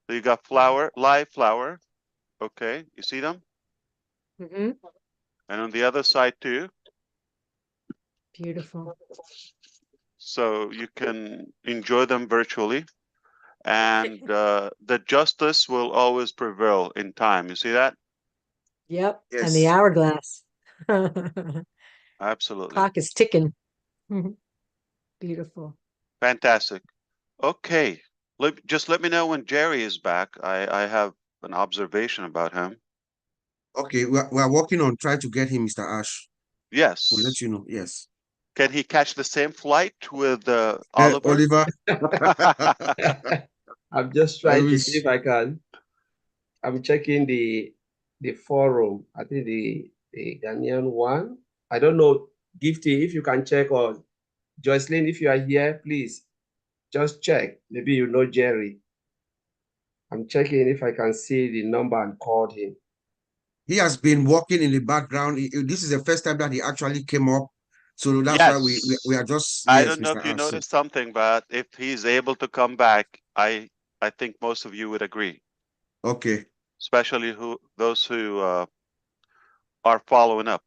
So you got flower, live flower. Okay, you see them? Mm-hmm. And on the other side too. Beautiful. So you can enjoy them virtually. And the justice will always prevail in time. You see that? Yep. Yes. And the hourglass. Absolutely. Clock is ticking. Beautiful. Fantastic. Okay. Just let me know when Jerry is back. I have an observation about him. Okay, we are working on trying to get him, Mr. Ash. Yes. We'll let you know. Yes. Can he catch the same flight with Oliver? Oliver. I'm just I trying to wish. see if I can. I'm checking the forum. I think the Ghanaian one. I don't know, Gifty, if you can check, or Jocelyn, if you are here, please just check. Maybe you know Jerry. I'm checking if I can see the number and called him. He has been working in the background. This is the first time that he actually came up. So that's why we are just, I yes, don't know Mr. if you Ash. noticed something, but if he's able to come back, I think most of you would agree. Okay. especially those who are following up.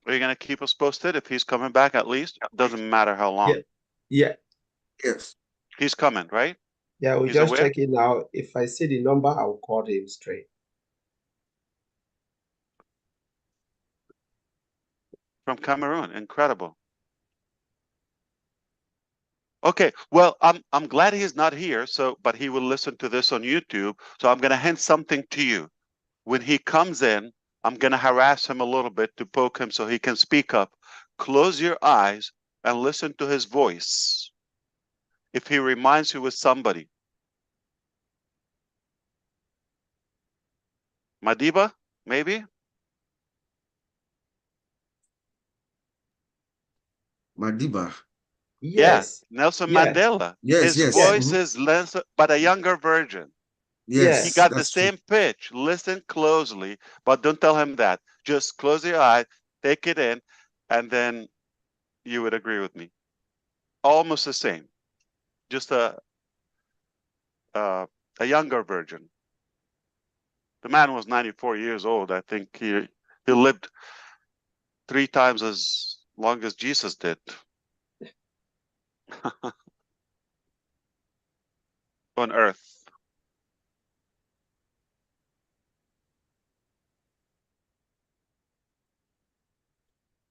Are you going to keep us posted if he's coming back at least? Doesn't matter how long. Yeah. Yes. He's coming, right? Yeah, we'll He's just aware? check it now. If I see the number, I'll call him straight. From Cameroon. Incredible. Okay, well, I'm glad he's not here, but he will listen to this on YouTube. So I'm going to hint something to you. When he comes in, I'm going to harass him a little bit to poke him so he can speak up. Close your eyes and listen to his voice. If he reminds you of somebody. Madiba, maybe? Madiba. Yes. Yeah, Nelson Yes. Mandela. Yes, His yes. voice Mhm. is less, but a younger version. Yes, He got the that's true. same pitch. Listen closely, but don't tell him that. Just close your eyes, take it in, and then you would agree with me. Almost the same, just a younger version. The man was 94 years old. I think he lived 3 times as long as Jesus did. On earth.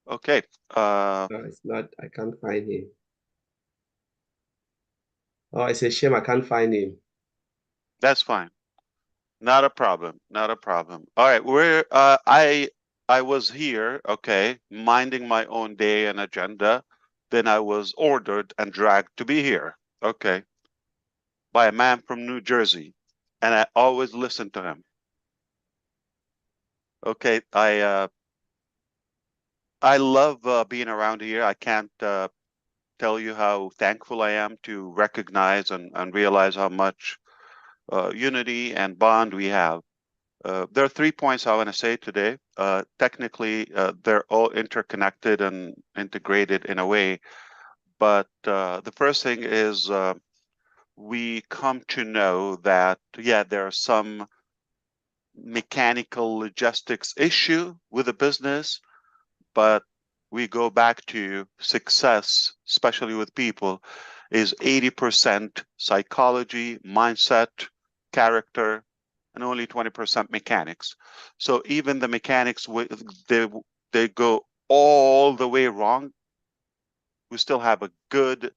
Okay. No, it's not. I can't find him. Oh, it's a shame I can't find him. That's fine. Not a problem. Not a problem. All right. I was here, okay, minding my own day and agenda. Then I was ordered and dragged to be here, okay, by a man from New Jersey. And I always listen to him. Okay, I love being around here. I can't tell you how thankful I am to recognize and realize how much unity and bond we have. There are 3 points I want to say today. Technically, they're all interconnected and integrated in a way. But the first thing is we come to know that, yeah, there are some mechanical logistics issue with the business, but we go back to success, especially with people, is 80% psychology, mindset, character, and only 20% mechanics. So even the mechanics, they go all the way wrong, we still have a good,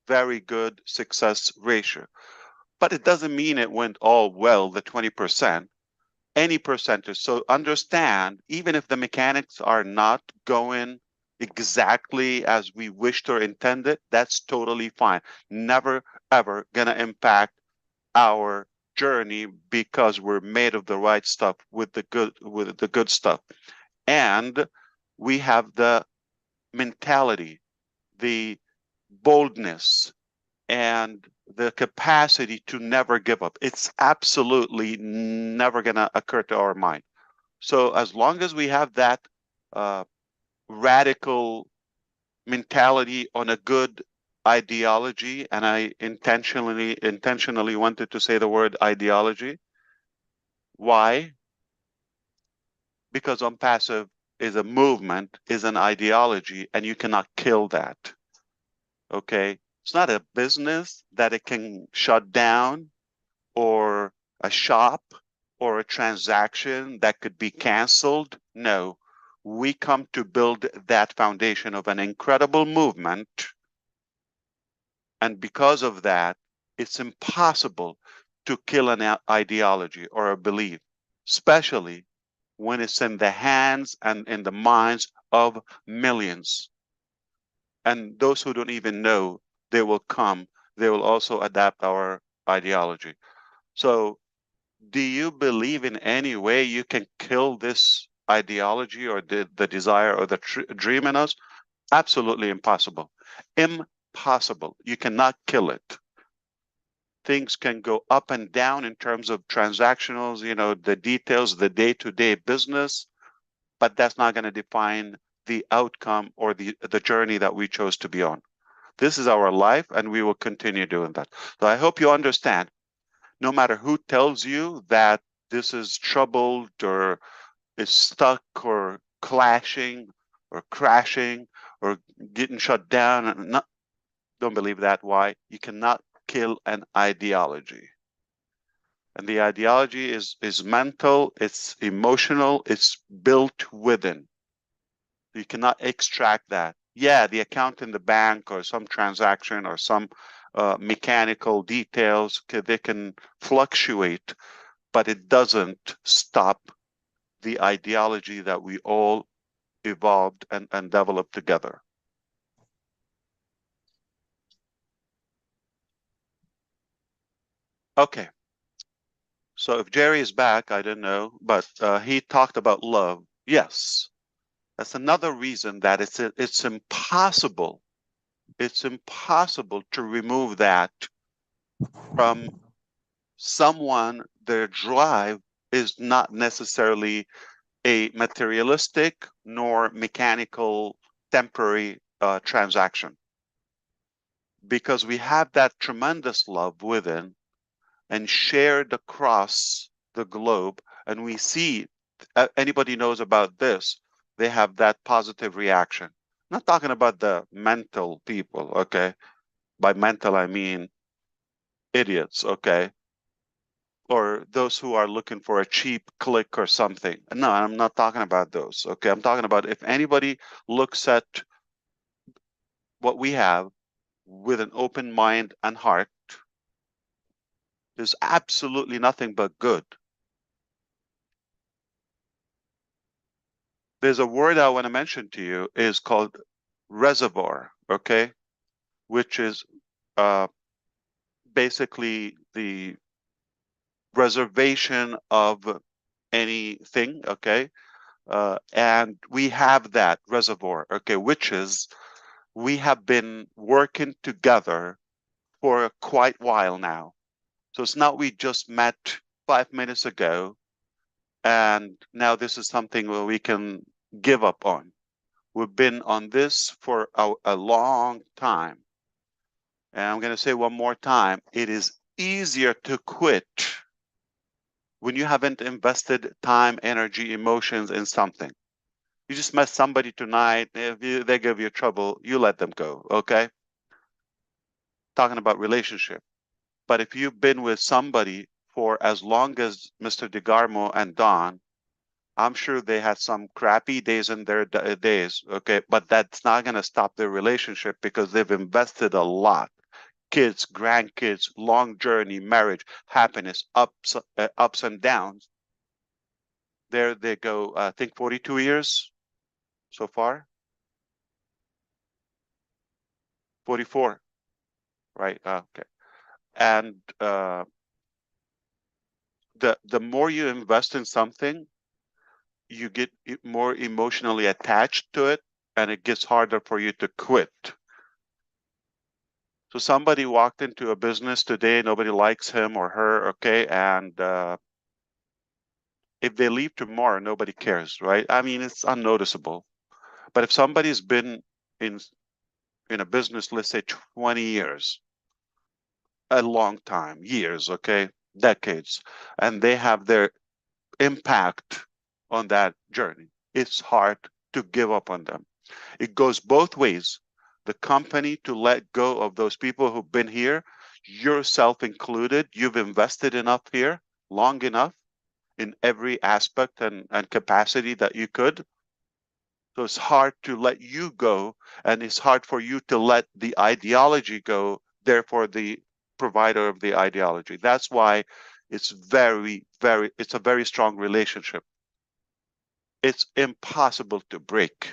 very good success ratio. But it doesn't mean it went all well, the 20%. Any percentage. So understand, even if the mechanics are not going exactly as we wished or intended, that's totally fine. Never, ever gonna impact our journey because we're made of the right stuff with the good stuff. And we have the mentality, the boldness, and the capacity to never give up. It's absolutely never going to occur to our mind. So as long as we have that radical mentality on a good ideology, and I intentionally wanted to say the word ideology. Why? Because Unpassive is a movement, is an ideology, and you cannot kill that. Okay? It's not a business that it can shut down, or a shop, or a transaction that could be canceled. No, we come to build that foundation of an incredible movement. And because of that, it's impossible to kill an ideology or a belief, especially when it's in the hands and in the minds of millions. And those who don't even know, they will come, they will also adapt our ideology. So do you believe in any way you can kill this ideology or the desire or the dream in us? Absolutely impossible. Impossible. You cannot kill it. Things can go up and down in terms of transactionals, the details, the day-to-day business, but that's not going to define the outcome or the journey that we chose to be on. This is our life, and we will continue doing that. So I hope you understand, no matter who tells you that this is troubled or is stuck or clashing or crashing or getting shut down, and not, don't believe that. Why? You cannot kill an ideology. And the ideology is mental, it's emotional, it's built within. You cannot extract that. Yeah, the account in the bank or some transaction or some mechanical details, they can fluctuate, but it doesn't stop the ideology that we all evolved and developed together. Okay. So if Jerry is back, I don't know, but he talked about love. Yes, that's another reason that it's impossible. It's impossible to remove that from someone. Their drive is not necessarily a materialistic nor mechanical temporary transaction, because we have that tremendous love within and shared across the globe, and we see anybody knows about this, they have that positive reaction. I'm not talking about the mental people, okay? By mental, I mean idiots, okay? Or those who are looking for a cheap click or something. No, I'm not talking about those, okay? I'm talking about if anybody looks at what we have with an open mind and heart, there's absolutely nothing but good. There's a word I want to mention to you is called reservoir, okay? Which is basically the reservation of anything, okay? And we have that reservoir, okay, which is we have been working together for quite a while now. So it's not we just met 5 minutes ago and now this is something where we can give up on. We've been on this for a long time. And I'm going to say one more time, it is easier to quit when you haven't invested time, energy, emotions in something. You just met somebody tonight, if they give you trouble, you let them go, okay? Talking about relationship. But if you've been with somebody for as long as Mr. DeGarmo and Don, I'm sure they had some crappy days in their days, okay? But that's not going to stop their relationship because they've invested a lot. Kids, grandkids, long journey, marriage, happiness, ups and downs. There they go, I think 42 years so far. 44, right? Okay. And the more you invest in something, you get more emotionally attached to it, and it gets harder for you to quit. So somebody walked into a business today, nobody likes him or her, okay, and if they leave tomorrow, nobody cares, right? I mean, it's unnoticeable. But if somebody's been in a business, let's say 20 years, a long time, years, okay, decades, and they have their impact on that journey, it's hard to give up on them. It goes both ways. The company to let go of those people who've been here, yourself included, you've invested enough here, long enough in every aspect and capacity that you could. So it's hard to let you go, and it's hard for you to let the ideology go, therefore the provider of the ideology. That's why it's it's a very strong relationship. It's impossible to break.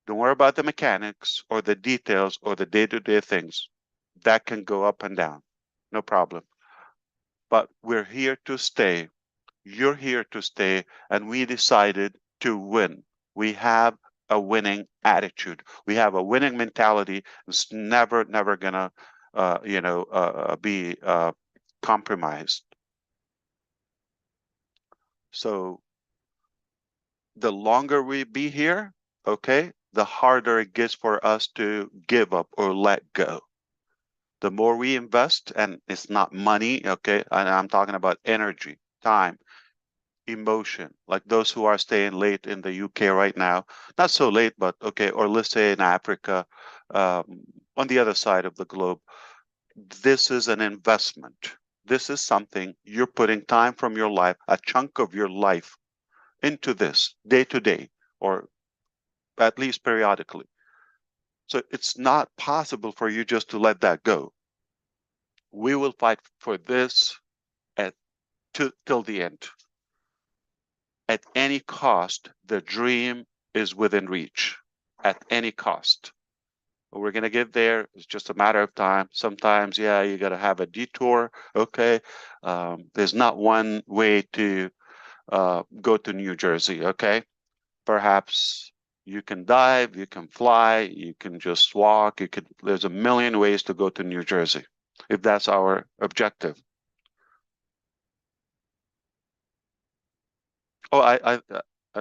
Don't worry about the mechanics or the details or the day-to-day things. That can go up and down, no problem. But we're here to stay. You're here to stay, and we decided to win. We have a winning attitude. We have a winning mentality. It's never gonna, be compromised. So the longer we be here, okay, the harder it gets for us to give up or let go. The more we invest, and it's not money, okay, and I'm talking about energy, time, emotion, like those who are staying late in the UK right now, not so late, but okay, or let's say in Africa, on the other side of the globe. This is an investment. This is something you're putting time from your life, a chunk of your life, into this day to day, or at least periodically. So it's not possible for you just to let that go. We will fight for this till the end. At any cost, the dream is within reach. At any cost. We're going to get there. It's just a matter of time. Sometimes, yeah, you got to have a detour. Okay. There's not one way to go to New Jersey. Okay. Perhaps you can dive, you can fly, you can just walk. There's a million ways to go to New Jersey if that's our objective. Oh, I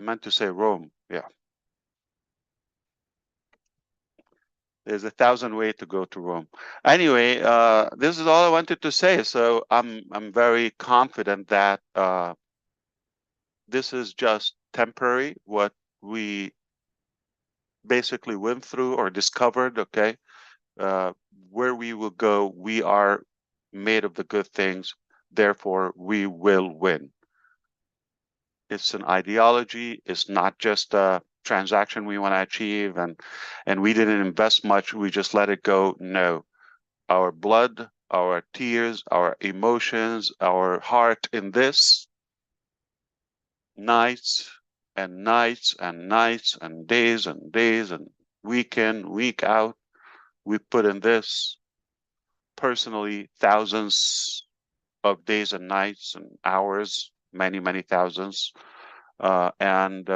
meant to say Rome. Yeah. There's 1,000 ways to go to Rome. Anyway, this is all I wanted to say. So I'm very confident that this is just temporary. What we basically went through or discovered, okay, where we will go, we are made of the good things. Therefore, we will win. It's an ideology. It's not just a transaction we want to achieve, and we didn't invest much. We just let it go. No, our blood, our tears, our emotions, our heart in this, nights and nights and nights and days and week in, week out, we put in this. Personally, thousands of days and nights and hours, many thousands. And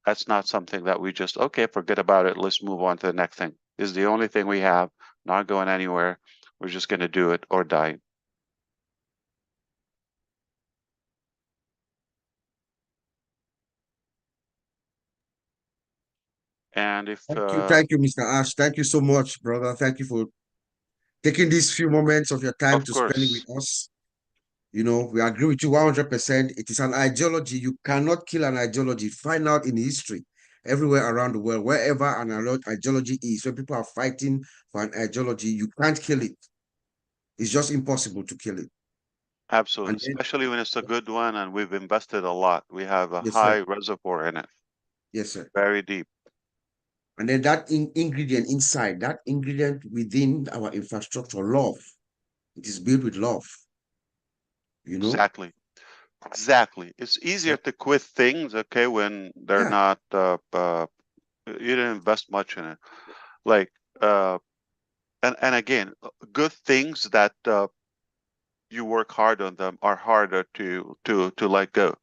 that's not something that we just, okay, forget about it. Let's move on to the next thing. This is the only thing we have, not going anywhere. We're just going to do it or die. And if thank you, Mr. Ash. Thank you so much, brother. Thank you for taking these few moments of your time to spend it with us. You know, we agree with you 100%. It is an ideology. You cannot kill an ideology. Find out in history, everywhere around the world, wherever an ideology is, when people are fighting for an ideology, you can't kill it. It's just impossible to kill it. Absolutely, especially when it's a good one and we've invested a lot. We have a high reservoir in it. Yes, sir. Very deep. And then that ingredient inside, that ingredient within our infrastructure, love. It is built with love. You know? Exactly. It's easier to quit things, okay, when they're not, you didn't invest much in it. Like, and again, good things that you work hard on them are harder to let go.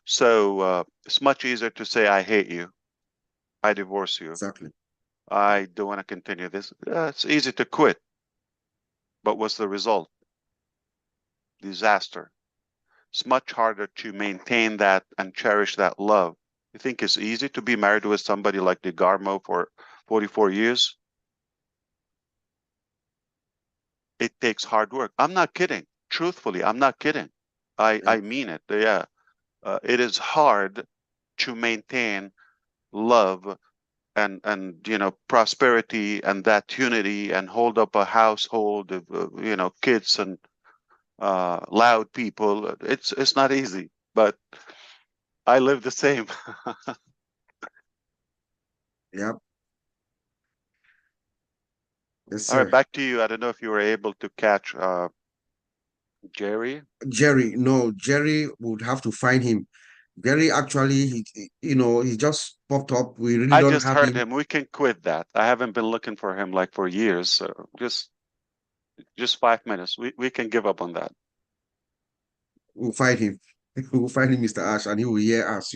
So it's much easier to say, I hate you. I divorce you. Exactly. I don't want to continue this. It's easy to quit. But what's the result? Disaster. It's much harder to maintain that and cherish that love. You think it's easy to be married with somebody like DeGarmo for 44 years? It takes hard work. I'm not kidding. Truthfully, I'm not kidding. I mean it. Yeah. It is hard to maintain love and prosperity and that unity and hold up a household of kids and loud people. It's not easy, but I live the same. Yep. Yes, All right, back to you. I don't know if you were able to catch Jerry. No, Jerry would have to find him. Jerry actually, he just popped up. We really I don't just have heard him. him. We can quit that. I haven't been looking for him like for years. So just 5 minutes. We can give up on that. We'll find him. We'll find him, Mr. Ash, and he will hear us.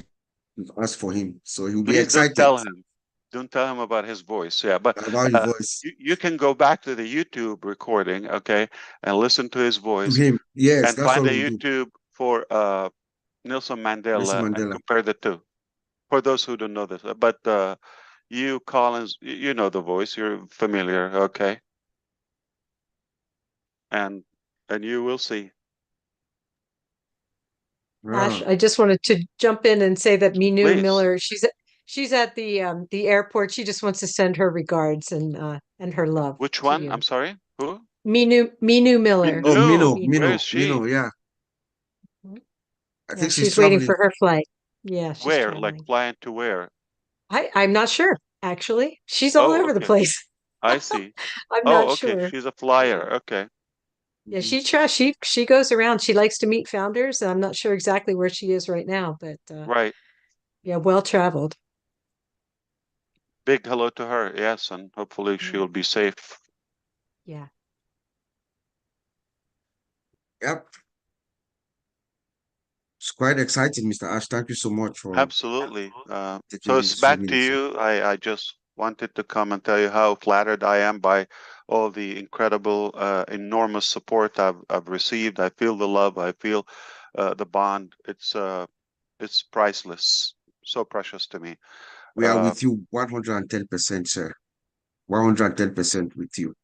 Ask for him. So he'll be Please don't excited tell him. Don't tell him about his voice. Yeah, but about his voice. You can go back to the YouTube recording, okay, and listen to his To voice. him. Yes, and that's find what a we'll do. YouTube for Nelson Mandela, Nelson and Mandela. compare the two. For those who don't know this, but you, Collins, you know the voice. You're familiar, okay? And you will see. Ash, I just wanted to jump in and say that Minu Please. Miller, she's at the airport. She just wants to send her regards and her love. Which to one? you. I'm sorry. Who? Minu Miller. Oh, Minu. Minu. Where is she? Mino, yeah. I Yeah, think she's she's waiting for traveling. her flight. Yeah, she's Where? Like traveling. flying to where? I'm not sure, actually. She's all Oh, over the okay. place. I see. I'm Oh, not okay. sure. She's a flyer. Okay. Yeah, she goes around. She likes to meet founders. I'm not sure exactly where she is right now, but Right. yeah, well traveled. Big hello to her. Yes, and hopefully she'll be safe. Yeah. Yep. It's quite exciting, Mr. Ash. Thank you so much for Absolutely. taking So it's these few back to minutes. you. I just wanted to come and tell you how flattered I am by all the incredible, enormous support I've received. I feel the love. I feel the bond. It's priceless. So precious to me. We are with you 110%, sir. 110% with you.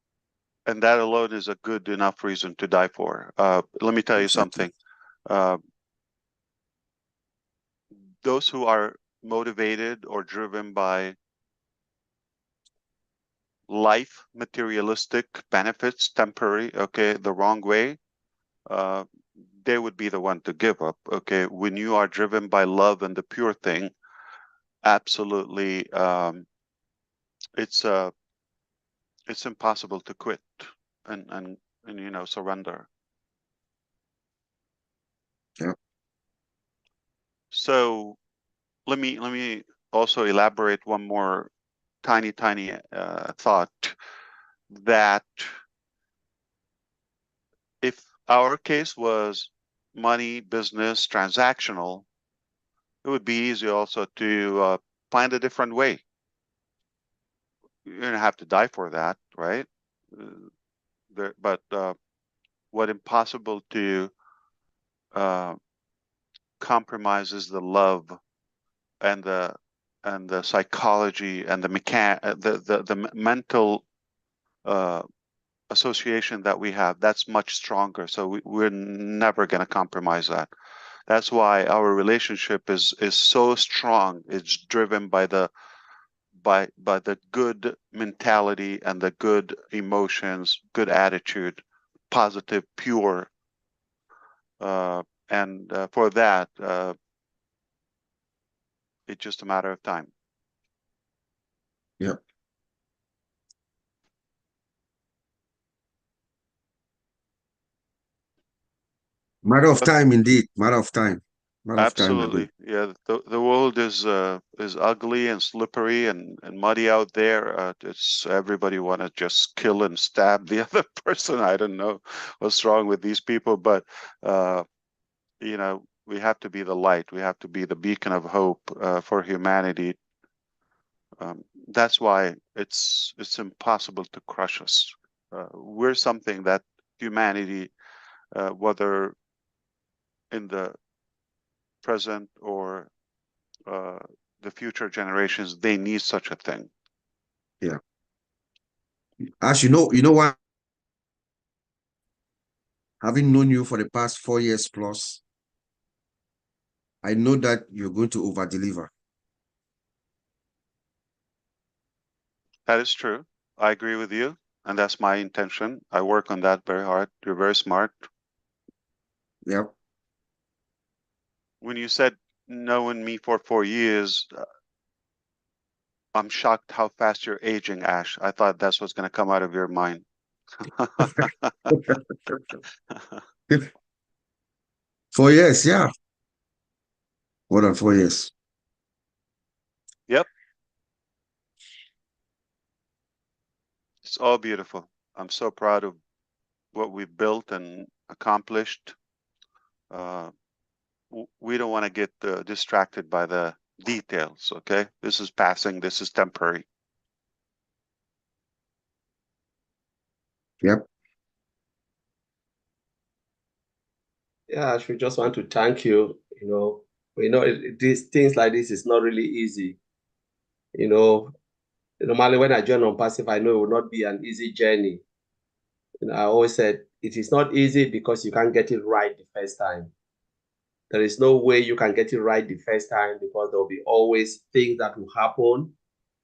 And that alone is a good enough reason to die for. Let me tell you something. Those who are motivated or driven by life, materialistic benefits, temporary, okay, the wrong way, they would be the one to give up, okay? When you are driven by love and the pure thing, absolutely, it's impossible to quit and surrender. Yeah. So let me also elaborate one more tiny thought, that if our case was money, business, transactional, it would be easy also to find a different way. You don't have to die for that, right? But what impossible to compromise is the love and the psychology and the mental association that we have. That's much stronger. So we're never going to compromise that. That's why our relationship is so strong. It's driven by the good mentality and the good emotions, good attitude, positive, pure. And for that, it's just a matter of time. Yeah. Matter of time, indeed. Matter of time. Matter of time, Absolutely. indeed. Yeah, the world is ugly and slippery and muddy out there. It's everybody want to just kill and stab the other person. I don't know what's wrong with these people, but we have to be the light. We have to be the beacon of hope for humanity. That's why it's impossible to crush us. We're something that humanity, whether in the present or the future generations, they need such a thing. Yeah. Ash, you know what? Having known you for the past 4 years plus, I know that you're going to over deliver. That is true. I agree with you, and that's my intention. I work on that very hard. You're very smart. Yep. When you said knowing me for 4 years, I'm shocked how fast you're aging, Ash. I thought that's what's going to come out of your mind. 4 years, yeah. More than 4 years. Yep. It's all beautiful. I'm so proud of what we've built and accomplished. We don't want to get distracted by the details, okay? This is passing. This is temporary. Yep. Yeah, we just want to thank you. these things like this is not really easy. Normally when I join on passive, I know it will not be an easy journey. I always said it is not easy because you can't get it right the first time. There is no way you can get it right the first time because there will be always things that will happen.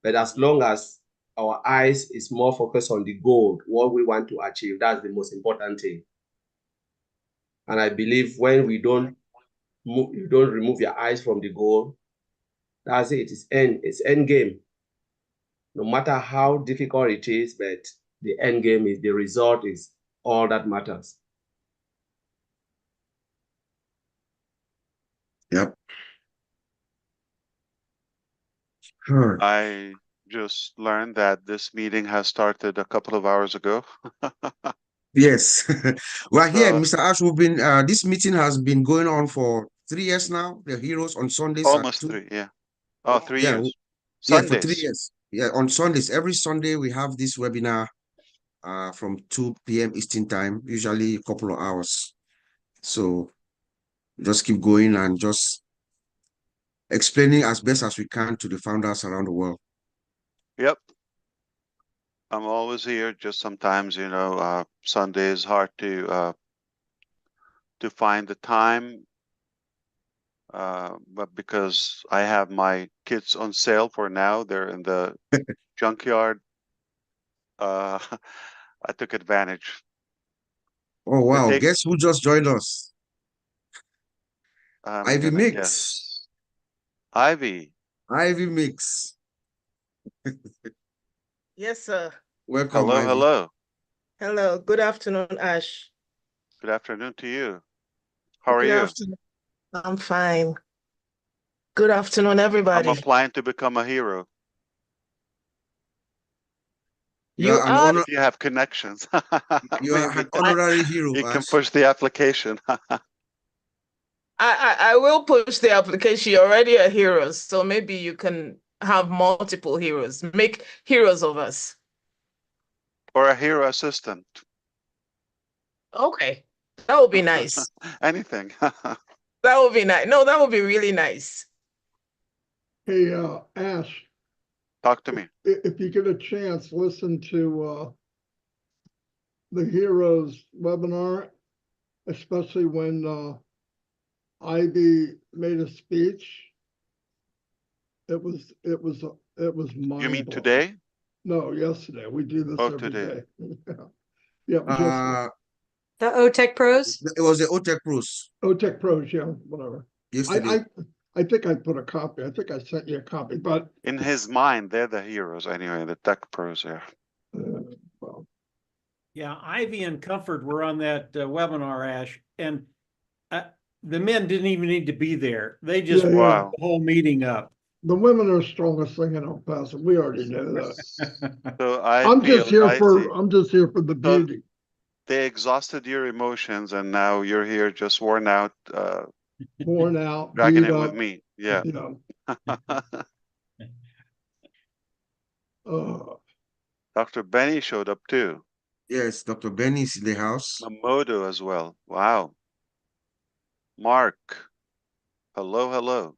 But as long as our eyes is more focused on the goal, what we want to achieve, that's the most important thing. And I believe when you don't remove your eyes from the goal, that's it. It's end game. No matter how difficult it is, but the end game is the result is all that matters. Yep. Sure. I just learned that this meeting has started a couple of hours ago. Yes. Well, here, So Mr. Ash, this meeting has been going on for 3 years now. The heroes on Sundays at almost 2. 3, yeah. Oh, 3 Yeah, years. yeah, for 3 Sundays. years. Yeah, on Sundays. Every Sunday we have this webinar from 2 p.m. Eastern time, usually a couple of hours. So just keep going and just explaining as best as we can to the founders around the world. Yep. I'm always here. Just sometimes, Sunday is hard to find the time. But because I have my kids on sale for now, they're in the junkyard. I took advantage. Oh, They wow. take Guess who just joined us? I'm Ivy gonna Mix. guess. Ivy. Ivy Mix. Yes, sir. Welcome, Hello, Ivy. hello. Hello. Good afternoon, Ash. Good afternoon to you. How are Good you? afternoon. I'm fine. Good afternoon, I'm everybody. applying to become a hero. You You are an are. honor. If you have connections, You are maybe an honorary hero, you can Ash. push the application. I will push the application. You're already a hero, so maybe you can have multiple heroes. Make heroes of us. Or a hero assistant. Okay. That would be nice. Anything. That would be nice. No, that would be really nice. Hey, Ash, Talk to me. if you get a chance, listen to the Heroes webinar, especially when Ivy made a speech. It was mind-blowing. You mean today? No, yesterday. We do this every today. day. Yeah, just The OTech Pros? It was the OTech Pros. OTech Pros, yeah, whatever. Yesterday. I think I put a copy. I think I sent you a copy, but In his mind, they're the heroes anyway, the tech pros, yeah. well, Yeah, Ivy and Comfort were on that webinar, Ash, and the men didn't even need to be there. They just Yeah, brought Wow. the whole meeting up. the women are the strongest thing in El Paso. We already know that. So I I'm feel just here I see. I'm just here for the So beauty. they exhausted your emotions, and now you're here just worn out, Worn out, dragging beat it up. with me. Yeah. You know. Dr. Benny showed up too. Yes, Dr. Benny is in the house. Mamodo as well. Wow. Mark. Hello, hello.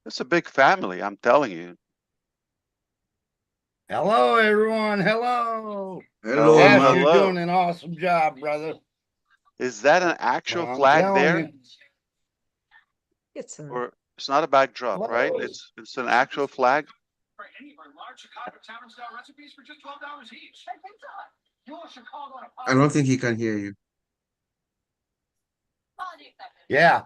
It's a big family, I'm telling you. Hello, everyone. Hello. Hello, Ash, Mark. you're Hello. doing an awesome job, brother. Is that an actual Well, I'm flag telling there? you. It's Or it's not a backdrop, right? Hello. It's an actual flag. I don't think he can hear you. Yeah.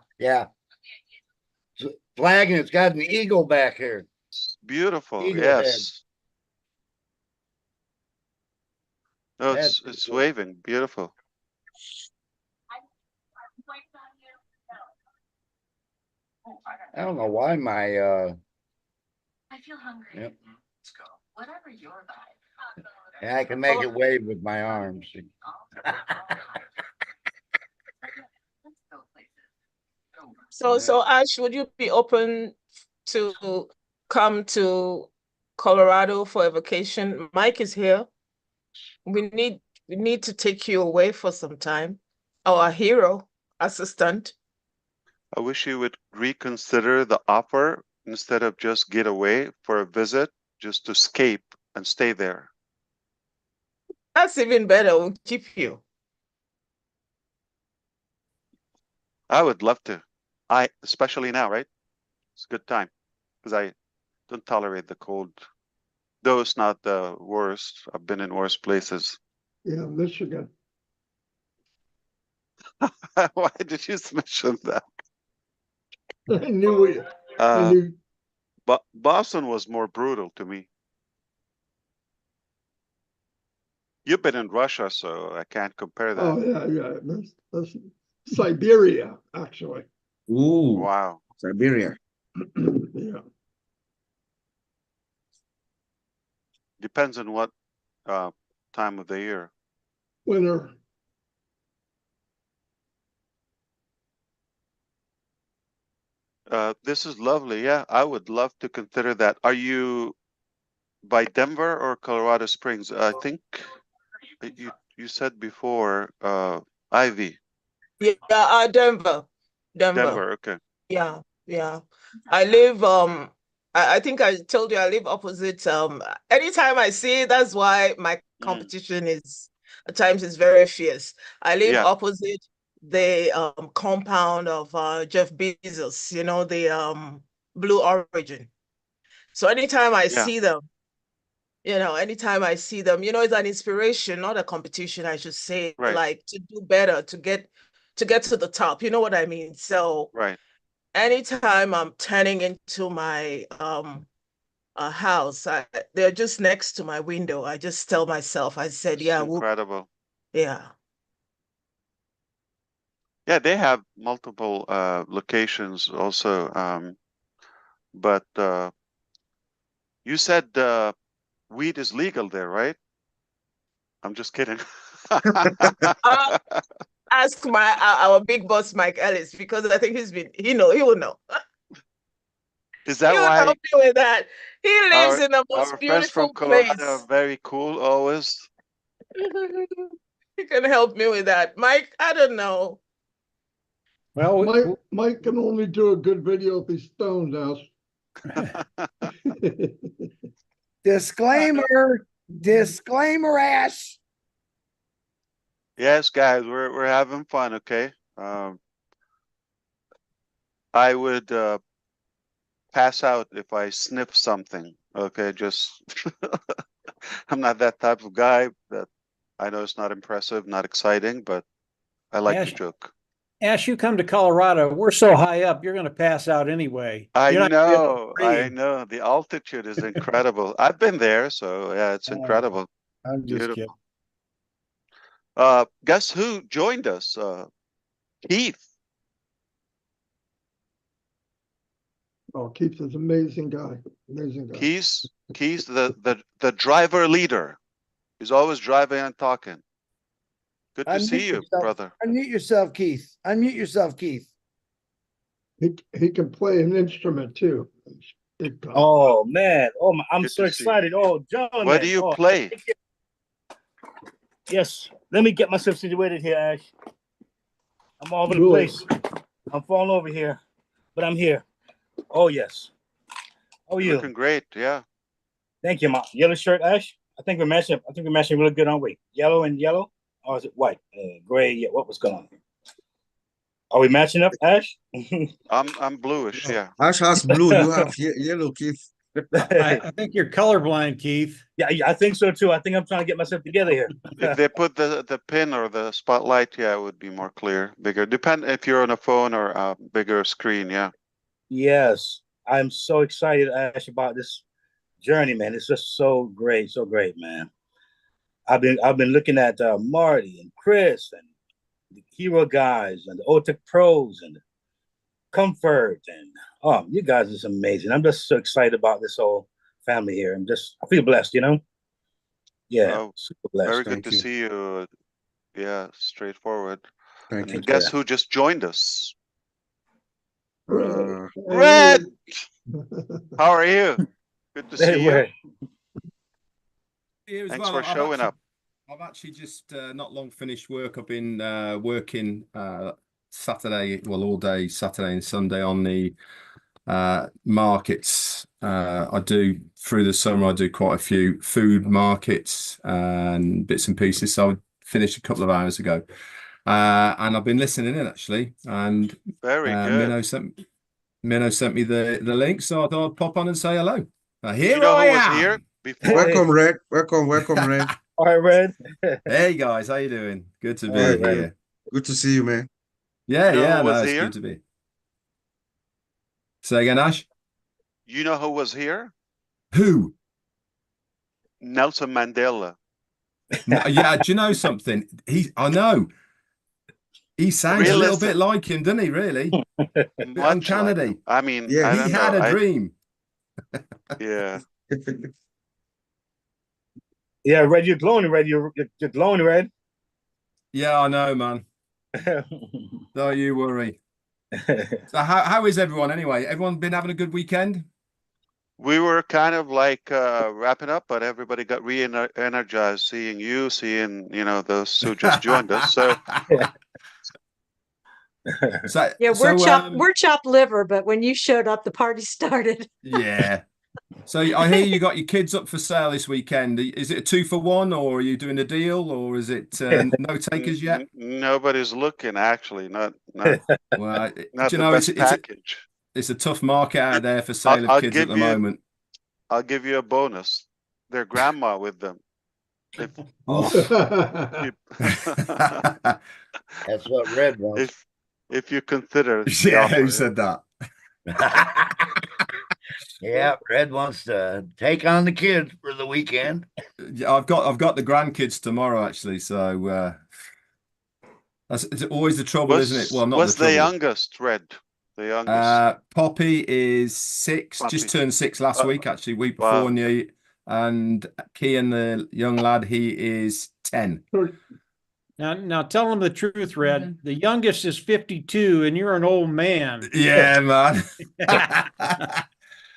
Flag, and it's got an eagle back here. Beautiful, Eagle yes. No, That's it's cool. waving. Beautiful. I don't know why my I feel hungry. Yep. Let's go. Whatever your vibe. Yeah, I can make it wave with my arms. So Ash, would you be open to come to Colorado for a vacation? Mike is here. We need to take you away for some time. Our hero assistant. I wish you would reconsider the offer instead of just get away for a visit, just to escape and stay there. That's even better. We'll keep you. I would love to. Especially now, right? It's a good time because I don't tolerate the cold. Though it's not the worst. I've been in worse places. Yeah, Michigan. Why did you mention that? I knew it. I knew. But Boston was more brutal to me. You've been in Russia, so I can't compare that. Oh yeah. That's Siberia, actually. Ooh, wow. Siberia. Yeah. Depends on what time of the year. Winter. This is lovely. Yeah, I would love to consider that. Are you by Denver or Colorado Springs? I think you said before Ivy. Yeah, Denver. Denver, okay. Yeah. I live I think I told you I live opposite anytime I see it, that's why my competition is at times is very fierce. I live opposite the compound of Jeff Bezos, you know, the Blue Origin. So anytime I see them, anytime I see them, it's an inspiration, not a competition, I should say, like to do better, to get to the top. You know what I mean? So anytime I'm turning into my house, they're just next to my window. I just tell myself, I said, It's incredible. Yeah, they have multiple locations also. But you said weed is legal there, right? I'm just kidding. Ask our big boss Mike Ellis, because I think he will know. Is that he will why help you with that? He lives in the most our friends from beautiful Colorado place. are very cool always? He can help me with that. Mike, I don't know. Well, Mike can only do a good video if he's stoned, Ash. Disclaimer, Ash. Yes, guys, we're having fun, okay? I would pass out if I sniff something, okay? Just I'm not that type of guy. That I know it's not impressive, not exciting, but I like to joke. Ash, you come to Colorado, we're so high up, you're going to pass out anyway. I know. The altitude is incredible. I've been there, so yeah, it's incredible. I'm just kidding. Guess who joined us? Keith. Oh, Keith's an amazing guy. Amazing guy. Keith's the driver leader. He's always driving and talking. Good to see you, brother. Unmute yourself, Keith. Unmute yourself, Keith. He can play an instrument too. Oh man! I'm so excited. Oh, John. What do you play? Yes. Let me get myself situated here, Ash. I'm all over the place. I'm falling over here, but I'm here. Oh yes. How are you? Looking great. Yeah. Thank you, Mom. Yellow shirt, Ash. I think we're matching. I think we're matching really good, aren't we? Yellow and yellow, or is it white, gray? Yeah. What was going on? Are we matching up, Ash? I'm bluish. Yeah. Ash has blue. You have yellow, Keith. I think you're colorblind, Keith. Yeah, I think so too. I think I'm trying to get myself together here. If they put the pin or the spotlight, yeah, it would be more clear, bigger. Depend if you're on a phone or a bigger screen. Yeah. Yes, I'm so excited, Ash, about this journey, man. It's just so great, man. I've been looking at Marty and Chris and the Hero guys and the OTEC pros and Comfort and you guys is amazing. I'm just so excited about this whole family here. I feel blessed, Yeah, super blessed. Very good to see you. Yeah, straightforward. Thank you. Guess who just joined us? Red. How are you? Good to see you. Thanks for showing up. I've actually just not long finished work. I've been working Saturday, well, all day Saturday and Sunday on the markets. I do through the summer. I do quite a few food markets and bits and pieces. So I finished a couple of hours ago, and I've been listening in actually. And Very good. Minnow sent me the link, so I thought I'd pop on and say hello. You know who was here before? Welcome, Red. Welcome, Red. Hi, Red. Hey guys, how you doing? Good to be Hey, here. Good to see you, man. Yeah, You know yeah, who no, was it's here? good to be. Say again, Ash. You know who was here? Who? Nelson Mandela. Yeah, do you know something? I know. He sounds a little bit Realism. like him, doesn't he? Really? Bit Much like uncanny. him. I mean, Yeah, I He don't had know. a dream. Yeah. Yeah, Red, you're glowing, Red. You're glowing, Red. Yeah, I know, man. Don't you worry. So how is everyone anyway? Everyone been having a good weekend? We were kind of like wrapping up, but everybody got re-energized seeing you, seeing, those who just joined us. So Yeah, we're chopped liver, but when you showed up, the party started. Yeah. So I hear you got your kids up for sale this weekend. Is it a 2-for-1, or are you doing a deal, or is it no takers yet? Nobody's looking, actually. Not Well, not do you the know, best package. it's a tough market out there for sale of I'll kids at give the you moment. I'll give you a bonus. Their grandma with them. If, That's what Red wants. if you consider the Yeah, offer, who said that? Yeah, Red wants to take on the kids for the weekend. Yeah, I've got the grandkids tomorrow actually, so it's always the trouble, isn't it? Well, not what's the trouble. the youngest, Red? The youngest. Poppy is 6, just turned 6 last week, actually, week before. Wow. And Kian, the young lad, he is 10. Now tell them the truth, Red. The youngest is 52, and you're an old man. Yeah, man.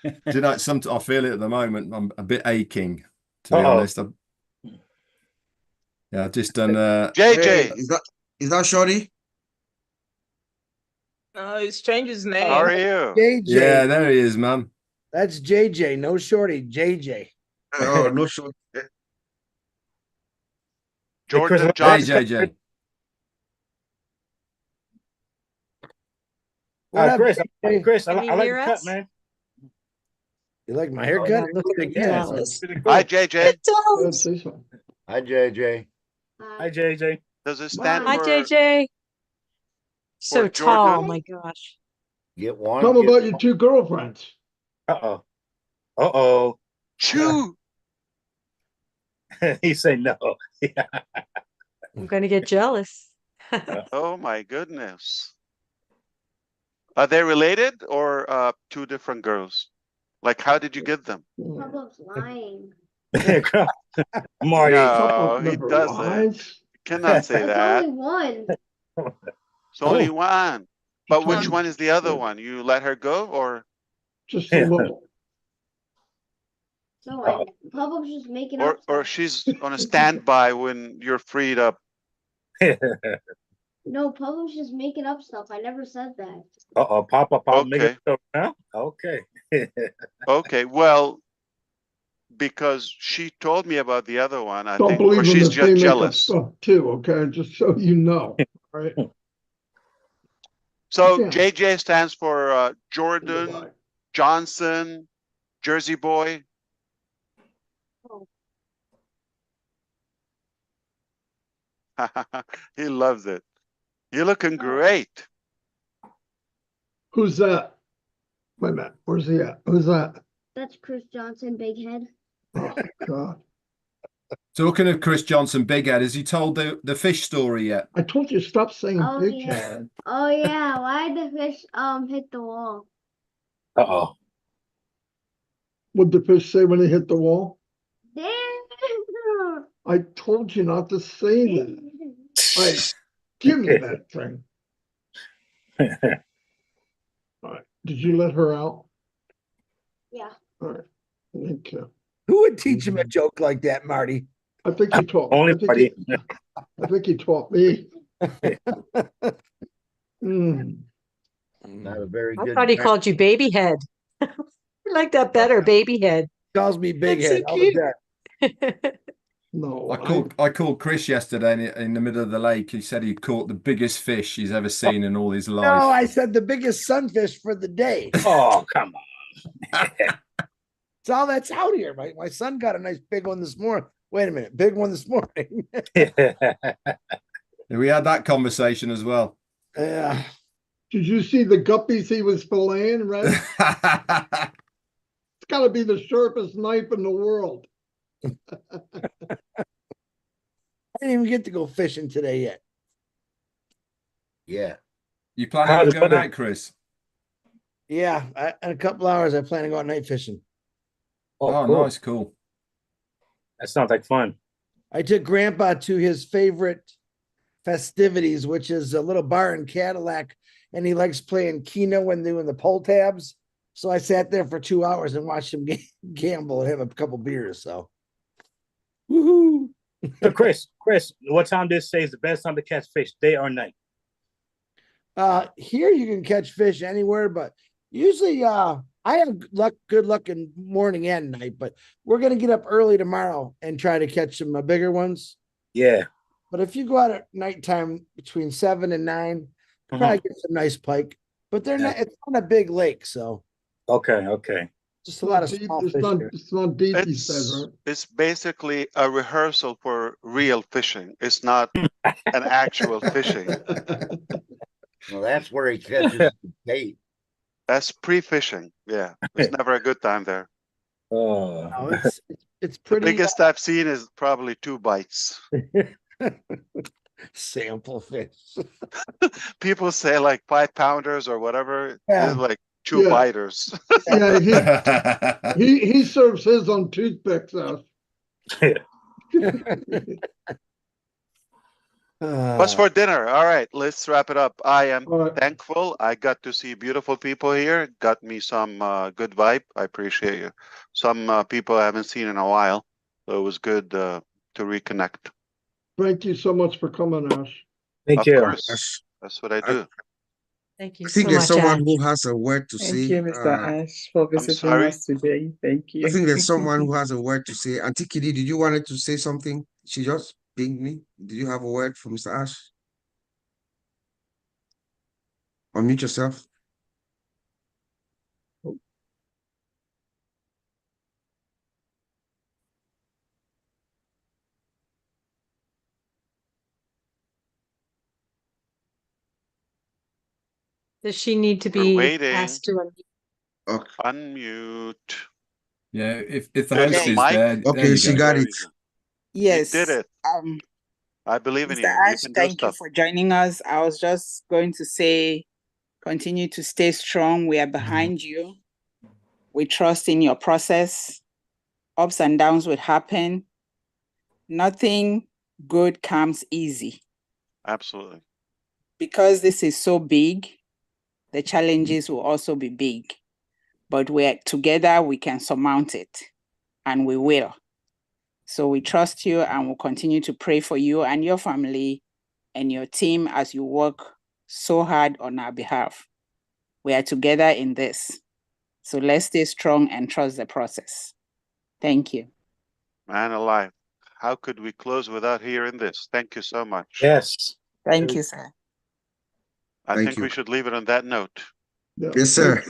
Do you know, I feel it at the moment. I'm a bit aching, to be honest. I've just done JJ. Hey, is that Shorty? No, he's changed his name. How are you? JJ. Yeah, there he is, man. That's JJ, no Shorty, JJ. Oh, no Shorty. Jordan Hey, Johnson. JJ. What up, Chris, JJ? Chris, I Can you like hear the cut, us? man. You like my Oh, haircut? yeah, look at Yeah. Dallas. Hi, JJ. Let's see some. Hi, JJ. Hi, JJ. Does it stand Hi, for JJ. So for tall, Jordan? my gosh. Get one. Tell them get about your one. 2 girlfriends. Uh-oh. Uh-oh. Chew. He said no. I'm going to get jealous. Oh my goodness. Are they related or 2 different girls? Like, how did you get them? Pablo's lying. Marty. No, he Never doesn't. lies. Cannot say There's that. only one. It's only one. But which told one is the other one? You let her go, or Just a little. No, Pablo's just making up or stuff. she's on a standby when you're freed up? No, Pablo's just making up stuff. I never said that. Uh-oh, Papa, make Okay. it so, huh? Okay. Okay, well, because she told me about the other one, I Don't think, or believe them she's if just they make up jealous. stuff too, okay? Just so you know. All right. So Yeah. JJ stands for Jordan Johnson, Jersey boy. He loves it. You're looking great. Who's that? Wait a minute. Where's he at? Who's that? That's Chris Johnson, big head. Oh, God. Talking of Chris Johnson, Big Head, has he told the fish story yet? I told you stop saying Oh big yeah. head. Oh yeah. Why did the fish hit the wall? Uh-oh. What'd the fish say when they hit the wall? Damn. I told you not to say that. All right, give me that thing. All right. Did you let her out? Yeah. All right. Thank you. Who would teach him a joke like that, Marty? I think you taught. Only I think Marty. I think you taught me. I thought he called you baby head. I like that better, baby head. Calls me big That's so head. How cute. about that? No, I called Chris yesterday in the middle of the lake. He said he caught the biggest fish he's ever seen in all his life. No, I said the biggest sunfish for the day. Oh, come on. It's all that's out here. My son got a nice big one this morning. Wait a minute, big one this morning. We had that conversation as well. Yeah. did you see the guppies he was filleting, Red? It's got to be the sharpest knife in the world. I didn't even get to go fishing today yet. Yeah. You planning on going out, Chris? Yeah, in a couple hours, I plan to go out night fishing. Oh, cool. nice, cool. That sounds like fun. I took Grandpa to his favorite festivities, which is a little bar in Cadillac, and he likes playing Keno and doing the pull tabs. So I sat there for 2 hours and watched him gamble and have a couple beers. So, woohoo! So Chris, what time this say is the best time to catch fish, day or night? Here you can catch fish anywhere, but usually I have good luck in morning and night, but we're gonna get up early tomorrow and try to catch some bigger ones. Yeah. But if you go out at nighttime between 7 and 9, probably get some nice pike. But they're not. It's not a big lake, so Okay. just a lot of small fish. It's not deep, he says, right? It's basically a rehearsal for real fishing. It's not an actual fishing. Well, that's where he catches the bait. That's pre-fishing. Yeah, it's never a good time there. Oh, No, it's The pretty. biggest I've seen is probably 2 bites. Sample fish. People say like 5-pounders or whatever. Yeah. It's like 2 Yeah. biters. Yeah, he serves his on toothpicks. What's for dinner? All right, let's wrap it up. I am thankful. I got to see beautiful people here. Got me some good vibe. I appreciate you. Some people I haven't seen in a while. So it was good to reconnect. Thank you so much for coming, Ash. Thank Of you. course. That's what I do. Thank you I think so there's much, someone Ash. who has a word to Thank say. you, Mr. Ash, for I'm visiting sorry. us today. Thank you. I think there's someone who has a word to say. Auntie Kitty, did you wanted to say something? She just pinged me. Did you have a word for Mr. Ash? Unmute yourself. Does she need to We're be waiting. asked to unmute? Okay. Unmute. Yeah, if the There's host a is mic. there Okay, you she go. got There it. you go. Yes. You did it. I believe in Mr. you. You Ash, can do thank you stuff. for joining us. I was just going to say, continue to stay strong. We are behind you. We trust in your process. Ups and downs will happen. Nothing good comes easy. Absolutely. Because this is so big, the challenges will also be big. But we're together, we can surmount it, and we will. So we trust you and will continue to pray for you and your family and your team as you work so hard on our behalf. We are together in this. So let's stay strong and trust the process. Thank you. Man alive. How could we close without hearing this? Thank you so much. Yes. Thank you, sir. I Thank think you. we should leave it on that note. Yeah. Yes, sir.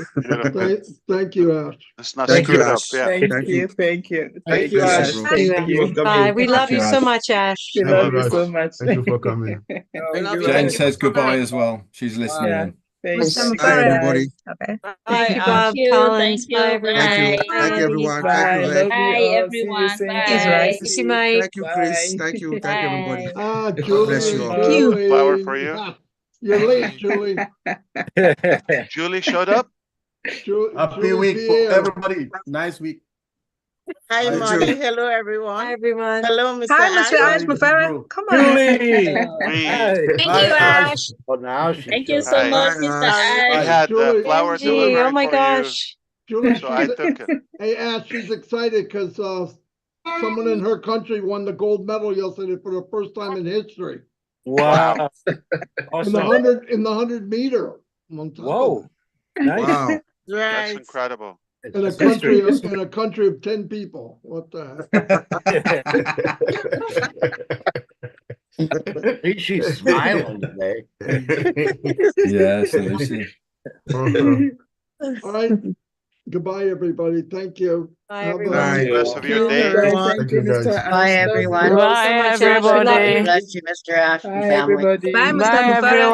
Thank you, Ash. Let's not Thank screw you, it up. Ash. Yeah. Thank you. Thank you, you, Bless Ash. you, bro. Thank Thank you for you. coming. Bye. We love you you, so Ash. much, Ash. We Thank love you, you so Ash. much. Thank you for coming. Thank you, Jane Ash. says goodbye as well. She's listening Yeah. in. Thank Bye, you, Bye, everybody. guys. Okay. Thank you, Bob Thank you. Collins. Bye, Bye. everyone. Thank you. Bye. Thank you, everyone. Thank you, Bye. Red. Love you Bye, all. See you everyone. soon. Thank you, Bye. Tracy. Tracy. Mike. Thank you, Chris. Bye. Thank you. Thank you, everybody. Bye. Ah, God bless you Julie, all. Julie. Flower for you. You're late, Julie. Julie showed up. Happy Happy week for everybody. Nice week. Hi, You Marty. too. Hello, everyone. Hi, everyone. Hello, Mr. Hi, Mr. Ash. Ash Mufara. Come on. Julie. We Thank Hi, you, Ash. Ash. Well, now she Thank you showed so up. hi. much, Bye, Mr. Ash. We Ash. had Julie, flower Angie, oh delivery my for you, gosh. Julie, so I took it. hey, Ash, she's excited because someone in her country won the gold medal yesterday for the first time in history. Wow. In the Awesome. 100 meter. Whoa. Wow. That's Right. incredible. In a It's history. country of 10 people. What the At least she's smiling today. Yes, Alicia. All right. Goodbye, everybody. Thank you. Bye, Have everyone. Have a good rest of your day. Everyone. Thank you, guys. Bye, everyone. Thank you so much, Ash. Good luck. God bless you, Mr. Ash and Bye, family. everybody. Bye, Mustafa Farah.